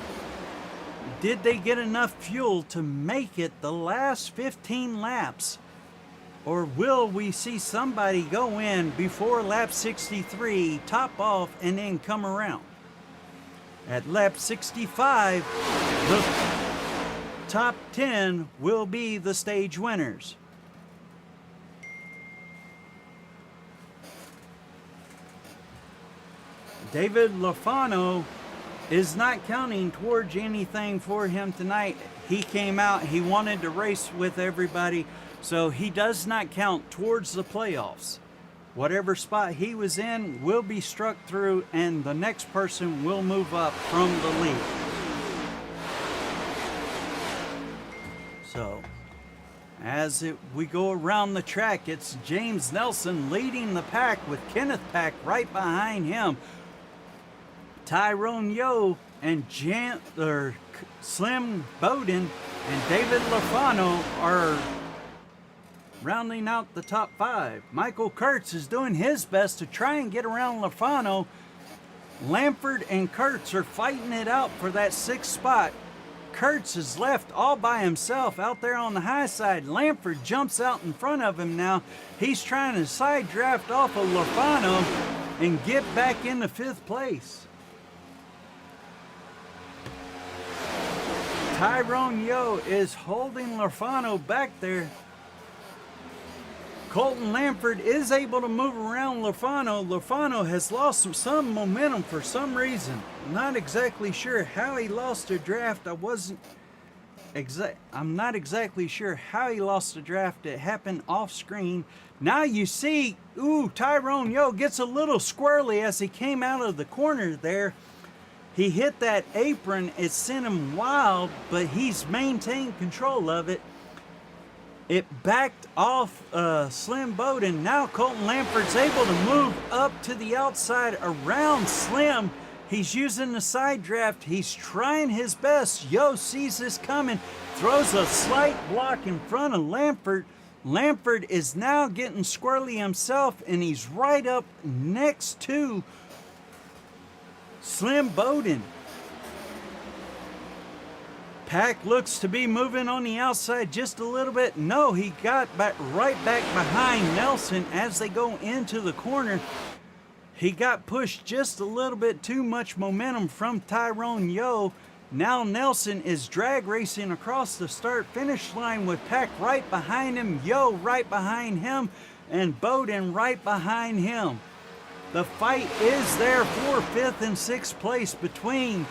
Did they get enough fuel to make it the last 15 laps? Or will we see somebody go in before lap 63, top off, and then come around? At lap 65, the top 10 will be the stage winners. David Lafano is not counting towards anything for him tonight. He came out, he wanted to race with everybody, so he does not count towards the playoffs. Whatever spot he was in will be struck through, and the next person will move up from the lead. So, as we go around the track, it's James Nelson leading the pack with Kenneth Pack right behind him. Tyrone Yo and Slim Bowden and David Lafano are rounding out the top 5. Michael Kurtz is doing his best to try and get around Lafano. Lamford and Kurtz are fighting it out for that 6th spot. Kurtz is left all by himself out there on the high side. Lampford jumps out in front of him now. He's trying to side draft off of Lofano and get back into 5th place. Tyrone Yo is holding Lofano back there. Colton Lampford is able to move around Lofano. Lofano has lost some momentum for some reason. Not exactly sure how he lost a draft. I'm not exactly sure how he lost a draft. It happened off screen. Now you see, Tyrone Yo gets a little squirrely as he came out of the corner there. He hit that apron. It sent him wild, but he's maintained control of it. It backed off Slim Bowden. Now Colton Lampford's able to move up to the outside around Slim. He's using the side draft. He's trying his best. Yo sees this coming, throws a slight block in front of Lampford. Lampford is now getting squirrely himself, and he's right up next to Slim Bowden. Pack looks to be moving on the outside just a little bit. No, he got right back behind Nelson as they go into the corner. He got pushed just a little bit too much momentum from Tyrone Yo. Now Nelson is drag racing across the start-finish line with Pack right behind him, Yo right behind him, and Bowden right behind him. The fight is there for 5th and 6th place between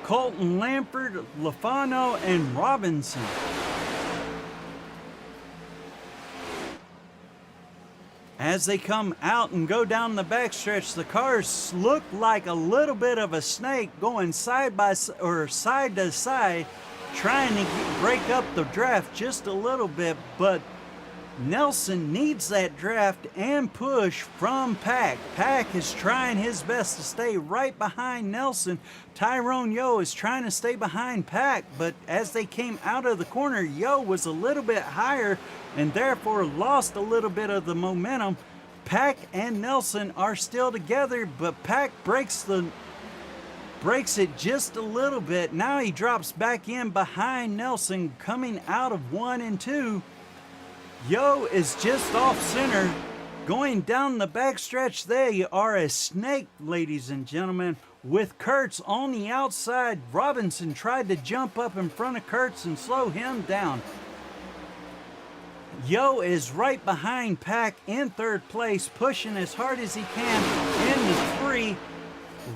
Colton Lampford, Lofano, and Robinson. As they come out and go down the backstretch, the cars look like a little bit of a snake going side to side, trying to break up the draft just a little bit, but Nelson needs that draft and push from Pack. Pack is trying his best to stay right behind Nelson. Tyrone Yo is trying to stay behind Pack, but as they came out of the corner, Yo was a little bit higher and therefore lost a little bit of the momentum. Pack and Nelson are still together, but Pack breaks it just a little bit. Now he drops back in behind Nelson coming out of 1 and 2. Yo is just off center. Going down the backstretch, they are a snake, ladies and gentlemen, with Kurtz on the outside. Robinson tried to jump up in front of Kurtz and slow him down. Yo is right behind Pack in 3rd place, pushing as hard as he can into 3.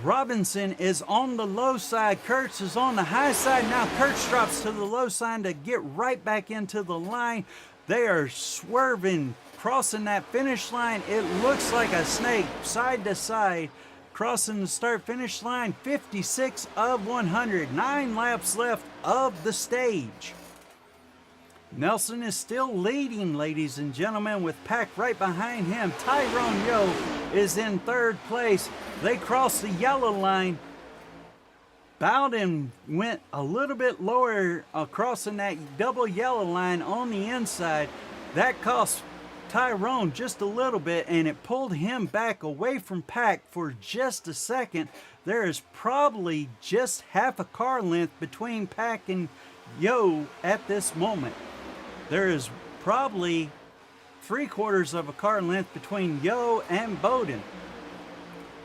Robinson is on the low side. Kurtz is on the high side. Now Kurtz drops to the low side to get right back into the line. They are swerving, crossing that finish line. It looks like a snake, side to side, crossing the start-finish line. 56 of 100. 9 laps left of the stage. Nelson is still leading, ladies and gentlemen, with Pack right behind him. Tyrone Yo is in 3rd place. They cross the yellow line. Bowden went a little bit lower crossing that double yellow line on the inside. That cost Tyrone just a little bit, and it pulled him back away from Pack for just a second. There is probably just half a car length between Pack and Yo at this moment. There is probably 3/4 of a car length between Yo and Bowden.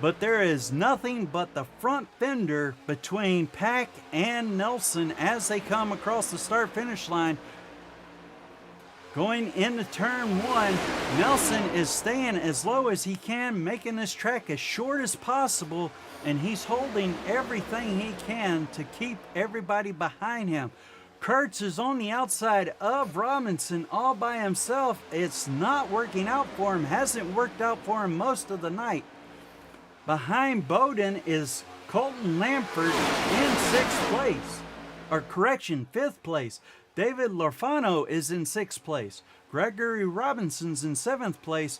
But there is nothing but the front fender between Pack and Nelson as they come across the start-finish line. Going into turn 1, Nelson is staying as low as he can, making this track as short as possible, and he's holding everything he can to keep everybody behind him. Kurtz is on the outside of Robinson all by himself. It's not working out for him, hasn't worked out for him most of the night. Behind Bowden is Colton Lampford in 6th place. Or correction, 5th place. David Lofano is in 6th place. Gregory Robinson's in 7th place.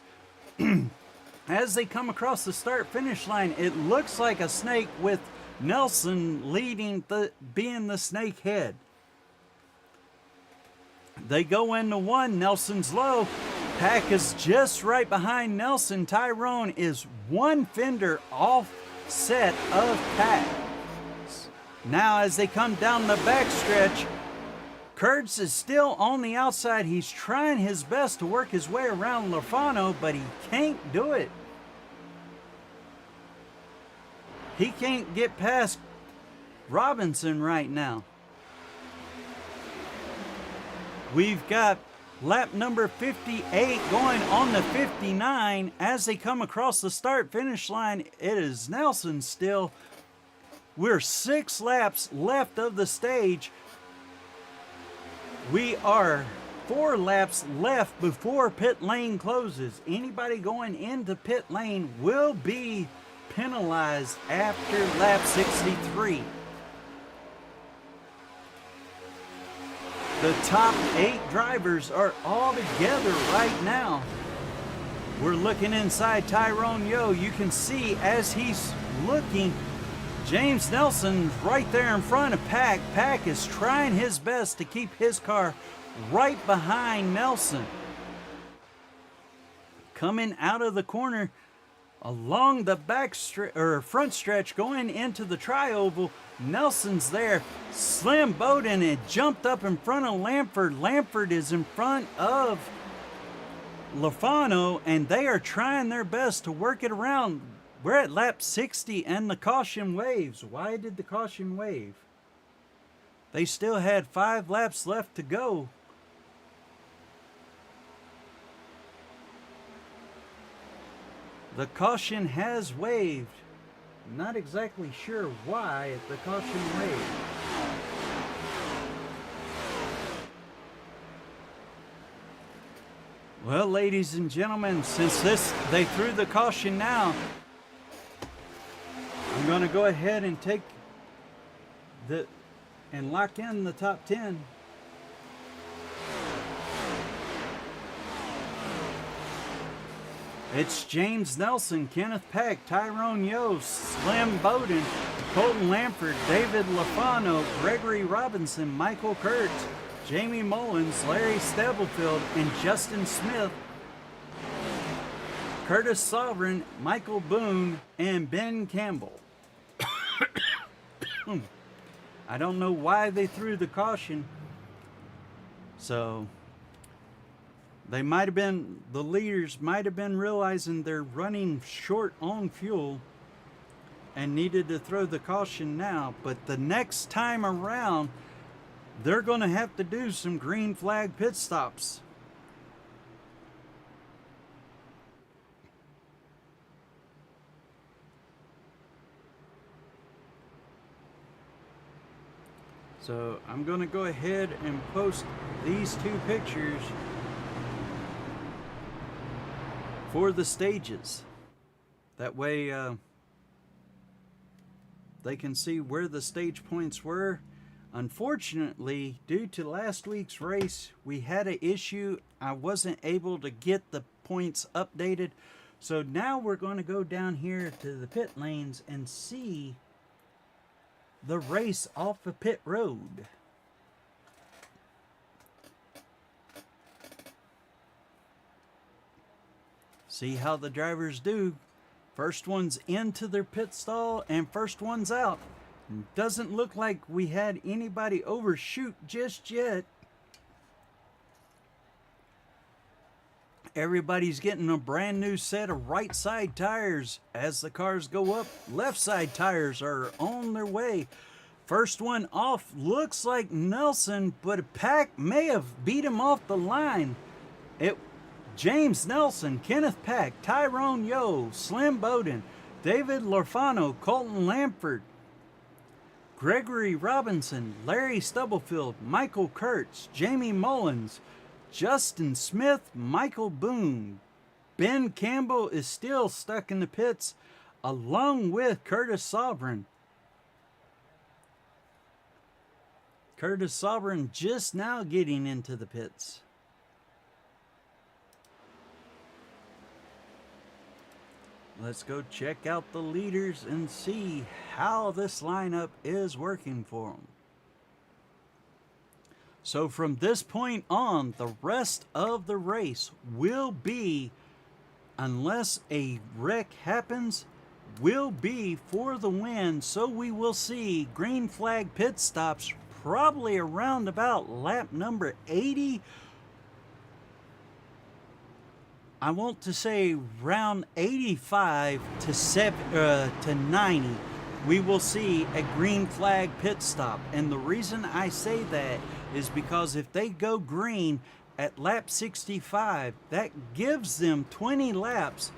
As they come across the start-finish line, it looks like a snake with Nelson leading, being the snake head. They go into 1. Nelson's low. Pack is just right behind Nelson. Tyrone is 1 fender offset of Pack. Now as they come down the backstretch, Kurtz is still on the outside. He's trying his best to work his way around Lofano, but he can't do it. He can't get past Robinson right now. We've got lap number 58 going on the 59. As they come across the start-finish line, it is Nelson still. We're 6 laps left of the stage. We are 4 laps left before pit lane closes. Anybody going into pit lane will be penalized after lap 63. The top 8 drivers are all together right now. We're looking inside Tyrone Yo. You can see as he's looking, James Nelson right there in front of Pack. Pack is trying his best to keep his car right behind Nelson. Coming out of the corner along the front stretch going into the tri-oval, Nelson's there. Slim Bowden had jumped up in front of Lamford. Lamford is in front of Lofano, and they are trying their best to work it around. We're at lap 60 and the caution waves. Why did the caution wave? They still had 5 laps left to go. The caution has waved. Not exactly sure why the caution waved. Well, ladies and gentlemen, since they threw the caution now, I'm going to go ahead and take and lock in the top 10. It's James Nelson, Kenneth Peck, Tyrone Yo, Slim Bowden, Colton Lamford, David Lofano, Gregory Robinson, Michael Kurtz, Jamie Mullins, Larry Stubblefield, and Justin Smith, Curtis Sovereign, Michael Boone, and Ben Campbell. I don't know why they threw the caution. So they might have been, the leaders might have been realizing they're running short on fuel and needed to throw the caution now. But the next time around, they're going to have to do some green flag pit stops. So I'm going to go ahead and post these 2 pictures for the stages. That way they can see where the stage points were. Unfortunately, due to last week's race, we had an issue. I wasn't able to get the points updated. So now we're going to go down here to the pit lanes and see the race off of pit road. See how the drivers do. First one's into their pit stall and first one's out. Doesn't look like we had anybody overshoot just yet. Everybody's getting a brand new set of right side tires. As the cars go up, left side tires are on their way. First one off looks like Nelson, but Pack may have beat him off the line. James Nelson, Kenneth Pack, Tyrone Yo, Slim Bowden, David Lofano, Colton Lamford, Gregory Robinson, Larry Stubblefield, Michael Kurtz, Jamie Mullins, Justin Smith, Michael Boone. Ben Campbell is still stuck in the pits along with Curtis Sovereign. Curtis Sovereign just now getting into the pits. Let's go check out the leaders and see how this lineup is working for them. So from this point on, the rest of the race will be, unless a wreck happens, will be for the win, so we will see green flag pit stops probably around about lap number 80. I want to say round 85 to 90. We will see a green flag pit stop. And the reason I say that is because if they go green at lap 65, that gives them 20 laps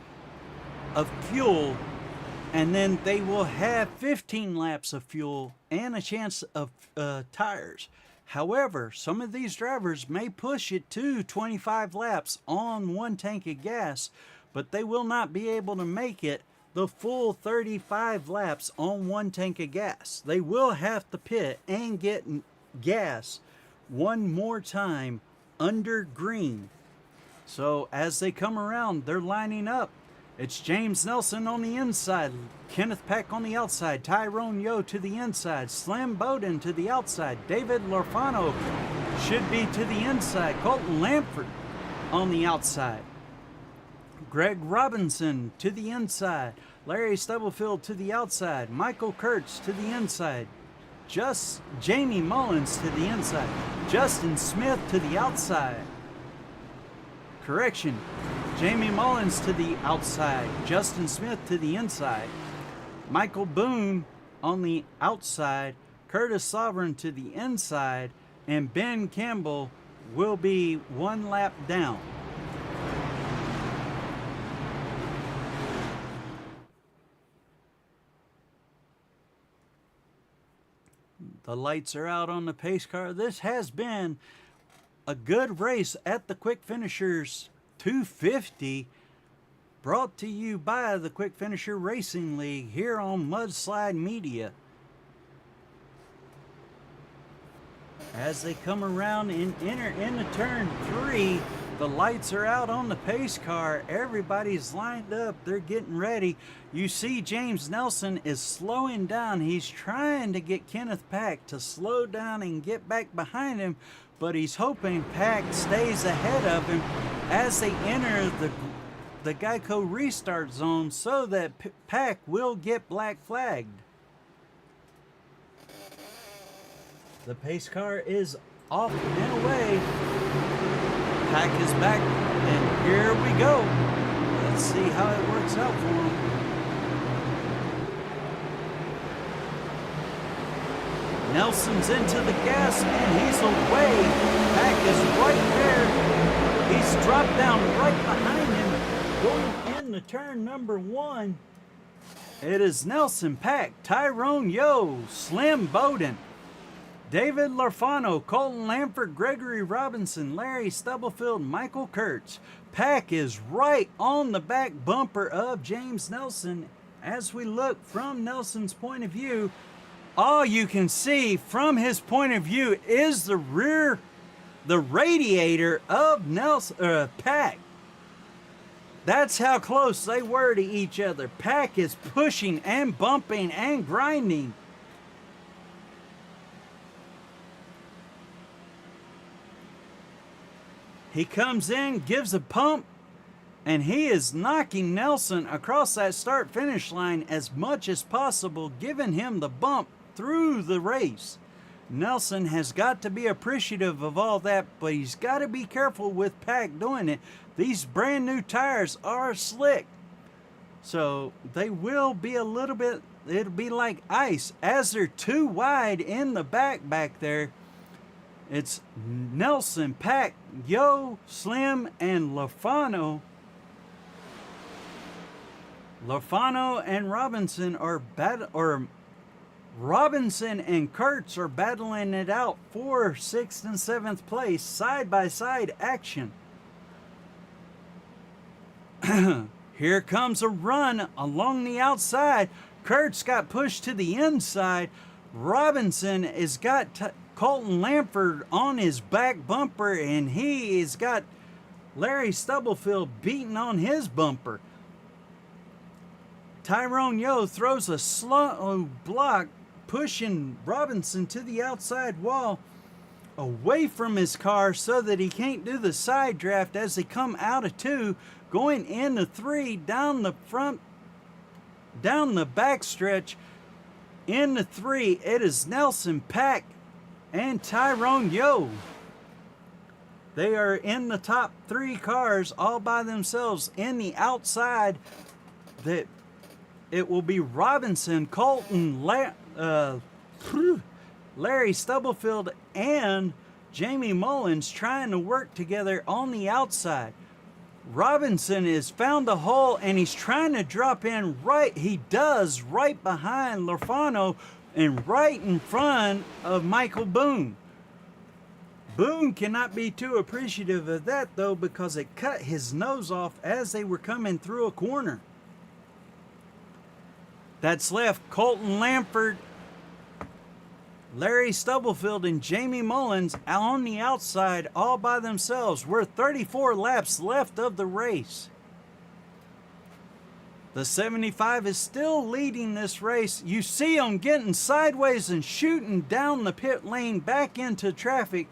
of fuel, and then they will have 15 laps of fuel and a chance of tires. However, some of these drivers may push it to 25 laps on one tank of gas, but they will not be able to make it the full 35 laps on one tank of gas. They will have to pit and get gas one more time under green. So as they come around, they're lining up. It's James Nelson on the inside, Kenneth Peck on the outside, Tyrone Yo to the inside, Slim Bowden to the outside, David Lorfano should be to the inside, Colton Lamford on the outside, Greg Robinson to the inside, Larry Stubblefield to the outside, Michael Kurtz to the inside, Jamie Mullins to the inside, Justin Smith to the outside. Correction, Jamie Mullins to the outside, Justin Smith to the inside, Michael Boone on the outside, Curtis Sovereign to the inside, and Ben Campbell will be one lap down. The lights are out on the pace car. This has been a good race at the Quck Finishers 250, brought to you by the Quck Finisher Racing League here on Mudslide Media. As they come around and enter into turn 3, the lights are out on the pace car. Everybody's lined up. They're getting ready. You see James Nelson is slowing down. He's trying to get Kenneth Pack to slow down and get back behind him, but he's hoping Pack stays ahead of him as they enter the Geico restart zone so that Pack will get black flagged. The pace car is off and away. Pack is back, and here we go. Let's see how it works out for him. Nelson's into the gas, and he's away. Pack is right there. He's dropped down right behind him, going into turn number 1. It is Nelson, Pack, Tyrone Yo, Slim Bowden, David Larfano, Colton Lamford, Gregory Robinson, Larry Stubblefield, Michael Kurtz. Pack is right on the back bumper of James Nelson. As we look from Nelson's point of view, all you can see from his point of view is the radiator of Pack. That's how close they were to each other. Pack is pushing and bumping and grinding. He comes in, gives a pump, and he is knocking Nelson across that start-finish line as much as possible, giving him the bump through the race. Nelson has got to be appreciative of all that, but he's got to be careful with Pack doing it. These brand new tires are slick, so they will be a little bit, it'll be like ice as they're too wide in the back there. It's Nelson, Pack, Yo, Slim, and Lafano. Lafano and Robinson Robinson and Kurtz are battling it out for 6th and 7th place, side-by-side action. Here comes a run along the outside. Kurtz got pushed to the inside. Robinson has got Colton Lamford on his back bumper, and he has got Larry Stubblefield beating on his bumper. Tyrone Yo throws a slow block, pushing Robinson to the outside wall away from his car so that he can't do the side draft as they come out of 2, going into 3 down the front Down the backstretch, in the 3, it is Nelson, Pack, and Tyrone Yo. They are in the top 3 cars all by themselves. In the outside, that it will be Robinson, Colton, Larry Stubblefield, and Jamie Mullins trying to work together on the outside. Robinson has found a hole and he's trying to drop in right. He does right behind Lorfano and right in front of Michael Boone. Boone cannot be too appreciative of that though, because it cut his nose off as they were coming through a corner. That's left Colton Lamford, Larry Stubblefield, and Jamie Mullins on the outside all by themselves. We're 34 laps left of the race. The 75 is still leading this race. You see them getting sideways and shooting down the pit lane back into traffic.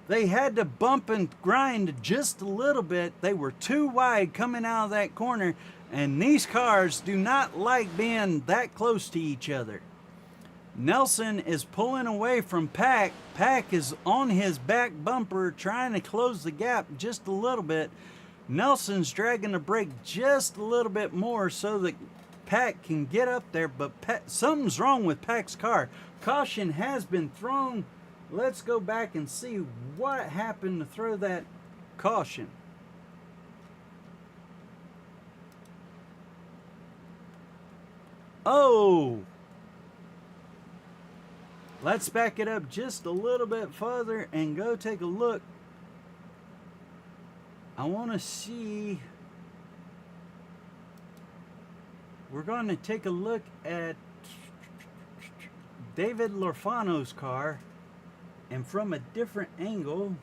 They had to bump and grind just a little bit. They were too wide coming out of that corner, and these cars do not like being that close to each other. Nelson is pulling away from Pack. Pack is on his back bumper trying to close the gap just a little bit. Nelson's dragging the brake just a little bit more so that Pack can get up there, but something's wrong with Pack's car. Caution has been thrown. Let's go back and see what happened to throw that caution. Oh! Let's back it up just a little bit further and go take a look. I want to see. We're going to take a look at David Lorfano's car, and from a different angle,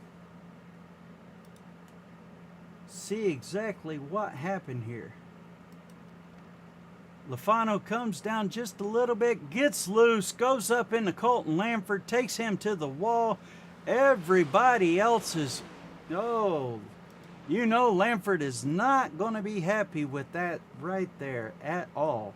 see exactly what happened here. Lofano comes down just a little bit, gets loose, goes up into Colton Lamford, takes him to the wall. Everybody else is, oh, you know Lamford is not going to be happy with that right there at all.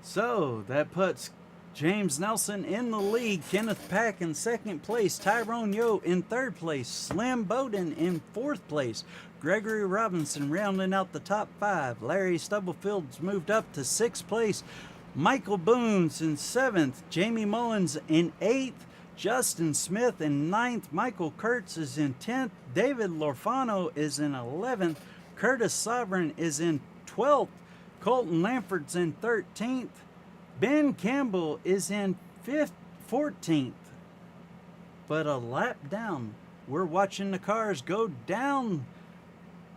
So that puts James Nelson in the lead, Kenneth Pack in second place, Tyrone Yo in third place, Slim Bowden in fourth place, Gregory Robinson rounding out the top 5, Larry Stubblefield's moved up to sixth place, Michael Boone's in seventh, Jamie Mullins in eighth, Justin Smith in ninth, Michael Kurtz is in 10th, David Lorfano is in 11th, Curtis Sovereign is in 12th, Colton Lamford's in 13th, Ben Campbell is in 14th, but a lap down. We're watching the cars go down.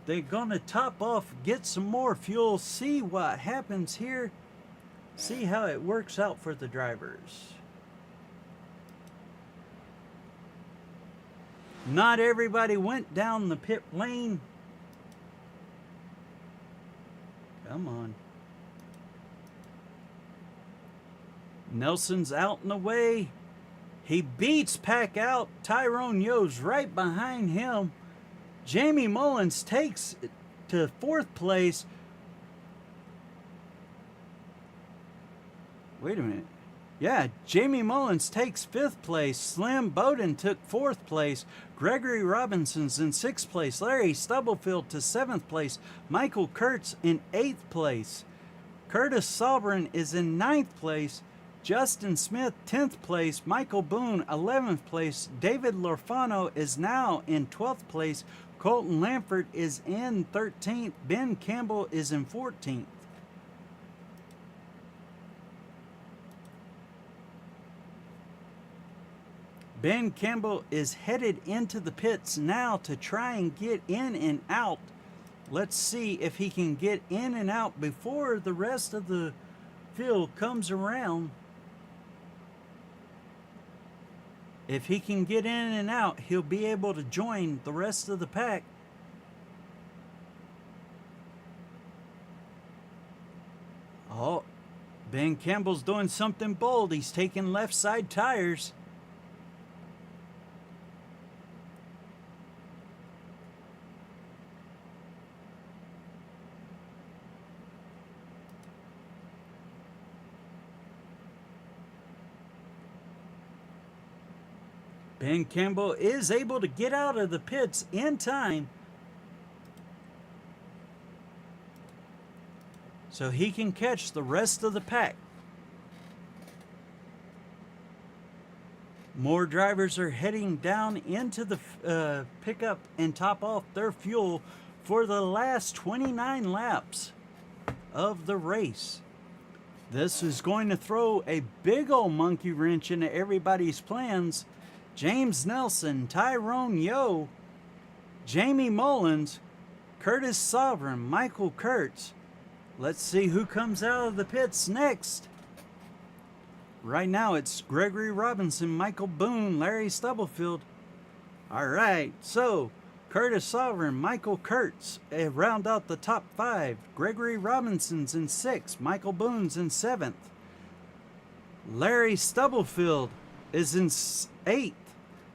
They're gonna top off, get some more fuel, see what happens here, see how it works out for the drivers. Not everybody went down the pit lane. Come on. Nelson's out in the way. He beats Pack out. Tyrone Yo's right behind him. Jamie Mullins takes it to fourth place. Wait a minute. Yeah, Jamie Mullins takes fifth place. Slim Bowden took fourth place. Gregory Robinson's in sixth place. Larry Stubblefield to seventh place. Michael Kurtz in eighth place. Curtis Sovereign is in ninth place. Justin Smith, 10th place. Michael Boone, 11th place. David Lorfano is now in 12th place. Colton Lamford is in 13th. Ben Campbell is in 14th. Ben Campbell is headed into the pits now to try and get in and out. Let's see if he can get in and out before the rest of the field comes around. If he can get in and out, he'll be able to join the rest of the pack. Oh, Ben Campbell's doing something bold. He's taking left side tires. Ben Campbell is able to get out of the pits in time so he can catch the rest of the pack. More drivers are heading down into the pickup and top off their fuel for the last 29 laps of the race. This is going to throw a big old monkey wrench into everybody's plans. James Nelson, Tyrone Yo, Jamie Mullins, Curtis Sovereign, Michael Kurtz. Let's see who comes out of the pits next. Right now it's Gregory Robinson, Michael Boone, Larry Stubblefield. All right, so Curtis Sovereign, Michael Kurtz round out the top 5. Gregory Robinson's in 6th. Michael Boone's in 7th. Larry Stubblefield is in 8th.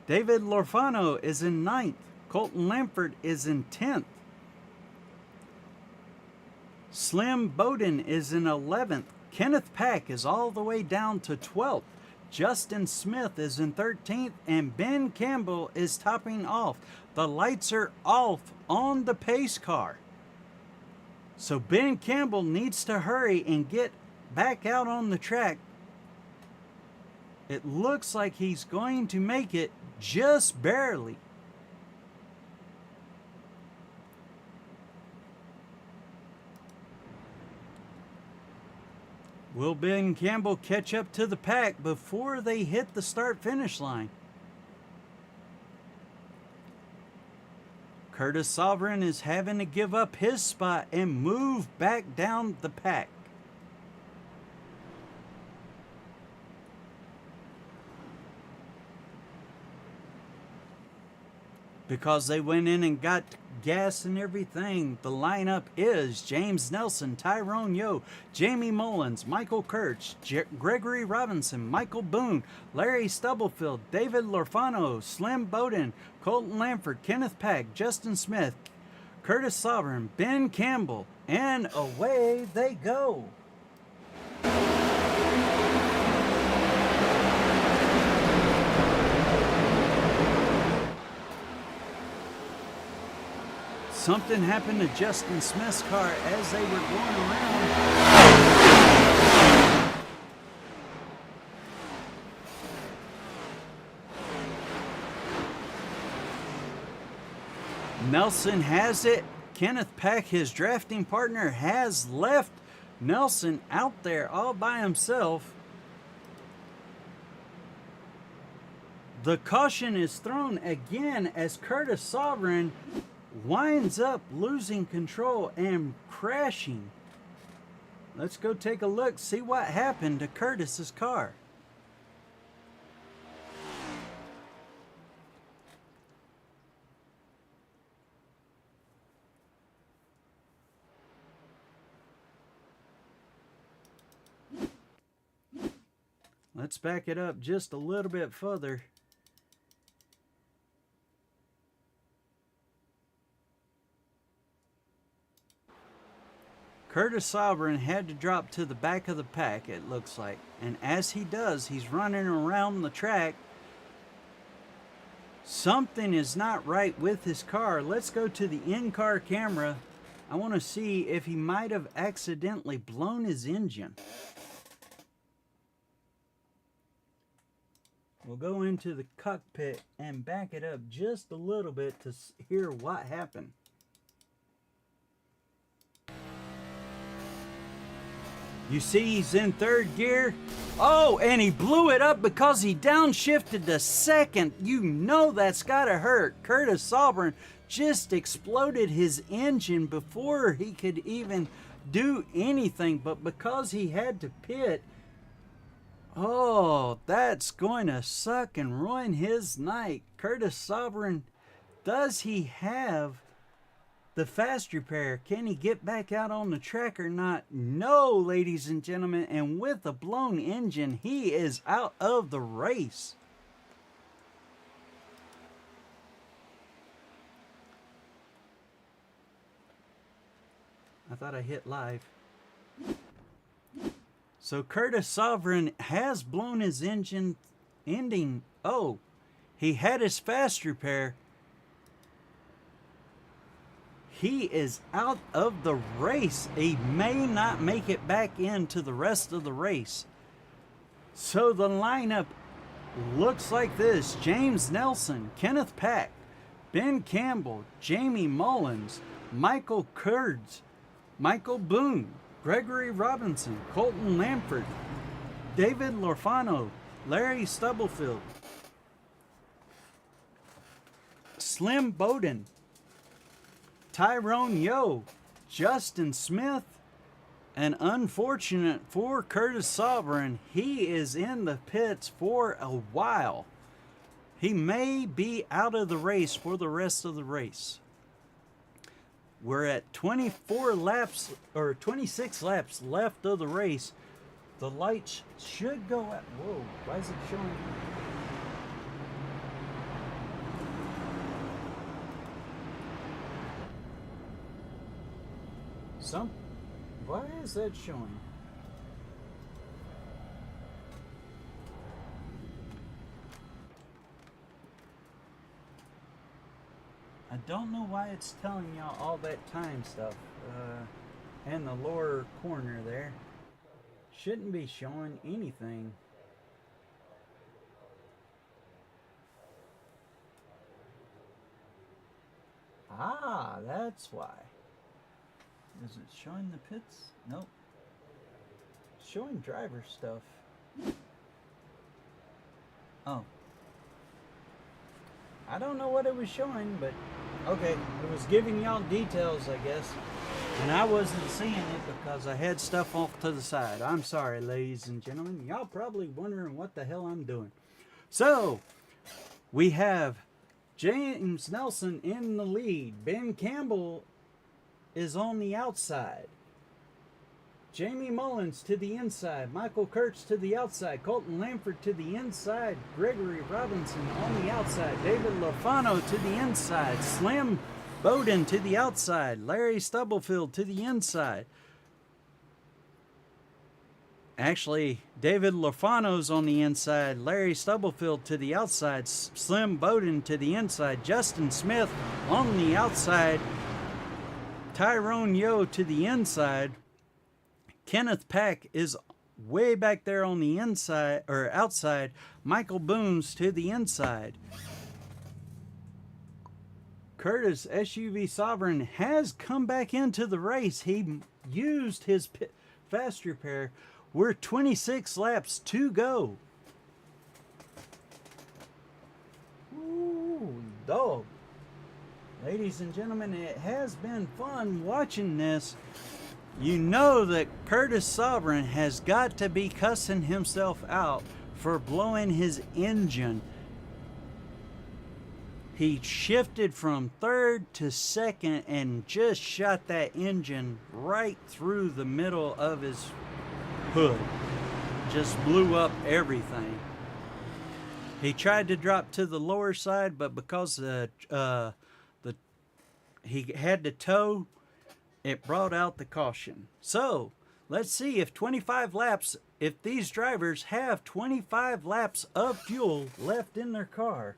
David Lorfano is in 9th. Colton Lamford is in 10th. Slim Bowden is in 11th. Kenneth Pack is all the way down to 12th. Justin Smith is in 13th, and Ben Campbell is topping off. The lights are off on the pace car. So Ben Campbell needs to hurry and get back out on the track. It looks like he's going to make it just barely. Will Ben Campbell catch up to the pack before they hit the start-finish line? Curtis Sovereign is having to give up his spot and move back down the pack. Because they went in and got gas and everything, the lineup is James Nelson, Tyrone Yo, Jamie Mullins, Michael Kurtz, Gregory Robinson, Michael Boone, Larry Stubblefield, David Lorfano, Slim Bowden, Colton Lamford, Kenneth Pack, Justin Smith, Curtis Sovereign, Ben Campbell, and away they go. Something happened to Justin Smith's car as they were going around. Nelson has it. Kenneth Pack, his drafting partner, has left Nelson out there all by himself. The caution is thrown again as Curtis Sovereign winds up losing control and crashing. Let's go take a look, see what happened to Curtis's car. Let's back it up just a little bit further. Curtis Sovereign had to drop to the back of the pack, it looks like. And as he does, he's running around the track. Something is not right with his car. Let's go to the in-car camera. I want to see if he might have accidentally blown his engine. We'll go into the cockpit and back it up just a little bit to hear what happened. You see he's in third gear. Oh, and he blew it up because he downshifted to second. You know that's gotta hurt. Curtis Sovereign just exploded his engine before he could even do anything. But because he had to pit, oh, that's going to suck and ruin his night. Curtis Sovereign, does he have the fast repair? Can he get back out on the track or not? No, ladies and gentlemen. And with a blown engine, he is out of the race. I thought I hit live. So Curtis Sovereign has blown his engine, ending. Oh, He had his fast repair. He is out of the race. He may not make it back into the rest of the race. So the lineup looks like this. James Nelson, Kenneth Pack, Ben Campbell, Jamie Mullins, Michael Kurds, Michael Boone, Gregory Robinson, Colton Lamford, David Lorfano, Larry Stubblefield, Slim Bowden, Tyrone Yo, Justin Smith, and unfortunate for Curtis Sovereign, he is in the pits for a while. He may be out of the race for the rest of the race. We're at 24 laps or 26 laps left of the race. The lights should go out. Whoa, why is it showing? Why is that showing? I don't know why it's telling y'all all that time stuff. In the lower corner there. Shouldn't be showing anything. Ah, that's why. Is it showing the pits? Nope. It's showing driver stuff. Oh. I don't know what it was showing, but okay. It was giving y'all details, I guess. And I wasn't seeing it because I had stuff off to the side. I'm sorry, ladies and gentlemen. Y'all probably wondering what the hell I'm doing. So, we have James Nelson in the lead. Ben Campbell is on the outside. Jamie Mullins to the inside. Michael Kurtz to the outside. Colton Lamford to the inside. Gregory Robinson on the outside. David Lofano to the inside. Slim Bowden to the outside. Larry Stubblefield to the inside. Actually, David Lofano's on the inside. Larry Stubblefield to the outside. Slim Bowden to the inside. Justin Smith on the outside. Tyrone Yo to the inside. Kenneth Pack is way back there on the inside or outside. Michael Boone's to the inside. Curtis SUV Sovereign has come back into the race. He used his fast repair. We're 26 laps to go. Ooh, dog. Ladies and gentlemen, it has been fun watching this. You know that Curtis Sovereign has got to be cussing himself out for blowing his engine. He shifted from third to second and just shot that engine right through the middle of his hood. Just blew up everything. He tried to drop to the lower side, but because he had to tow, it brought out the caution. So, let's see if 25 laps, if these drivers have 25 laps of fuel left in their car,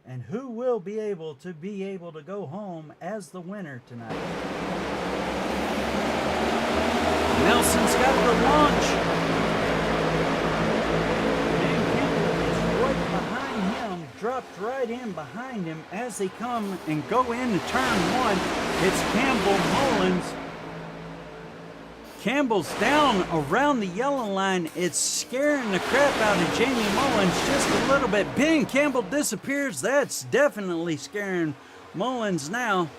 and who will be able to go home as the winner tonight. Nelson's got the launch. Right behind him, dropped right in behind him as they come and go into turn one. It's Campbell Mullins. Campbell's down around the yellow line. It's scaring the crap out of Jamie Mullins just a little bit. Ben Campbell disappears. That's definitely scaring Mullins now.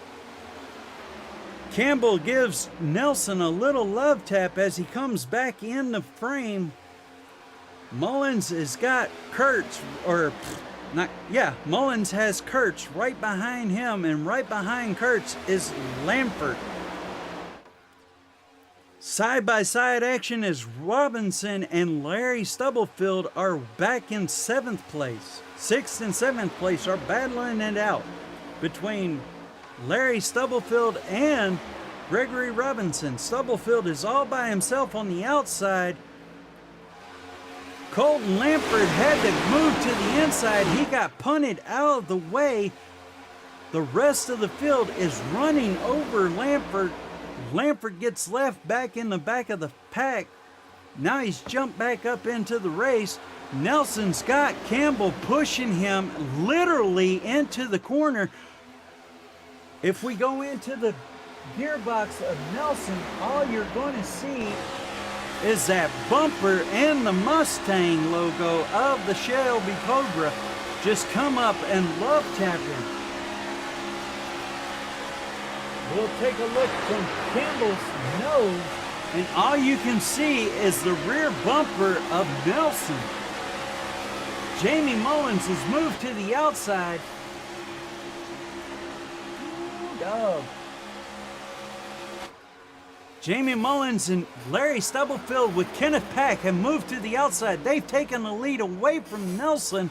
Campbell gives Nelson a little love tap as he comes back in the frame. Mullins has got Kurtz, Mullins has Kurtz right behind him, and right behind Kurtz is Lamford. Side-by-side action as Robinson and Larry Stubblefield are back in 7th place. 6th and 7th place are battling it out between Larry Stubblefield and Gregory Robinson. Stubblefield is all by himself on the outside. Colton Lampert had to move to the inside. He got punted out of the way. The rest of the field is running over Lampert. Lampert gets left back in the back of the pack. Now he's jumped back up into the race. Nelson's got Campbell pushing him literally into the corner. If we go into the gearbox of Nelson, all you're going to see is that bumper and the Mustang logo of the Shelby Cobra just come up and love tap him. We'll take a look from Campbell's nose, and all you can see is the rear bumper of Nelson. Jamie Mullins has moved to the outside. Dog. Jamie Mullins and Larry Stubblefield with Kenneth Pack have moved to the outside. They've taken the lead away from Nelson.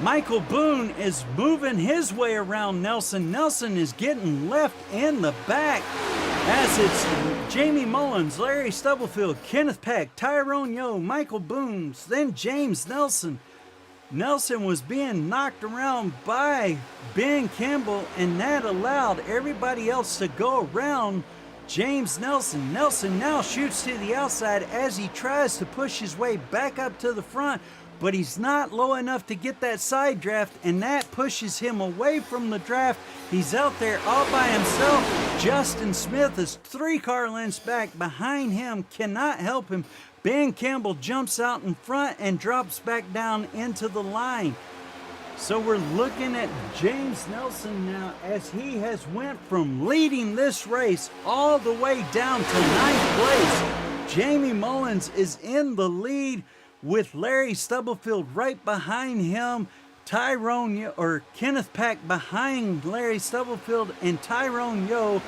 Michael Boone is moving his way around Nelson. Nelson is getting left in the back as it's Jamie Mullins, Larry Stubblefield, Kenneth Pack, Tyrone Yo, Michael Boone, then James Nelson. Nelson was being knocked around by Ben Campbell, and that allowed everybody else to go around James Nelson. Nelson now shoots to the outside as he tries to push his way back up to the front, but he's not low enough to get that side draft, and that pushes him away from the draft. He's out there all by himself. Justin Smith is 3 car lengths back behind him, cannot help him. Ben Campbell jumps out in front and drops back down into the line. So we're looking at James Nelson now as he has went from leading this race all the way down to 9th place. Jamie Mullins is in the lead with Larry Stubblefield right behind him. Kenneth Pack behind Larry Stubblefield, and Tyrone Yo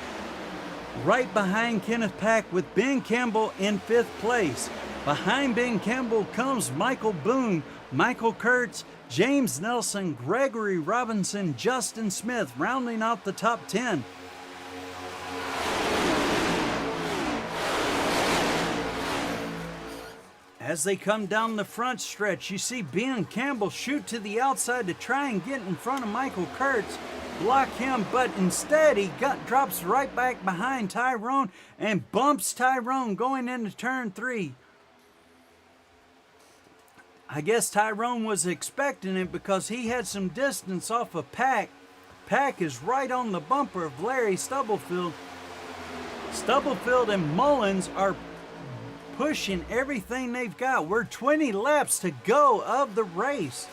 right behind Kenneth Pack with Ben Campbell in 5th place. Behind Ben Campbell comes Michael Boone, Michael Kurtz, James Nelson, Gregory Robinson, Justin Smith, rounding out the top 10. As they come down the front stretch, you see Ben Campbell shoot to the outside to try and get in front of Michael Kurtz, block him, but instead he drops right back behind Tyrone and bumps Tyrone going into turn 3. I guess Tyrone was expecting it because he had some distance off of Pack. Pack is right on the bumper of Larry Stubblefield. Stubblefield and Mullins are pushing everything they've got. We're 20 laps to go of the race.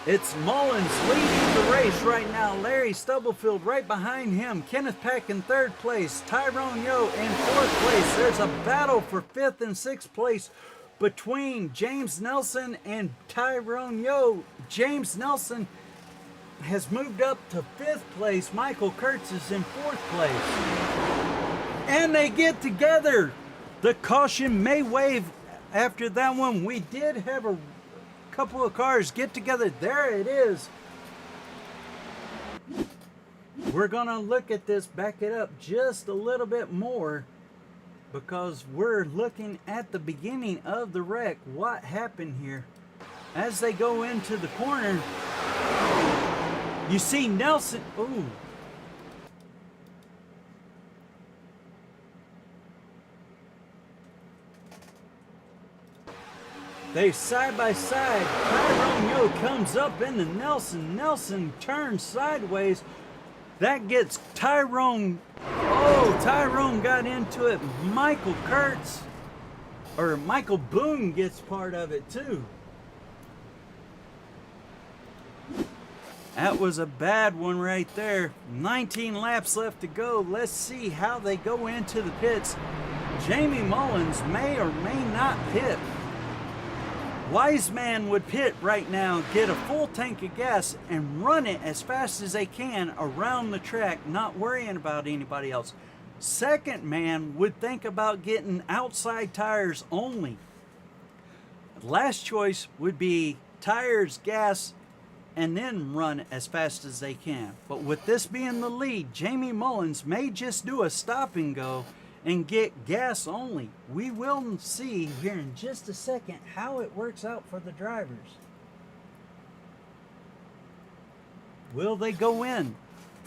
It's Mullins leading the race right now. Larry Stubblefield right behind him. Kenneth Pack in 3rd place. Tyrone Yo in 4th place. There's a battle for 5th and 6th place between James Nelson and Tyrone Yo. James Nelson has moved up to 5th place. Michael Kurtz is in 4th place. And they get together. The caution may wave after that one. We did have a couple of cars get together. There it is. We're going to look at this, back it up just a little bit more, because we're looking at the beginning of the wreck. What happened here? As they go into the corner, you see Nelson. Ooh. They side by side. Tyrone Yo comes up into Nelson. Nelson turns sideways. That gets Tyrone. Oh, Tyrone got into it. Michael Boone gets part of it too. That was a bad one right there. 19 laps left to go. Let's see how they go into the pits. Jamie Mullins may or may not pit. Wise man would pit right now, get a full tank of gas, and run it as fast as they can around the track, not worrying about anybody else. Second man would think about getting outside tires only. Last choice would be tires, gas, and then run as fast as they can. But with this being the lead, Jamie Mullins may just do a stop and go and get gas only. We will see here in just a second how it works out for the drivers. Will they go in?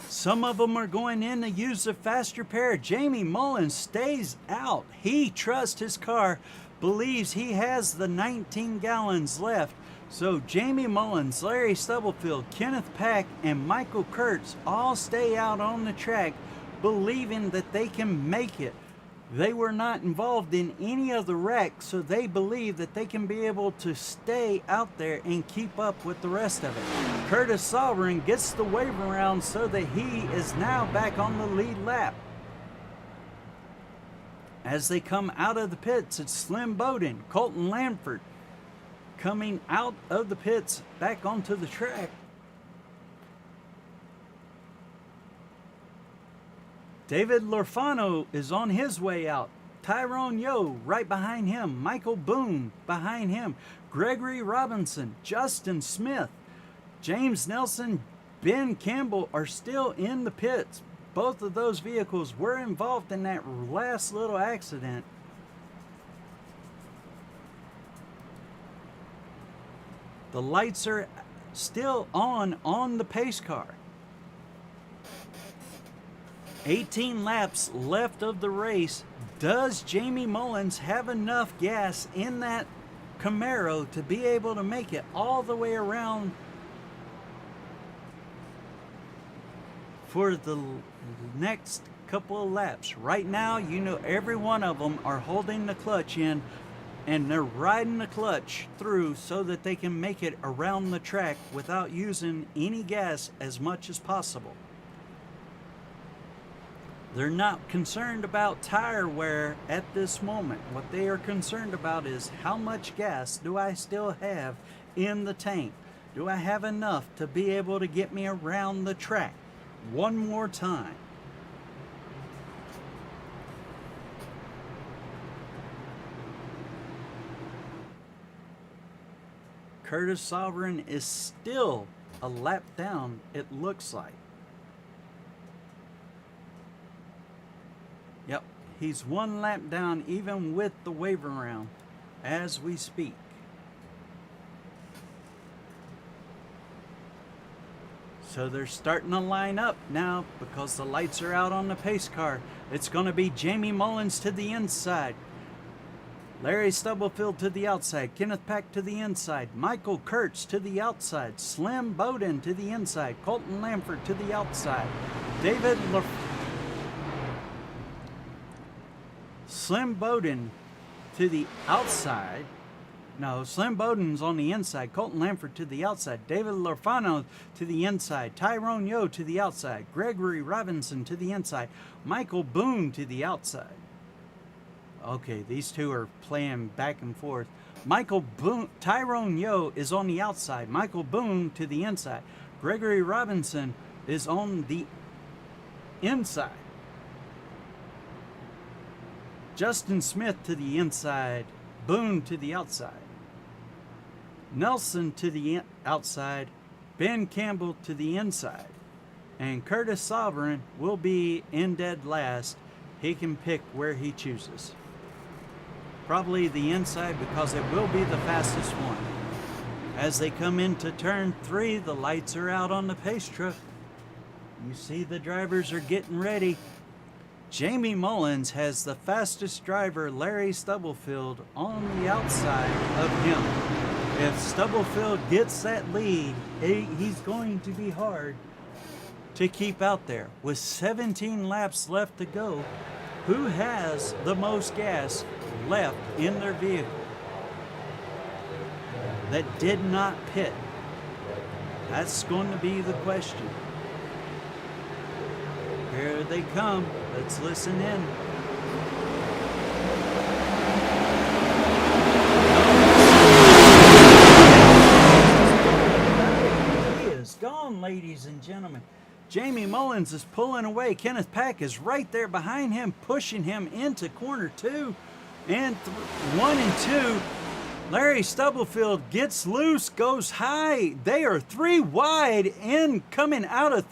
Some of them are going in to use the faster pair. Jamie Mullins stays out. He trusts his car, believes he has the 19 gallons left. So Jamie Mullins, Larry Stubblefield, Kenneth Pack, and Michael Kurtz all stay out on the track, believing that they can make it. They were not involved in any of the wreck, so they believe that they can be able to stay out there and keep up with the rest of it. Curtis Sovereign gets the wave around so that he is now back on the lead lap. As they come out of the pits, it's Slim Bowden, Colton Lamford coming out of the pits back onto the track. David Lorfano is on his way out. Tyrone Yo right behind him. Michael Boone behind him. Gregory Robinson, Justin Smith, James Nelson, Ben Campbell are still in the pits. Both of those vehicles were involved in that last little accident. The lights are still on the pace car. 18 laps left of the race. Does Jamie Mullins have enough gas in that Camaro to be able to make it all the way around for the next couple of laps? Right now, you know, every one of them are holding the clutch in and they're riding the clutch through so that they can make it around the track without using any gas as much as possible. They're not concerned about tire wear at this moment. What they are concerned about is how much gas do I still have in the tank? Do I have enough to be able to get me around the track one more time? Curtis Sovereign is still a lap down, it looks like. Yep, he's one lap down even with the wave around as we speak. So they're starting to line up now because the lights are out on the pace car. It's going to be Jamie Mullins to the inside, Larry Stubblefield to the outside, Kenneth Pack to the inside, Michael Kurtz to the outside, Slim Bowden to the inside, Colton Lamford to the outside, Slim Bowden to the outside. No, Slim Bowden's on the inside. Colton Lamford to the outside. David Lorfano to the inside. Tyrone Yo to the outside. Gregory Robinson to the inside. Michael Boone to the outside. Okay, these two are playing back and forth. Tyrone Yo is on the outside. Michael Boone to the inside. Gregory Robinson is on the inside. Justin Smith to the inside, Boone to the outside, Nelson to the outside, Ben Campbell to the inside, and Curtis Sovereign will be in dead last. He can pick where he chooses. Probably the inside because it will be the fastest one. As they come into turn 3, the lights are out on the pace truck. You see the drivers are getting ready. Jamie Mullins has the fastest driver, Larry Stubblefield, on the outside of him. If Stubblefield gets that lead, he's going to be hard to keep out there. With 17 laps left to go, who has the most gas left in their vehicle that did not pit? That's going to be the question. Here they come. Let's listen in. He is gone, ladies and gentlemen. Jamie Mullins is pulling away. Kenneth Pack is right there behind him, pushing him into corner 2 and 1 and 2. Larry Stubblefield gets loose, goes high. They are 3 wide in coming out of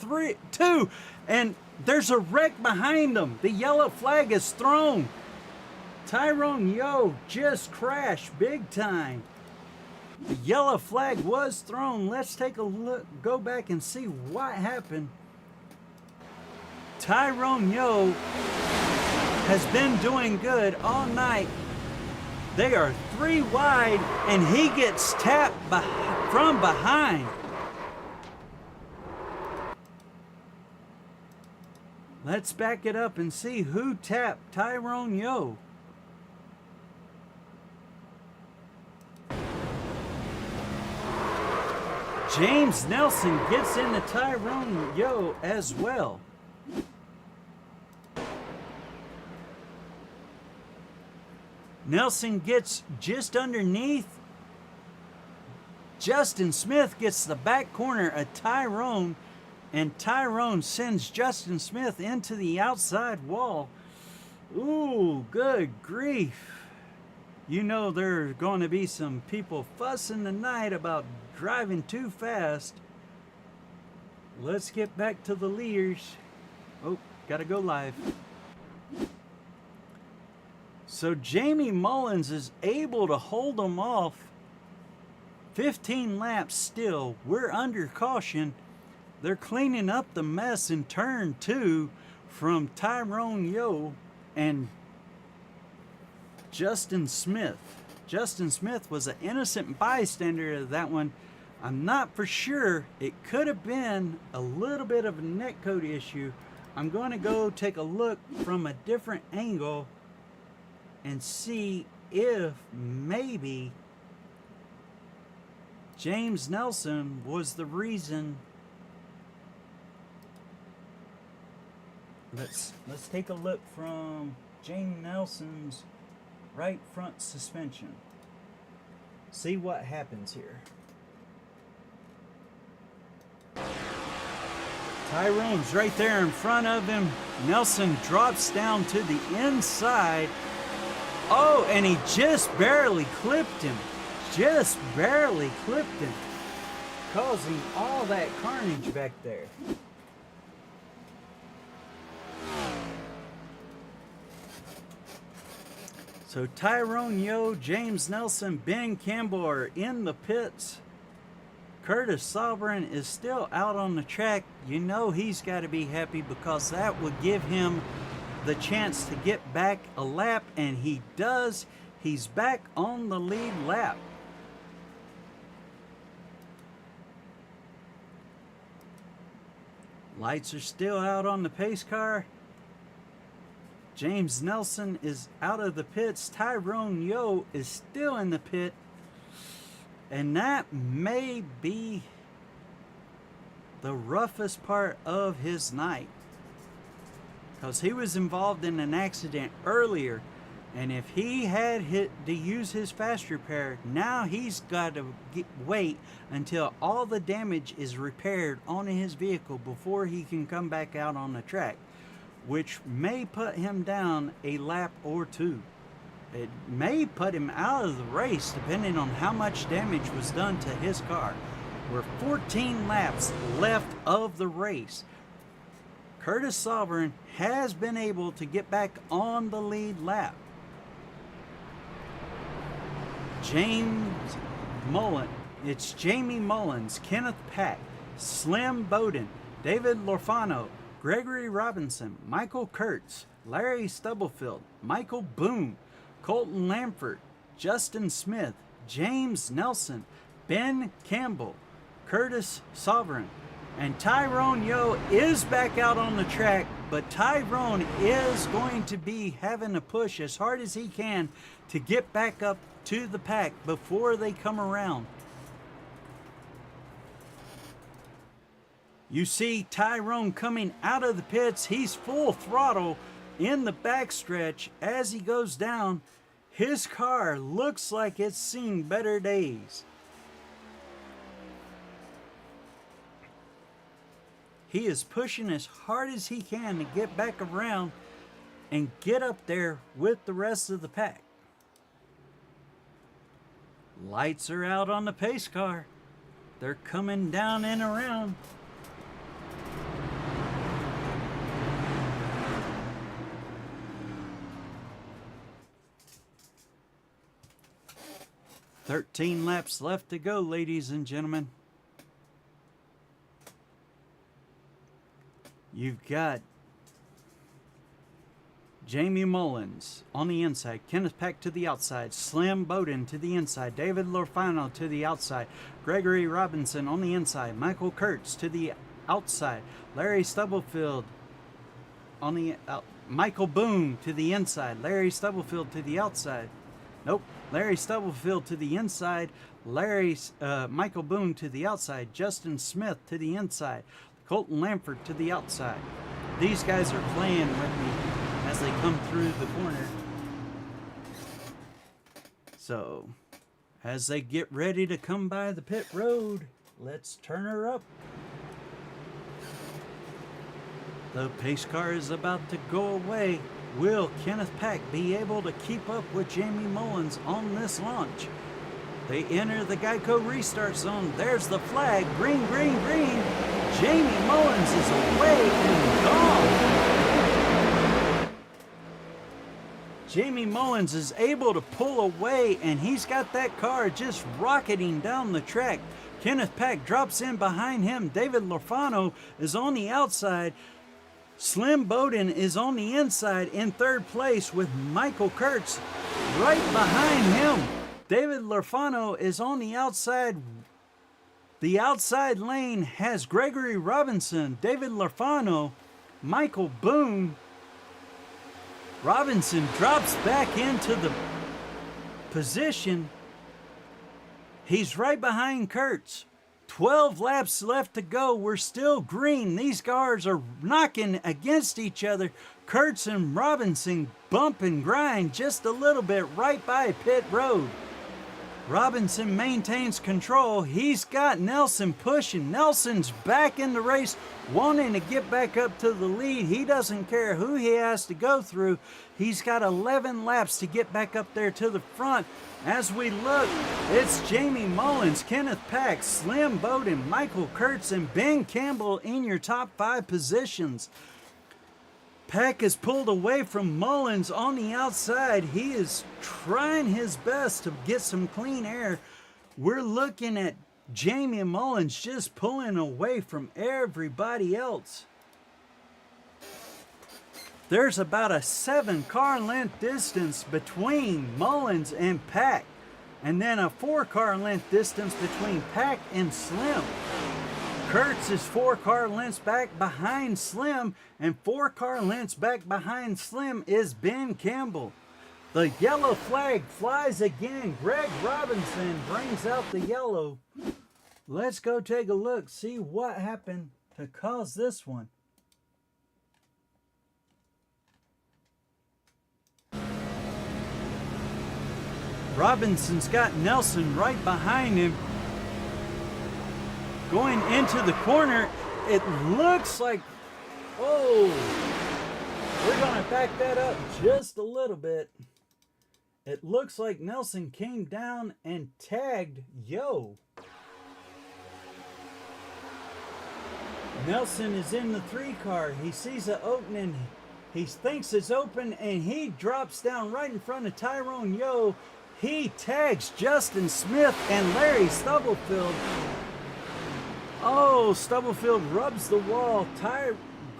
2, and there's a wreck behind them. The yellow flag is thrown. Tyrone Yo just crashed big time. The yellow flag was thrown. Let's take a look, go back and see what happened. Tyrone Yo has been doing good all night. They are 3 wide, and he gets tapped from behind. Let's back it up and see who tapped Tyrone Yo. James Nelson gets into Tyrone Yo as well. Nelson gets just underneath. Justin Smith gets the back corner of Tyrone, and Tyrone sends Justin Smith into the outside wall. Ooh, good grief. You know there are going to be some people fussing tonight about driving too fast. Let's get back to the leaders. Oh, gotta go live. So Jamie Mullins is able to hold them off. 15 laps still. We're under caution. They're cleaning up the mess in turn 2 from Tyrone Yo and Justin Smith. Justin Smith was an innocent bystander to that one. I'm not for sure. It could have been a little bit of a netcode issue. I'm going to go take a look from a different angle and see if maybe James Nelson was the reason. Let's take a look from James Nelson's right front suspension. See what happens here. Tyrone's right there in front of him. Nelson drops down to the inside. Oh, and he just barely clipped him. Just barely clipped him, causing all that carnage back there. So Tyrone Yo, James Nelson, Ben Campbell are in the pits. Curtis Sovereign is still out on the track. You know he's got to be happy because that would give him the chance to get back a lap, and he does. He's back on the lead lap. Lights are still out on the pace car. James Nelson is out of the pits. Tyrone Yo is still in the pit. And that may be the roughest part of his night, because he was involved in an accident earlier, and if he had to use his fast repair, now he's got to wait until all the damage is repaired on his vehicle before he can come back out on the track, which may put him down a lap or 2. It may put him out of the race depending on how much damage was done to his car. We're 14 laps left of the race. Curtis Sovereign has been able to get back on the lead lap. It's Jamie Mullins, Kenneth Pack, Slim Bowden, David Lorfano, Gregory Robinson, Michael Kurtz, Larry Stubblefield, Michael Boone, Colton Lamford, Justin Smith, James Nelson, Ben Campbell, Curtis Sovereign, and Tyrone Yo is back out on the track, but Tyrone is going to be having to push as hard as he can to get back up to the pack before they come around. You see Tyrone coming out of the pits. He's full throttle in the backstretch as he goes down. His car looks like it's seen better days. He is pushing as hard as he can to get back around and get up there with the rest of the pack. Lights are out on the pace car. They're coming down and around. "13 laps left to go, ladies and gentlemen." You've got Jamie Mullins on the inside, Kenneth Peck to the outside, Slim Bowden to the inside, David Lorfano to the outside, Gregory Robinson on the inside, Michael Kurtz to the outside, Larry Stubblefield on the Michael Boone to the inside, Larry Stubblefield to the outside. Nope, Larry Stubblefield to the inside, Michael Boone to the outside, Justin Smith to the inside, Colton Lamford to the outside. These guys are playing with me as they come through the corner. So, as they get ready to come by the pit road, let's turn her up. The pace car is about to go away. Will Kenneth Peck be able to keep up with Jamie Mullins on this launch? They enter the Geico restart zone. There's the flag. Green, green, green. Jamie Mullins is away and gone. Jamie Mullins is able to pull away, and he's got that car just rocketing down the track. Kenneth Peck drops in behind him. David Lorfano is on the outside. Slim Bowden is on the inside in third place with Michael Kurtz right behind him. David Lorfano is on the outside. The outside lane has Gregory Robinson, David Lorfano, Michael Boone. Robinson drops back into the position. He's right behind Kurtz. 12 laps left to go. We're still green. These cars are knocking against each other. Kurtz and Robinson bump and grind just a little bit right by pit road. Robinson maintains control. He's got Nelson pushing. Nelson's back in the race, wanting to get back up to the lead. He doesn't care who he has to go through. He's got 11 laps to get back up there to the front. As we look, it's Jamie Mullins, Kenneth Peck, Slim Bowden, Michael Kurtz, and Ben Campbell in your top 5 positions. Peck is pulled away from Mullins on the outside. He is trying his best to get some clean air. We're looking at Jamie Mullins just pulling away from everybody else. There's about a 7-car length distance between Mullins and Peck, and then a 4-car length distance between Peck and Slim. Kurtz is 4-car lengths back behind Slim, and 4-car lengths back behind Slim is Ben Campbell. The yellow flag flies again. Greg Robinson brings out the yellow. Let's go take a look, see what happened to cause this one. Robinson's got Nelson right behind him. Going into the corner, it looks like, oh, we're going to back that up just a little bit. It looks like Nelson came down and tagged Yo. Nelson is in the 3-car. He sees an opening. He thinks it's open, and he drops down right in front of Tyrone Yo. He tags Justin Smith and Larry Stubblefield. Oh, Stubblefield rubs the wall.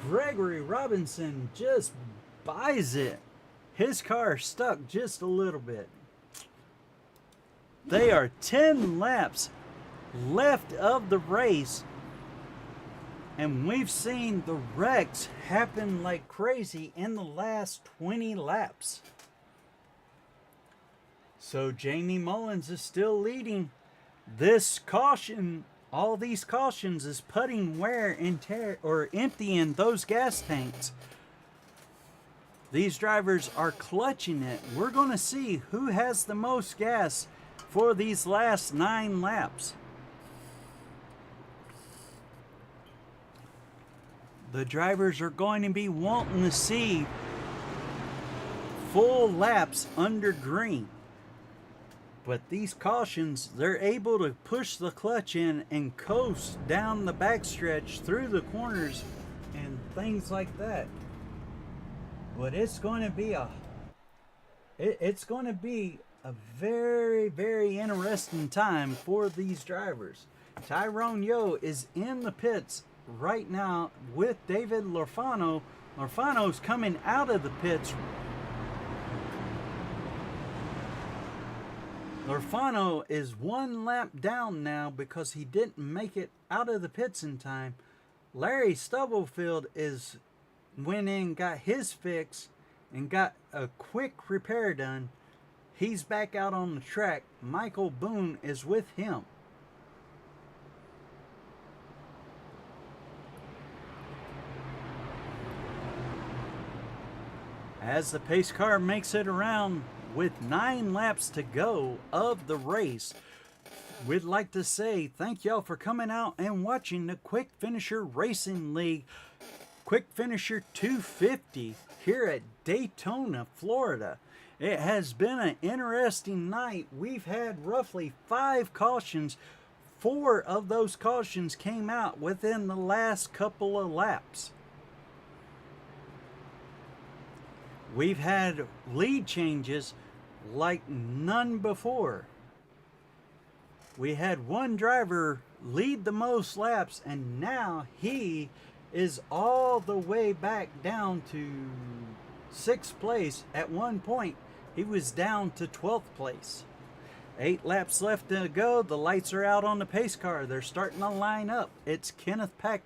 Gregory Robinson just buys it. His car stuck just a little bit. They are 10 laps left of the race, and we've seen the wrecks happen like crazy in the last 20 laps. So Jamie Mullins is still leading. This caution, all these cautions, is putting wear and tear or emptying those gas tanks. These drivers are clutching it. We're going to see who has the most gas for these last 9 laps. The drivers are going to be wanting to see full laps under green. But these cautions, they're able to push the clutch in and coast down the backstretch through the corners and things like that. But it's going to be a very, very interesting time for these drivers. Tyrone Yo is in the pits right now with David Lorfano. Lorfano's coming out of the pits. Lorfano is 1 lap down now because he didn't make it out of the pits in time. Larry Stubblefield went in, got his fix, and got a quick repair done. He's back out on the track. Michael Boone is with him. As the pace car makes it around with 9 laps to go of the race, we'd like to say thank y'all for coming out and watching the Quck Finisher Racing League Quck Finisher 250 here at Daytona, Florida. It has been an interesting night. We've had roughly 5 cautions. 4 of those cautions came out within the last couple of laps. We've had lead changes like none before. We had one driver lead the most laps, and now he is all the way back down to 6th place. At one point, he was down to 12th place. 8 laps left to go. The lights are out on the pace car. They're starting to line up. It's Kenneth Peck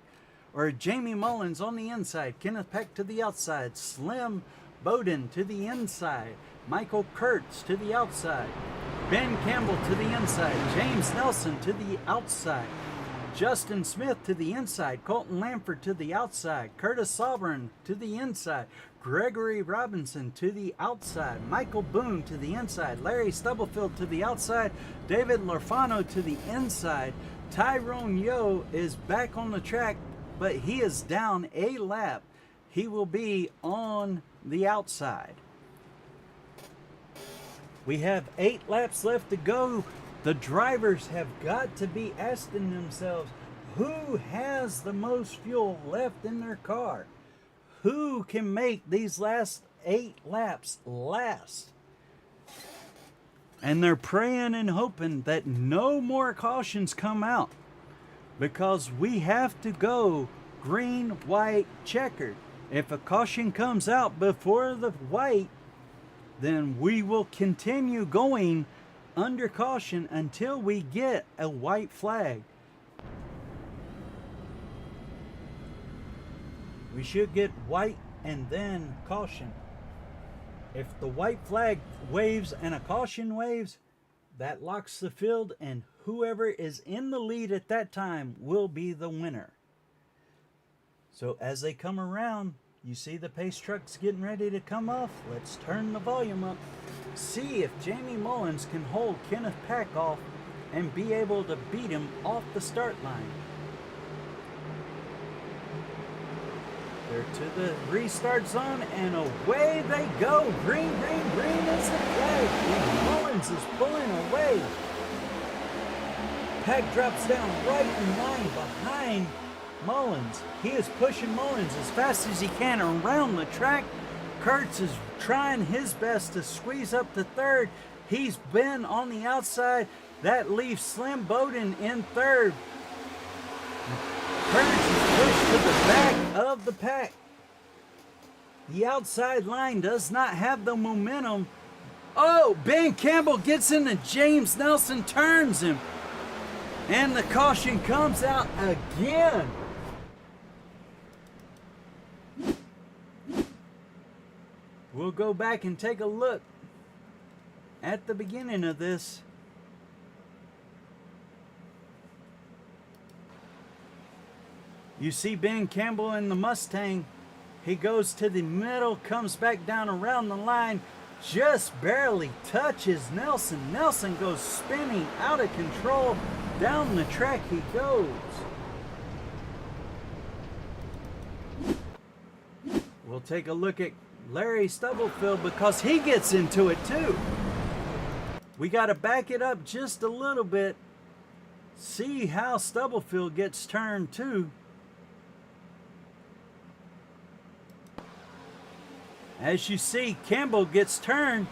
or Jamie Mullins on the inside. Kenneth Peck to the outside. Slim Bowden to the inside. Michael Kurtz to the outside. Ben Campbell to the inside. James Nelson to the outside. Justin Smith to the inside. Colton Lamford to the outside. Curtis Sovereign to the inside. Gregory Robinson to the outside. Michael Boone to the inside. Larry Stubblefield to the outside. David Lorfano to the inside. Tyrone Yo is back on the track, but he is down a lap. He will be on the outside. We have 8 laps left to go. The drivers have got to be asking themselves, who has the most fuel left in their car? Who can make these last 8 laps last? And they're praying and hoping that no more cautions come out, because we have to go green, white, checkered. If a caution comes out before the white, then we will continue going under caution until we get a white flag. We should get white and then caution. If the white flag waves and a caution waves, that locks the field, and whoever is in the lead at that time will be the winner. So as they come around, you see the pace trucks getting ready to come off. Let's turn the volume up. See if Jamie Mullins can hold Kenneth Peck off and be able to beat him off the start line. They're to the restart zone, and away they go. Green, green, green is the flag. And Mullins is pulling away. Peck drops down right in line behind Mullins. He is pushing Mullins as fast as he can around the track. Kurtz is trying his best to squeeze up to 3rd. He's been on the outside. That leaves Slim Bowden in 3rd. Kurtz is pushed to the back of the pack. The outside line does not have the momentum. Oh, Ben Campbell gets into James Nelson, turns him. And the caution comes out again. We'll go back and take a look at the beginning of this. You see Ben Campbell in the Mustang. He goes to the middle, comes back down around the line, just barely touches Nelson. Nelson goes spinning out of control. Down the track he goes. We'll take a look at Larry Stubblefield because he gets into it too. We got to back it up just a little bit. See how Stubblefield gets turned too. As you see, Campbell gets turned.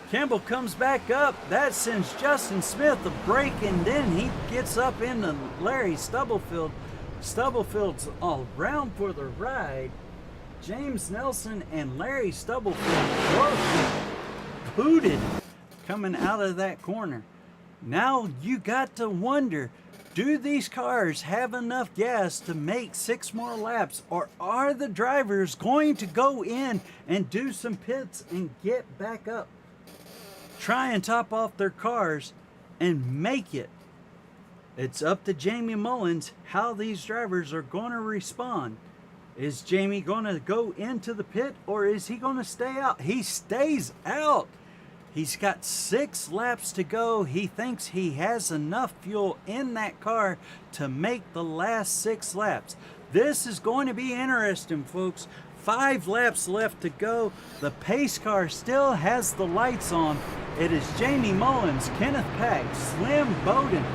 Campbell comes back up. That sends Justin Smith a break, and then he gets up into Larry Stubblefield. Stubblefield's all round for the ride. James Nelson and Larry Stubblefield both booted coming out of that corner. Now you got to wonder, do these cars have enough gas to make 6 more laps, or are the drivers going to go in and do some pits and get back up? Try and top off their cars and make it. It's up to Jamie Mullins how these drivers are going to respond. Is Jamie going to go into the pit, or is he going to stay out? He stays out. He's got 6 laps to go. He thinks he has enough fuel in that car to make the last 6 laps. This is going to be interesting, folks. 5 laps left to go. The pace car still has the lights on. It is Jamie Mullins, Kenneth Pack, Slim Bowden,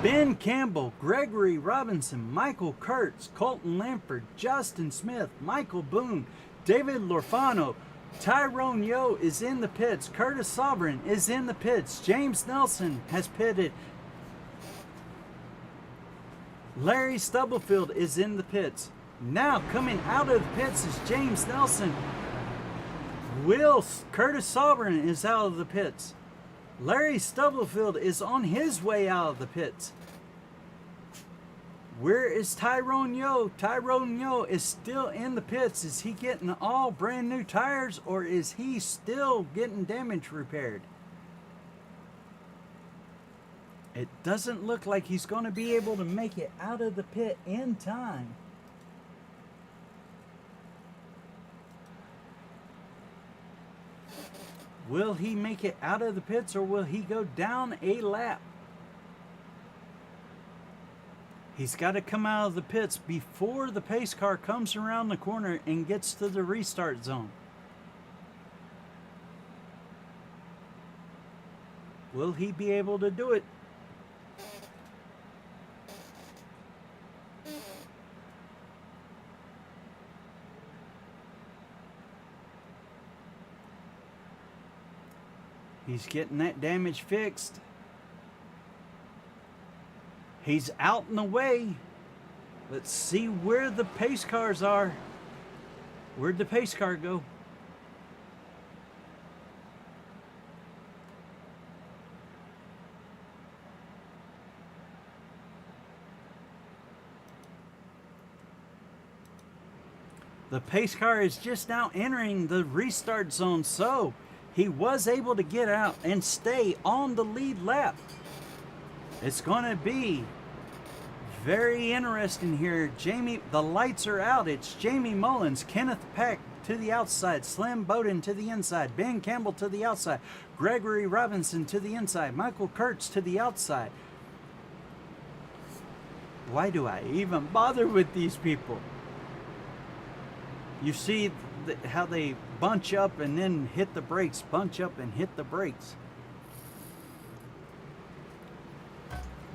Ben Campbell, Gregory Robinson, Michael Kurtz, Colton Lampard, Justin Smith, Michael Boone, David Lorfano, Tyrone Yo is in the pits. Curtis Sovereign is in the pits. James Nelson has pitted. Larry Stubblefield is in the pits. Now coming out of the pits is James Nelson. Curtis Sovereign is out of the pits. Larry Stubblefield is on his way out of the pits. Where is Tyrone Yo? Tyrone Yo is still in the pits. Is he getting all brand new tires, or is he still getting damage repaired? It doesn't look like he's going to be able to make it out of the pit in time. Will he make it out of the pits, or will he go down a lap? He's got to come out of the pits before the pace car comes around the corner and gets to the restart zone. Will he be able to do it? He's getting that damage fixed. He's out and away. Let's see where the pace cars are. Where'd the pace car go? The pace car is just now entering the restart zone, so he was able to get out and stay on the lead lap. It's going to be very interesting here. The lights are out. It's Jamie Mullins, Kenneth Peck to the outside, Slim Bowden to the inside, Ben Campbell to the outside, Gregory Robinson to the inside, Michael Kurtz to the outside. Why do I even bother with these people? You see how they bunch up and then hit the brakes, bunch up and hit the brakes.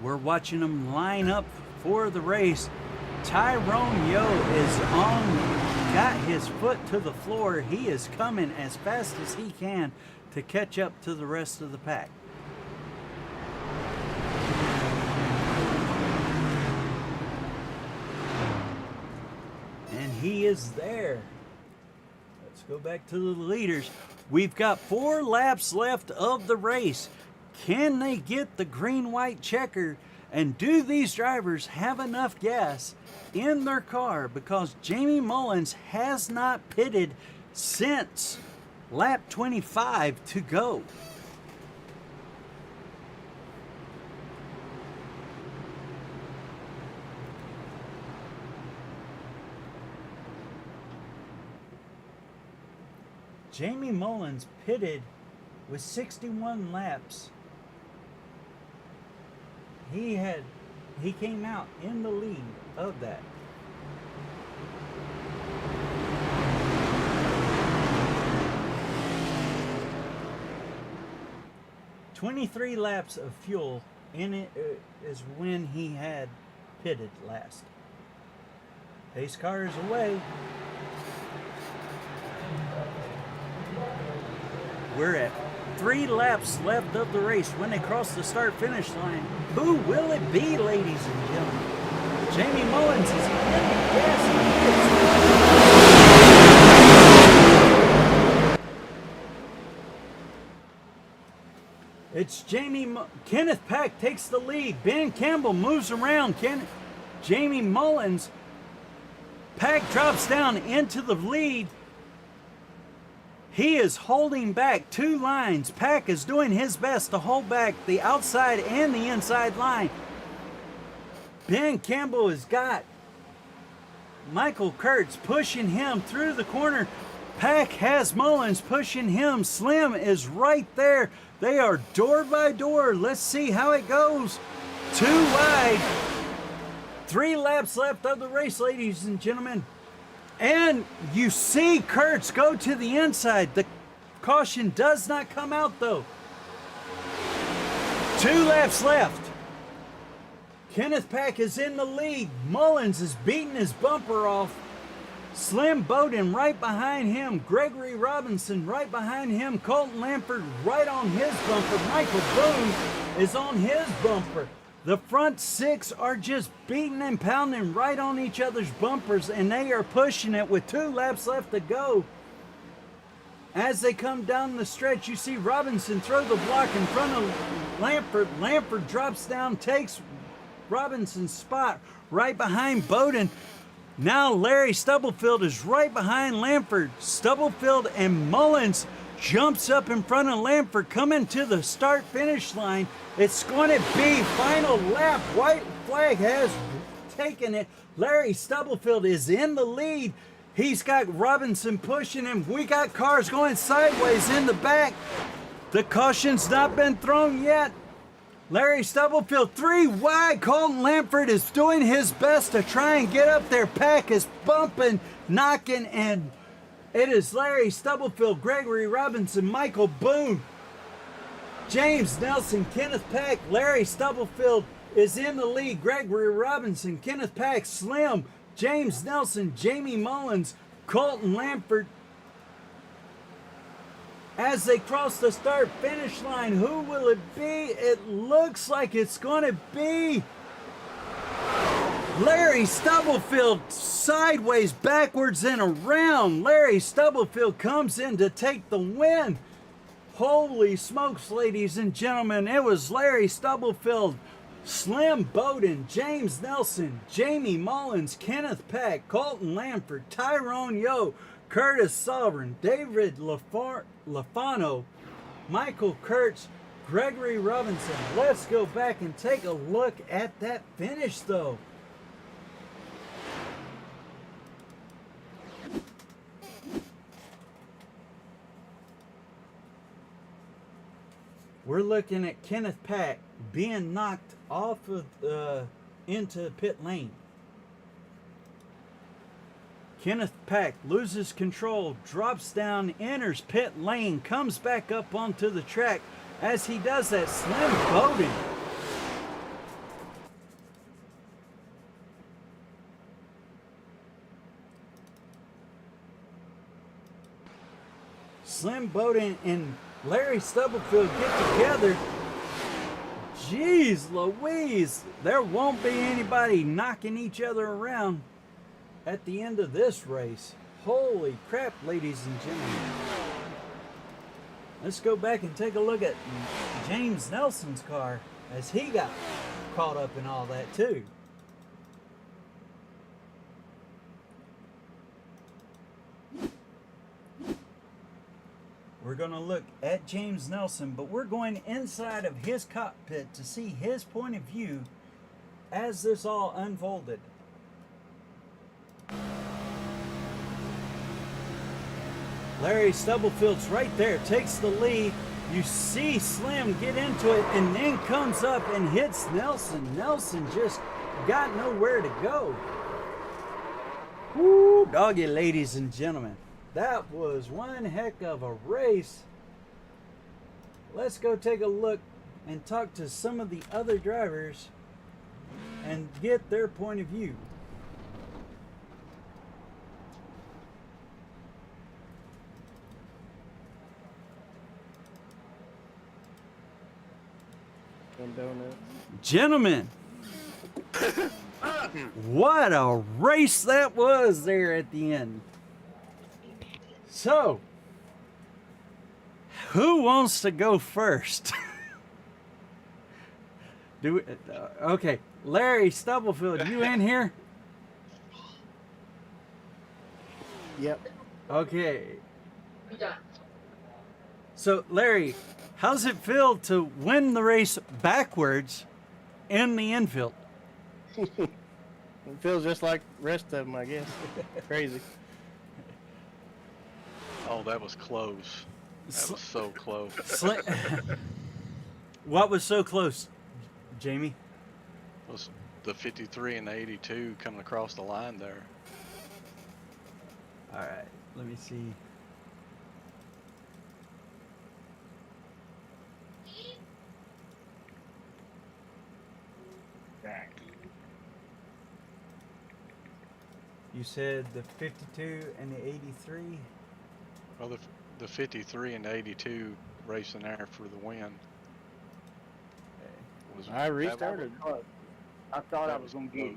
We're watching them line up for the race. Tyrone Yo is got his foot to the floor. He is coming as fast as he can to catch up to the rest of the pack. And he is there. Let's go back to the leaders. We've got 4 laps left of the race. Can they get the green-white checker? And do these drivers have enough gas in their car? Because Jamie Mullins has not pitted since lap 25 to go. Jamie Mullins pitted with 61 laps. He came out in the lead of that. 23 laps of fuel in it is when he had pitted last. Pace car is away. We're at 3 laps left of the race when they cross the start-finish line. Who will it be, ladies and gentlemen? Jamie Mullins is in the gas and it's Kenneth Pack takes the lead. Ben Campbell moves around. Jamie Mullins. Pack drops down into the lead. He is holding back 2 lines. Pack is doing his best to hold back the outside and the inside line. Ben Campbell has got Michael Kurtz pushing him through the corner. Pack has Mullins pushing him. Slim is right there. They are door by door. Let's see how it goes. 2 wide. 3 laps left of the race, ladies and gentlemen. And you see Kurtz go to the inside. The caution does not come out, though. 2 laps left. Kenneth Pack is in the lead. Mullins is beating his bumper off. Slim Bowden right behind him. Gregory Robinson right behind him. Colton Lampert right on his bumper. Michael Boone is on his bumper. The front 6 are just beating and pounding right on each other's bumpers, and they are pushing it with 2 laps left to go. As they come down the stretch, you see Robinson throw the block in front of Lampert. Lampert drops down, takes Robinson's spot right behind Bowden. Now Larry Stubblefield is right behind Lampert. Stubblefield and Mullins jumps up in front of Lampert, coming to the start-finish line. It's going to be final lap. White flag has taken it. Larry Stubblefield is in the lead. He's got Robinson pushing him. We got cars going sideways in the back. The caution's not been thrown yet. Larry Stubblefield 3 wide. Colton Lampert is doing his best to try and get up there. Pack is bumping, knocking, and it is Larry Stubblefield, Gregory Robinson, Michael Boone, James Nelson, Kenneth Pack. Larry Stubblefield is in the lead. Gregory Robinson, Kenneth Pack, Slim, James Nelson, Jamie Mullins, Colton Lampert. As they cross the start-finish line, who will it be? It looks like it's going to be Larry Stubblefield, sideways, backwards, and around. Larry Stubblefield comes in to take the win. Holy smokes, ladies and gentlemen. It was Larry Stubblefield, Slim Bowden, James Nelson, Jamie Mullins, Kenneth Pack, Colton Lampert, Tyrone Yo, Curtis Sovereign, David Lafano, Michael Kurtz, Gregory Robinson. Let's go back and take a look at that finish, though. We're looking at Kenneth Pack being knocked off of into pit lane. Kenneth Pack loses control, drops down, enters pit lane, comes back up onto the track. As he does that, Slim Bowden and Larry Stubblefield get together. Jeez Louise, there won't be anybody knocking each other around at the end of this race. Holy crap, ladies and gentlemen. Let's go back and take a look at James Nelson's car as he got caught up in all that too. We're going to look at James Nelson, but we're going inside of his cockpit to see his point of view as this all unfolded. Larry Stubblefield's right there, takes the lead. You see Slim get into it and then comes up and hits Nelson. Nelson just got nowhere to go. Woo, doggy, ladies and gentlemen. That was one heck of a race. Let's go take a look and talk to some of the other drivers and get their point of view. Gentlemen, what a race that was there at the end. So, who wants to go first? Okay, Larry Stubblefield, you in here? Yep. Okay. So, Larry, how's it feel to win the race backwards in the infield? It feels just like the rest of them, I guess. Crazy. Oh, that was close. That was so close. What was so close, Jamie? Was the 53 and the 82 coming across the line there. All right, let me see. You said the 52 and the 83? Well, the 53 and the 82 racing there for the win. I restarted. I thought I was going to get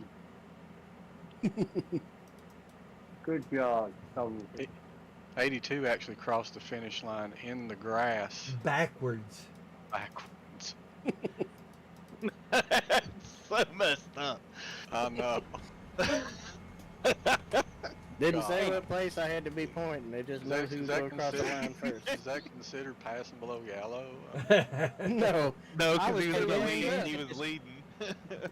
you. Good job. 82 actually crossed the finish line in the grass. Backwards. Backwards. So messed up. I know. Didn't say what place I had to be pointing. They just know who's going across the line first. Is that considered passing below yellow? No. No, I because he was was leading. He was leading.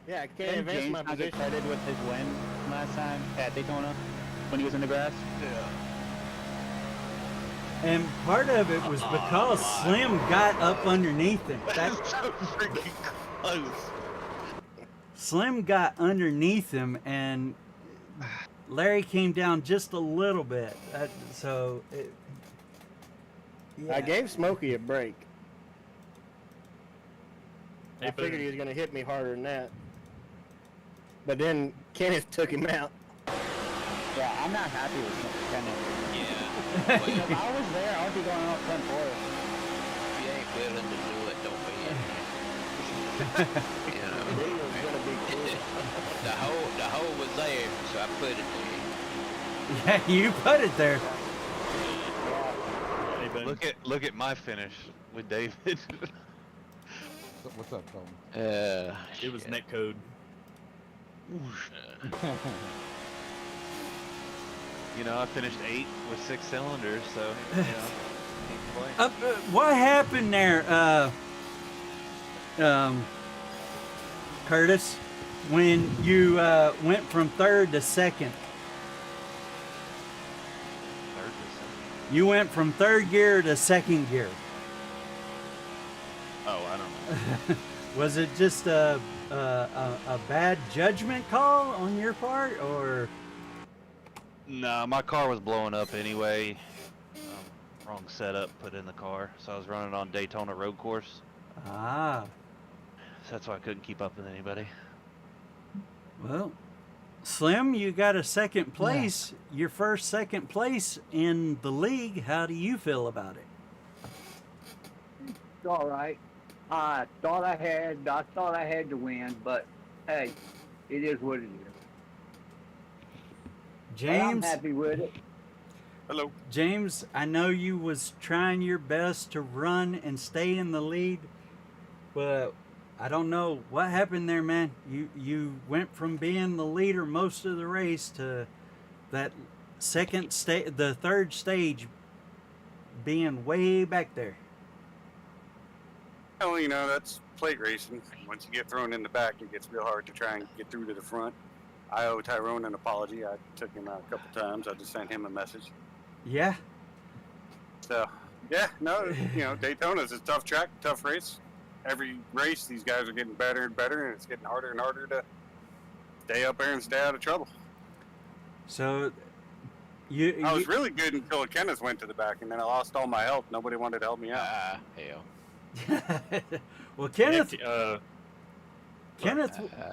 Yeah, I can't Didn't advance James my not get position. credit with his win last time at Daytona when he was in the grass? Yeah. And part of it was because Slim got up underneath him. That's so freaking close. Slim got underneath him, and Larry came down just a little bit. Yeah. I gave Smokey a break. Hey, I figured he was going to hit me harder than that. But then Kenneth took him out. Yeah, I'm not happy with Kenneth. Yeah. Well, If I was there, I would be going out front for it. if you ain't willing to do it, don't be in there. You know. He was going to be cool. The hole was there, so I put it there. Yeah, you put it there. Hey, Ben. Look at my finish with David. What's up, Tom? It was net code. You know, I finished 8 with 6 cylinders, so you know, can't complain. What happened there, Curtis, when you went from third to second? Third to second. You went from third gear to second gear. Oh, I don't know. Was it just a bad judgment call on your part, or? No, my car was blowing up anyway. Wrong setup put in the car, so I was running on Daytona road course. Ah, So that's why I couldn't keep up with anybody. well, Slim, you got a second place. Your first second place in the league. How do you feel about it? It's all right. I thought I had to win, but hey, it is what it is. But I'm James, happy with it. Hello. James, I know you was trying your best to run and stay in the lead, but I don't know what happened there, man. You went from being the leader most of the race to that the third stage being way back there. Well, you know, that's plate racing. Once you get thrown in the back, it gets real hard to try and get through to the front. I owe Tyrone an apology. I took him out a couple times. I just sent him a message. Yeah. So, yeah, no, you know, Daytona's a tough track, tough race. Every race, these guys are getting better and better, and it's getting harder and harder to stay up there and stay out of trouble. So, I was really good until Kenneth went to the back, and then I lost all my help. Nobody wanted to help me out. Hell. Well, Kenneth, Yeah,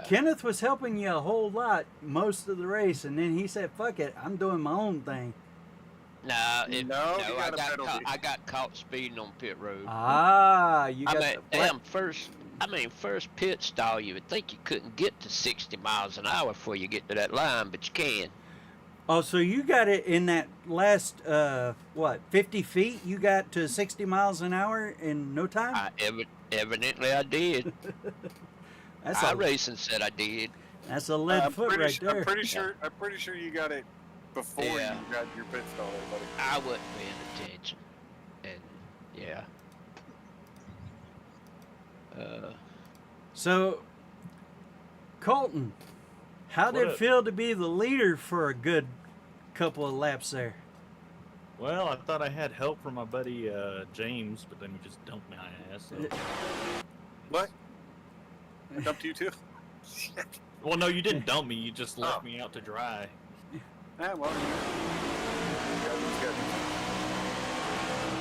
Kenneth was helping you a whole lot most of the race, and then he said, "Fuck it, I'm doing my own thing." No, No, you got a penalty. I got caught speeding on pit road. Ah, you I got mean, the black- damn, first pit stall, you would think you couldn't get to 60 miles an hour before you get to that line, but you can. Oh, so you got it in that last 50 feet? You got to 60 miles an hour in no time. Evidently, I did. That's iRacing said I did. That's a lead foot right there. I'm pretty sure you got it before you got your pit stall, buddy. I wasn't paying attention, and yeah. So, Colton, how did What it up? feel to be the leader for a good couple of laps there? Well, I thought I had help from my buddy James, but then he just dumped my ass. So. What? Dumped you too? Well, no, you didn't dump me. You just left me out to dry. Ah, well,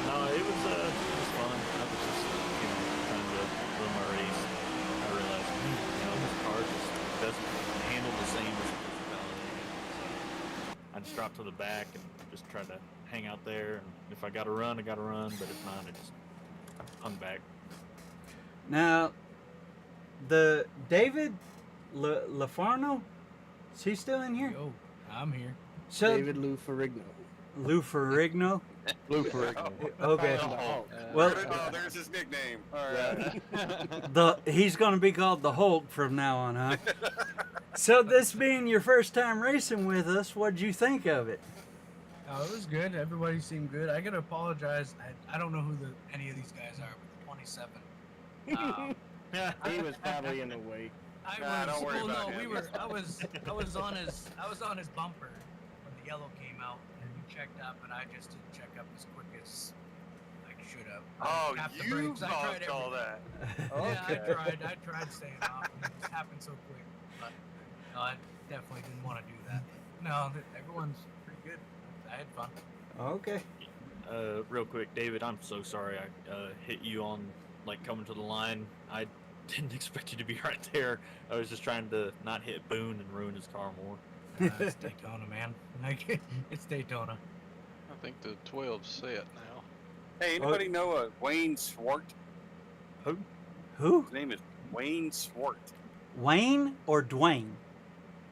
No, it was fun. I was just trying to run my race. I realized this car just doesn't handle the same as it does validating. So I just dropped to the back and just tried to hang out there. And if I got to run, I got to run. But if not, I just hung back. Now, the David LaFarno, is he still in here? Yo, I'm here. So, David Lou Ferrigno. Lou Ferrigno? Lou Ferrigno. Okay. Well, there's his nickname. All right. He's going to be called the Hulk from now on, huh? So this being your first time racing with us, what'd you think of it? Oh, it was good. Everybody seemed good. I gotta apologize. I don't know who any of these guys are, but the 27. He was probably in the way. Don't worry about him. I was on his bumper when the yellow came out, and he checked up, and I just didn't check up as quick as I should have. Oh, Tap the you brakes. I tried caused all that. Yeah, I tried staying off, and it just happened so quick. But no, I definitely didn't want to do that. No, everyone's pretty good. I had fun. Okay. Real quick, David, I'm so sorry I hit you on coming to the line. I didn't expect you to be right there. I was just trying to not hit Boone and ruin his car more. It's Daytona, man. It's Daytona. I think the 12's set now. Hey, anybody know Wayne Swart? Who? His name is Wayne Swart. Wayne or Dwayne?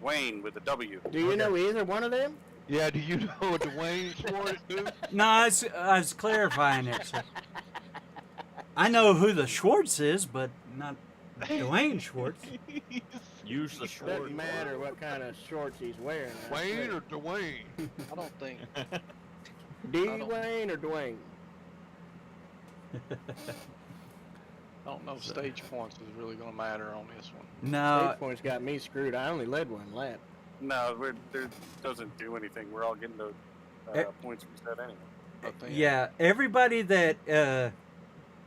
Wayne with a W. Do you know either one of them? Yeah, do you know what Dwayne Schwartz is? No, I was clarifying it. So. I know who the Schwartz is, but not Dwayne Schwartz. Use the short. Doesn't matter what kind of shorts he's wearing. Wayne or Dwayne? I don't think. Wayne or Dwayne? I don't know if stage points is really going to matter on this one. No. Stage points got me screwed. I only led one lap. No, it doesn't do anything. We're all getting the points reset anyway. Yeah, everybody that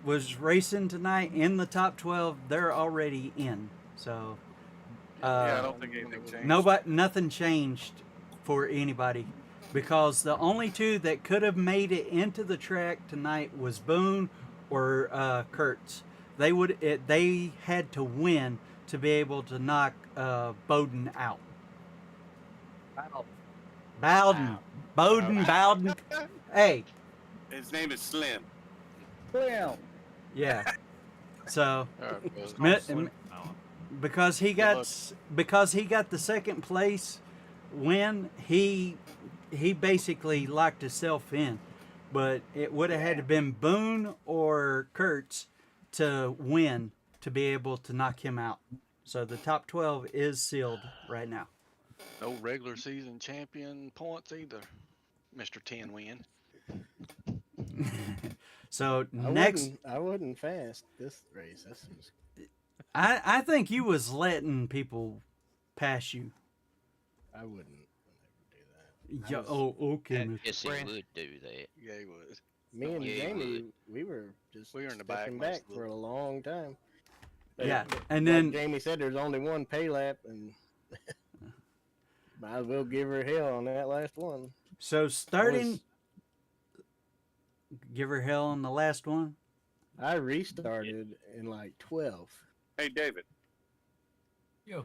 was racing tonight in the top 12, they're already in. So I don't think anything changed. Nothing changed for anybody, because the only two that could have made it into the track tonight was Boone or Kurtz. They had to win to be able to knock Bowden out. Bowden. Hey. His name is Slim. Slim. Yeah. So, Right, because he got the second place win, he basically locked himself in. But it would have had to been Boone or Kurtz to win to be able to knock him out. So the top 12 is sealed right now. No regular season champion points either, Mr. 10 win. So I wasn't fast this race. I think you was letting people pass you. I wouldn't do that. Yeah. Okay. Yes, he would do that. Yeah, he would. Me and Yeah, Jamie, we were in the back for a long time. Yeah, and like then Jamie said, there's only one pay lap, and might as well give her hell on that last one. So give her hell on the last one. I restarted in like 12. Hey, David, Yo,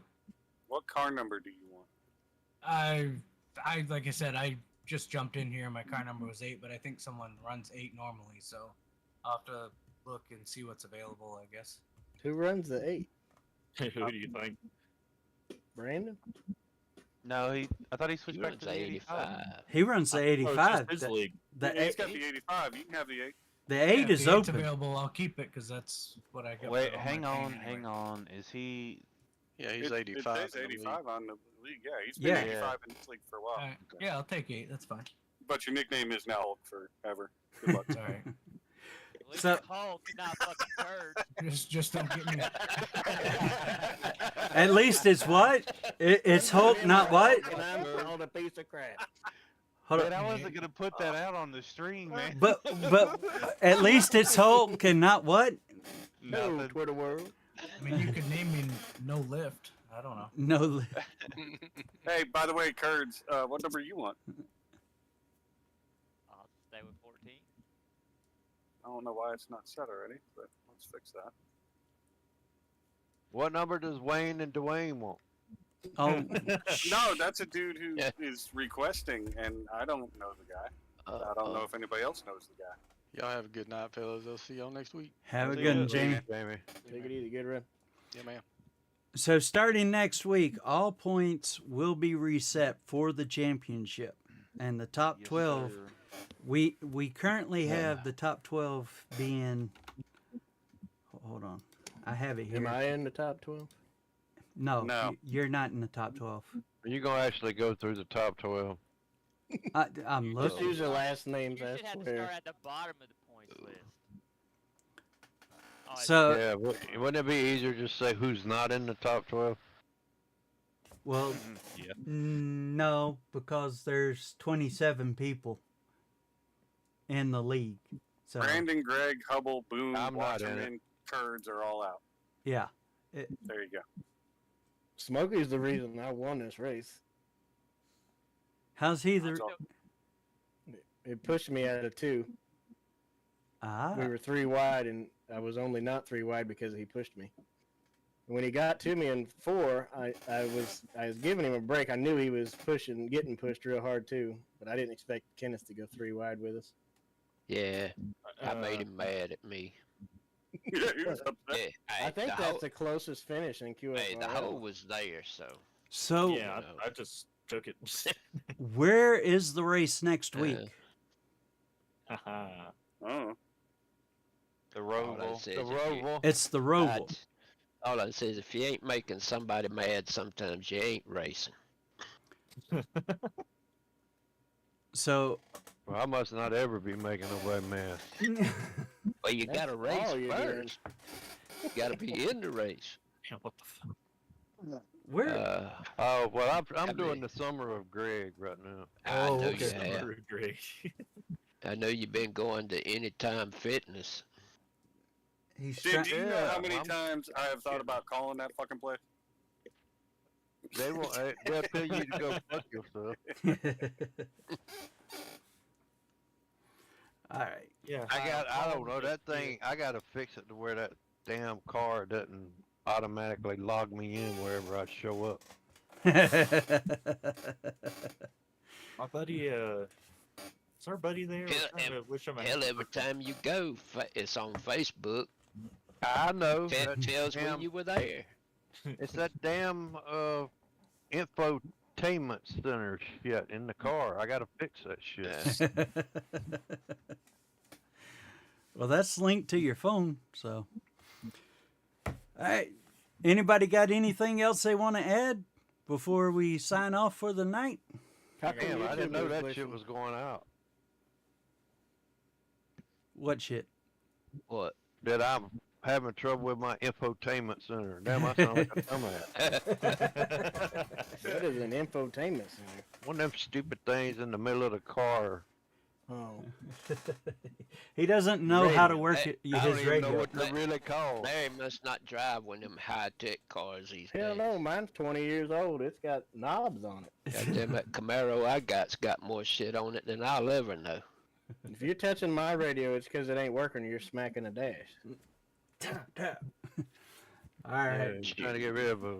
what car number do you want? I like I said, I just jumped in here. My car number was 8, but I think someone runs 8 normally, so I'll have to look and see what's available. I guess. Who runs the 8? Who do you think? Brandon? No, I thought he switched He back runs to the 85. He runs the Oh, 85. it's just his The, league. the, Yeah, he's eight- got the 85. You can have the 8. the 8 if is the 8's open. available, I'll keep it because that's what I got. Wait, for all hang my paint on, anyway. hang on. Is he? Yeah, he's It 85. says in the league. 85 on the league. Yeah, he's been Yeah. 85 in this league for a while. All right. Yeah, I'll take 8. That's fine. But your nickname is now Hulk forever. Good luck. It's all right. At least So- it's Hulk, not fucking turd. Just don't get me. At least it's what? It's Hulk, not what? And I'm called a piece of crap. Hold Man, on. I wasn't gonna put that out on the stream, man. But at least it's Hulk and not what? No, Nothing. Twitter world. I mean, you could name me No Lift. I don't know. No. Hey, by the way, Kurds, what number you want? I'll stay with 14. I don't know why it's not set already, but let's fix that. What number does Wayne and Dwayne want? Oh, No, that's a dude who is requesting, and I don't know the guy. I don't know if anybody else knows the guy. Y'all have a good night, fellas. I'll see y'all next week. have a good one, Jamie. Jamie. Take it easy. Good run. Yeah, man. So starting next week, all points will be reset for the championship, and the top 12. Yes, sir. We currently have the top 12 being. Hold on, I have it here. Am I in the top 12? No, No. you're not in the top 12. Are you gonna actually go through the top 12? I'm Just looking. use the last names. You I should have to swear. start at the bottom of the points list. Oh, So Yeah, wouldn't it be easier just say who's not in the top 12? well, Yeah. no, because there's 27 people in the league. So Brandon, Greg, Hubble, Boone, I'm not in Wasserman, Kurds are all out. yeah, There you go. Smokey's the reason I won this race. how's he the? That's all. It pushed me out of 2. Ah, We were 3 wide, and I was only not 3 wide because he pushed me. When he got to me in 4, I was giving him a break. I knew he was getting pushed real hard too, but I didn't expect Kenneth to go 3 wide with us. Yeah, I made him mad at me. Yeah, he was upset. Yeah, I think the that's hole, the closest finish in QS. hey, the hole was there, so so Yeah, I just took it. where is the race next week? Haha. Oh. The all I Roval. said The is if you- Roval. It's the Roval. all I say is if you ain't making somebody mad, sometimes you ain't racing. So Well, I must not ever be making nobody mad. Well, you gotta race all you're doing. first. You gotta be in the race. Yeah, what the fuck? where? Oh, well, I'm I doing mean- the summer of Greg right now. I Oh, know okay. you have. Great. I know you've been going to Anytime Fitness. He's Dude, do you know Yeah, how many I'm- times I have thought about calling that fucking place? They won't. They'll tell you to go fuck yourself. All right. Yeah. I don't know that thing. I gotta fix it to where that damn car doesn't automatically log me in wherever I show up. My buddy, is our buddy there? Hell, I'm trying to wish him a Hell, happy every birthday. time you go, it's on Facebook. I know. That tells when damn- you were there. It's that damn infotainment center shit in the car. I gotta fix that shit. Well, that's linked to your phone, so. All right. Anybody got anything else they want to add before we sign off for the night? Damn, I didn't know that shit was going out. What shit? What? That I'm having trouble with my infotainment center. Damn, I sound like a dumbass. What is an infotainment center? One of them stupid things in the middle of the car. Oh, He doesn't know how to Radio. work Hey, it, I his don't even radio. know what they're really called. Larry must not drive one of them high-tech cars these hell days. no, mine's 20 years old. It's got knobs on it. Goddamn, that Camaro I got's got more shit on it than I'll ever know. If you're touching my radio, it's because it ain't working. You're smacking a dash. Tap. All right. Yeah, trying to get rid of a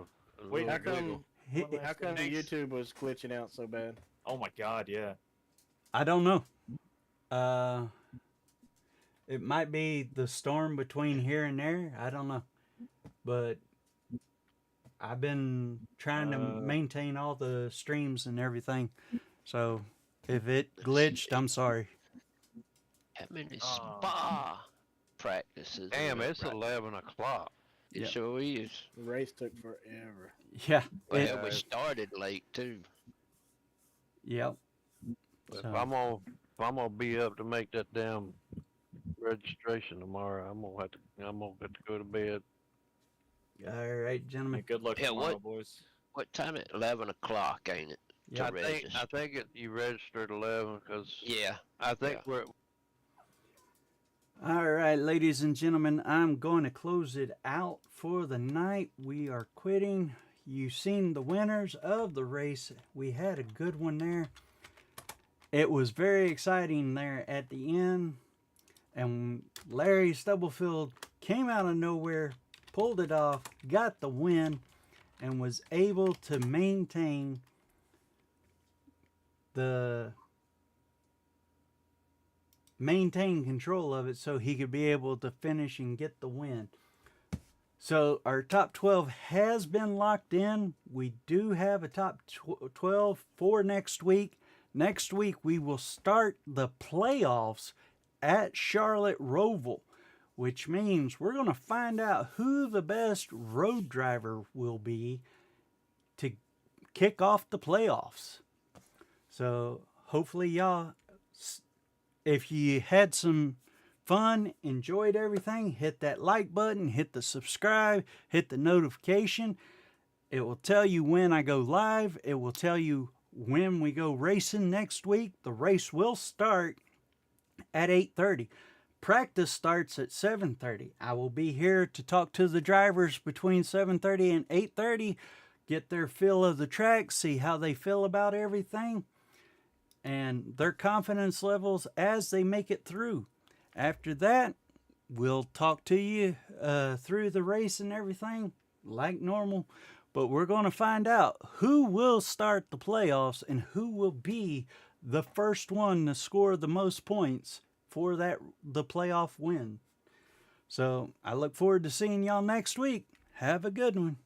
Wait, How little come? wiggle. How come Thanks. YouTube was glitching out so bad? Oh my god, yeah. I don't know. It might be the storm between here and there. I don't know. But I've been trying to maintain all the streams and everything. So if it glitched, I'm sorry. How many spa practices? Damn, are it's right? 11 o'clock. It Yep. sure is. The race took forever. Yeah. Well, we started late too. Yep. If So- I'm gonna be up to make that damn registration tomorrow, I'm gonna have to go to bed. All right, gentlemen. Good luck Yeah, tomorrow, what- boys. What time? At 11 o'clock, ain't it? Yeah. To I register. think you registered 11 because Yeah. I think Yeah. we're All right, ladies and gentlemen, I'm going to close it out for the night. We are quitting. You've seen the winners of the race. We had a good one there. It was very exciting there at the end. And Larry Stubblefield came out of nowhere, pulled it off, got the win, and was able to maintain control of it so he could be able to finish and get the win. So our top 12 has been locked in. We do have a top 12 for next week. Next week we will start the playoffs at Charlotte Roval, which means we're going to find out who the best road driver will be to kick off the playoffs. So hopefully y'all, if you had some fun, enjoyed everything, hit that like button, hit the subscribe, hit the notification. It will tell you when I go live. It will tell you when we go racing next week. The race will start at 8:30. Practice starts at 7:30. I will be here to talk to the drivers between 7:30 and 8:30, get their feel of the track, see how they feel about everything, and their confidence levels as they make it through. After that, we'll talk to you through the race and everything like normal. But we're going to find out who will start the playoffs and who will be the first one to score the most points for the playoff win. So I look forward to seeing y'all next week. Have a good one.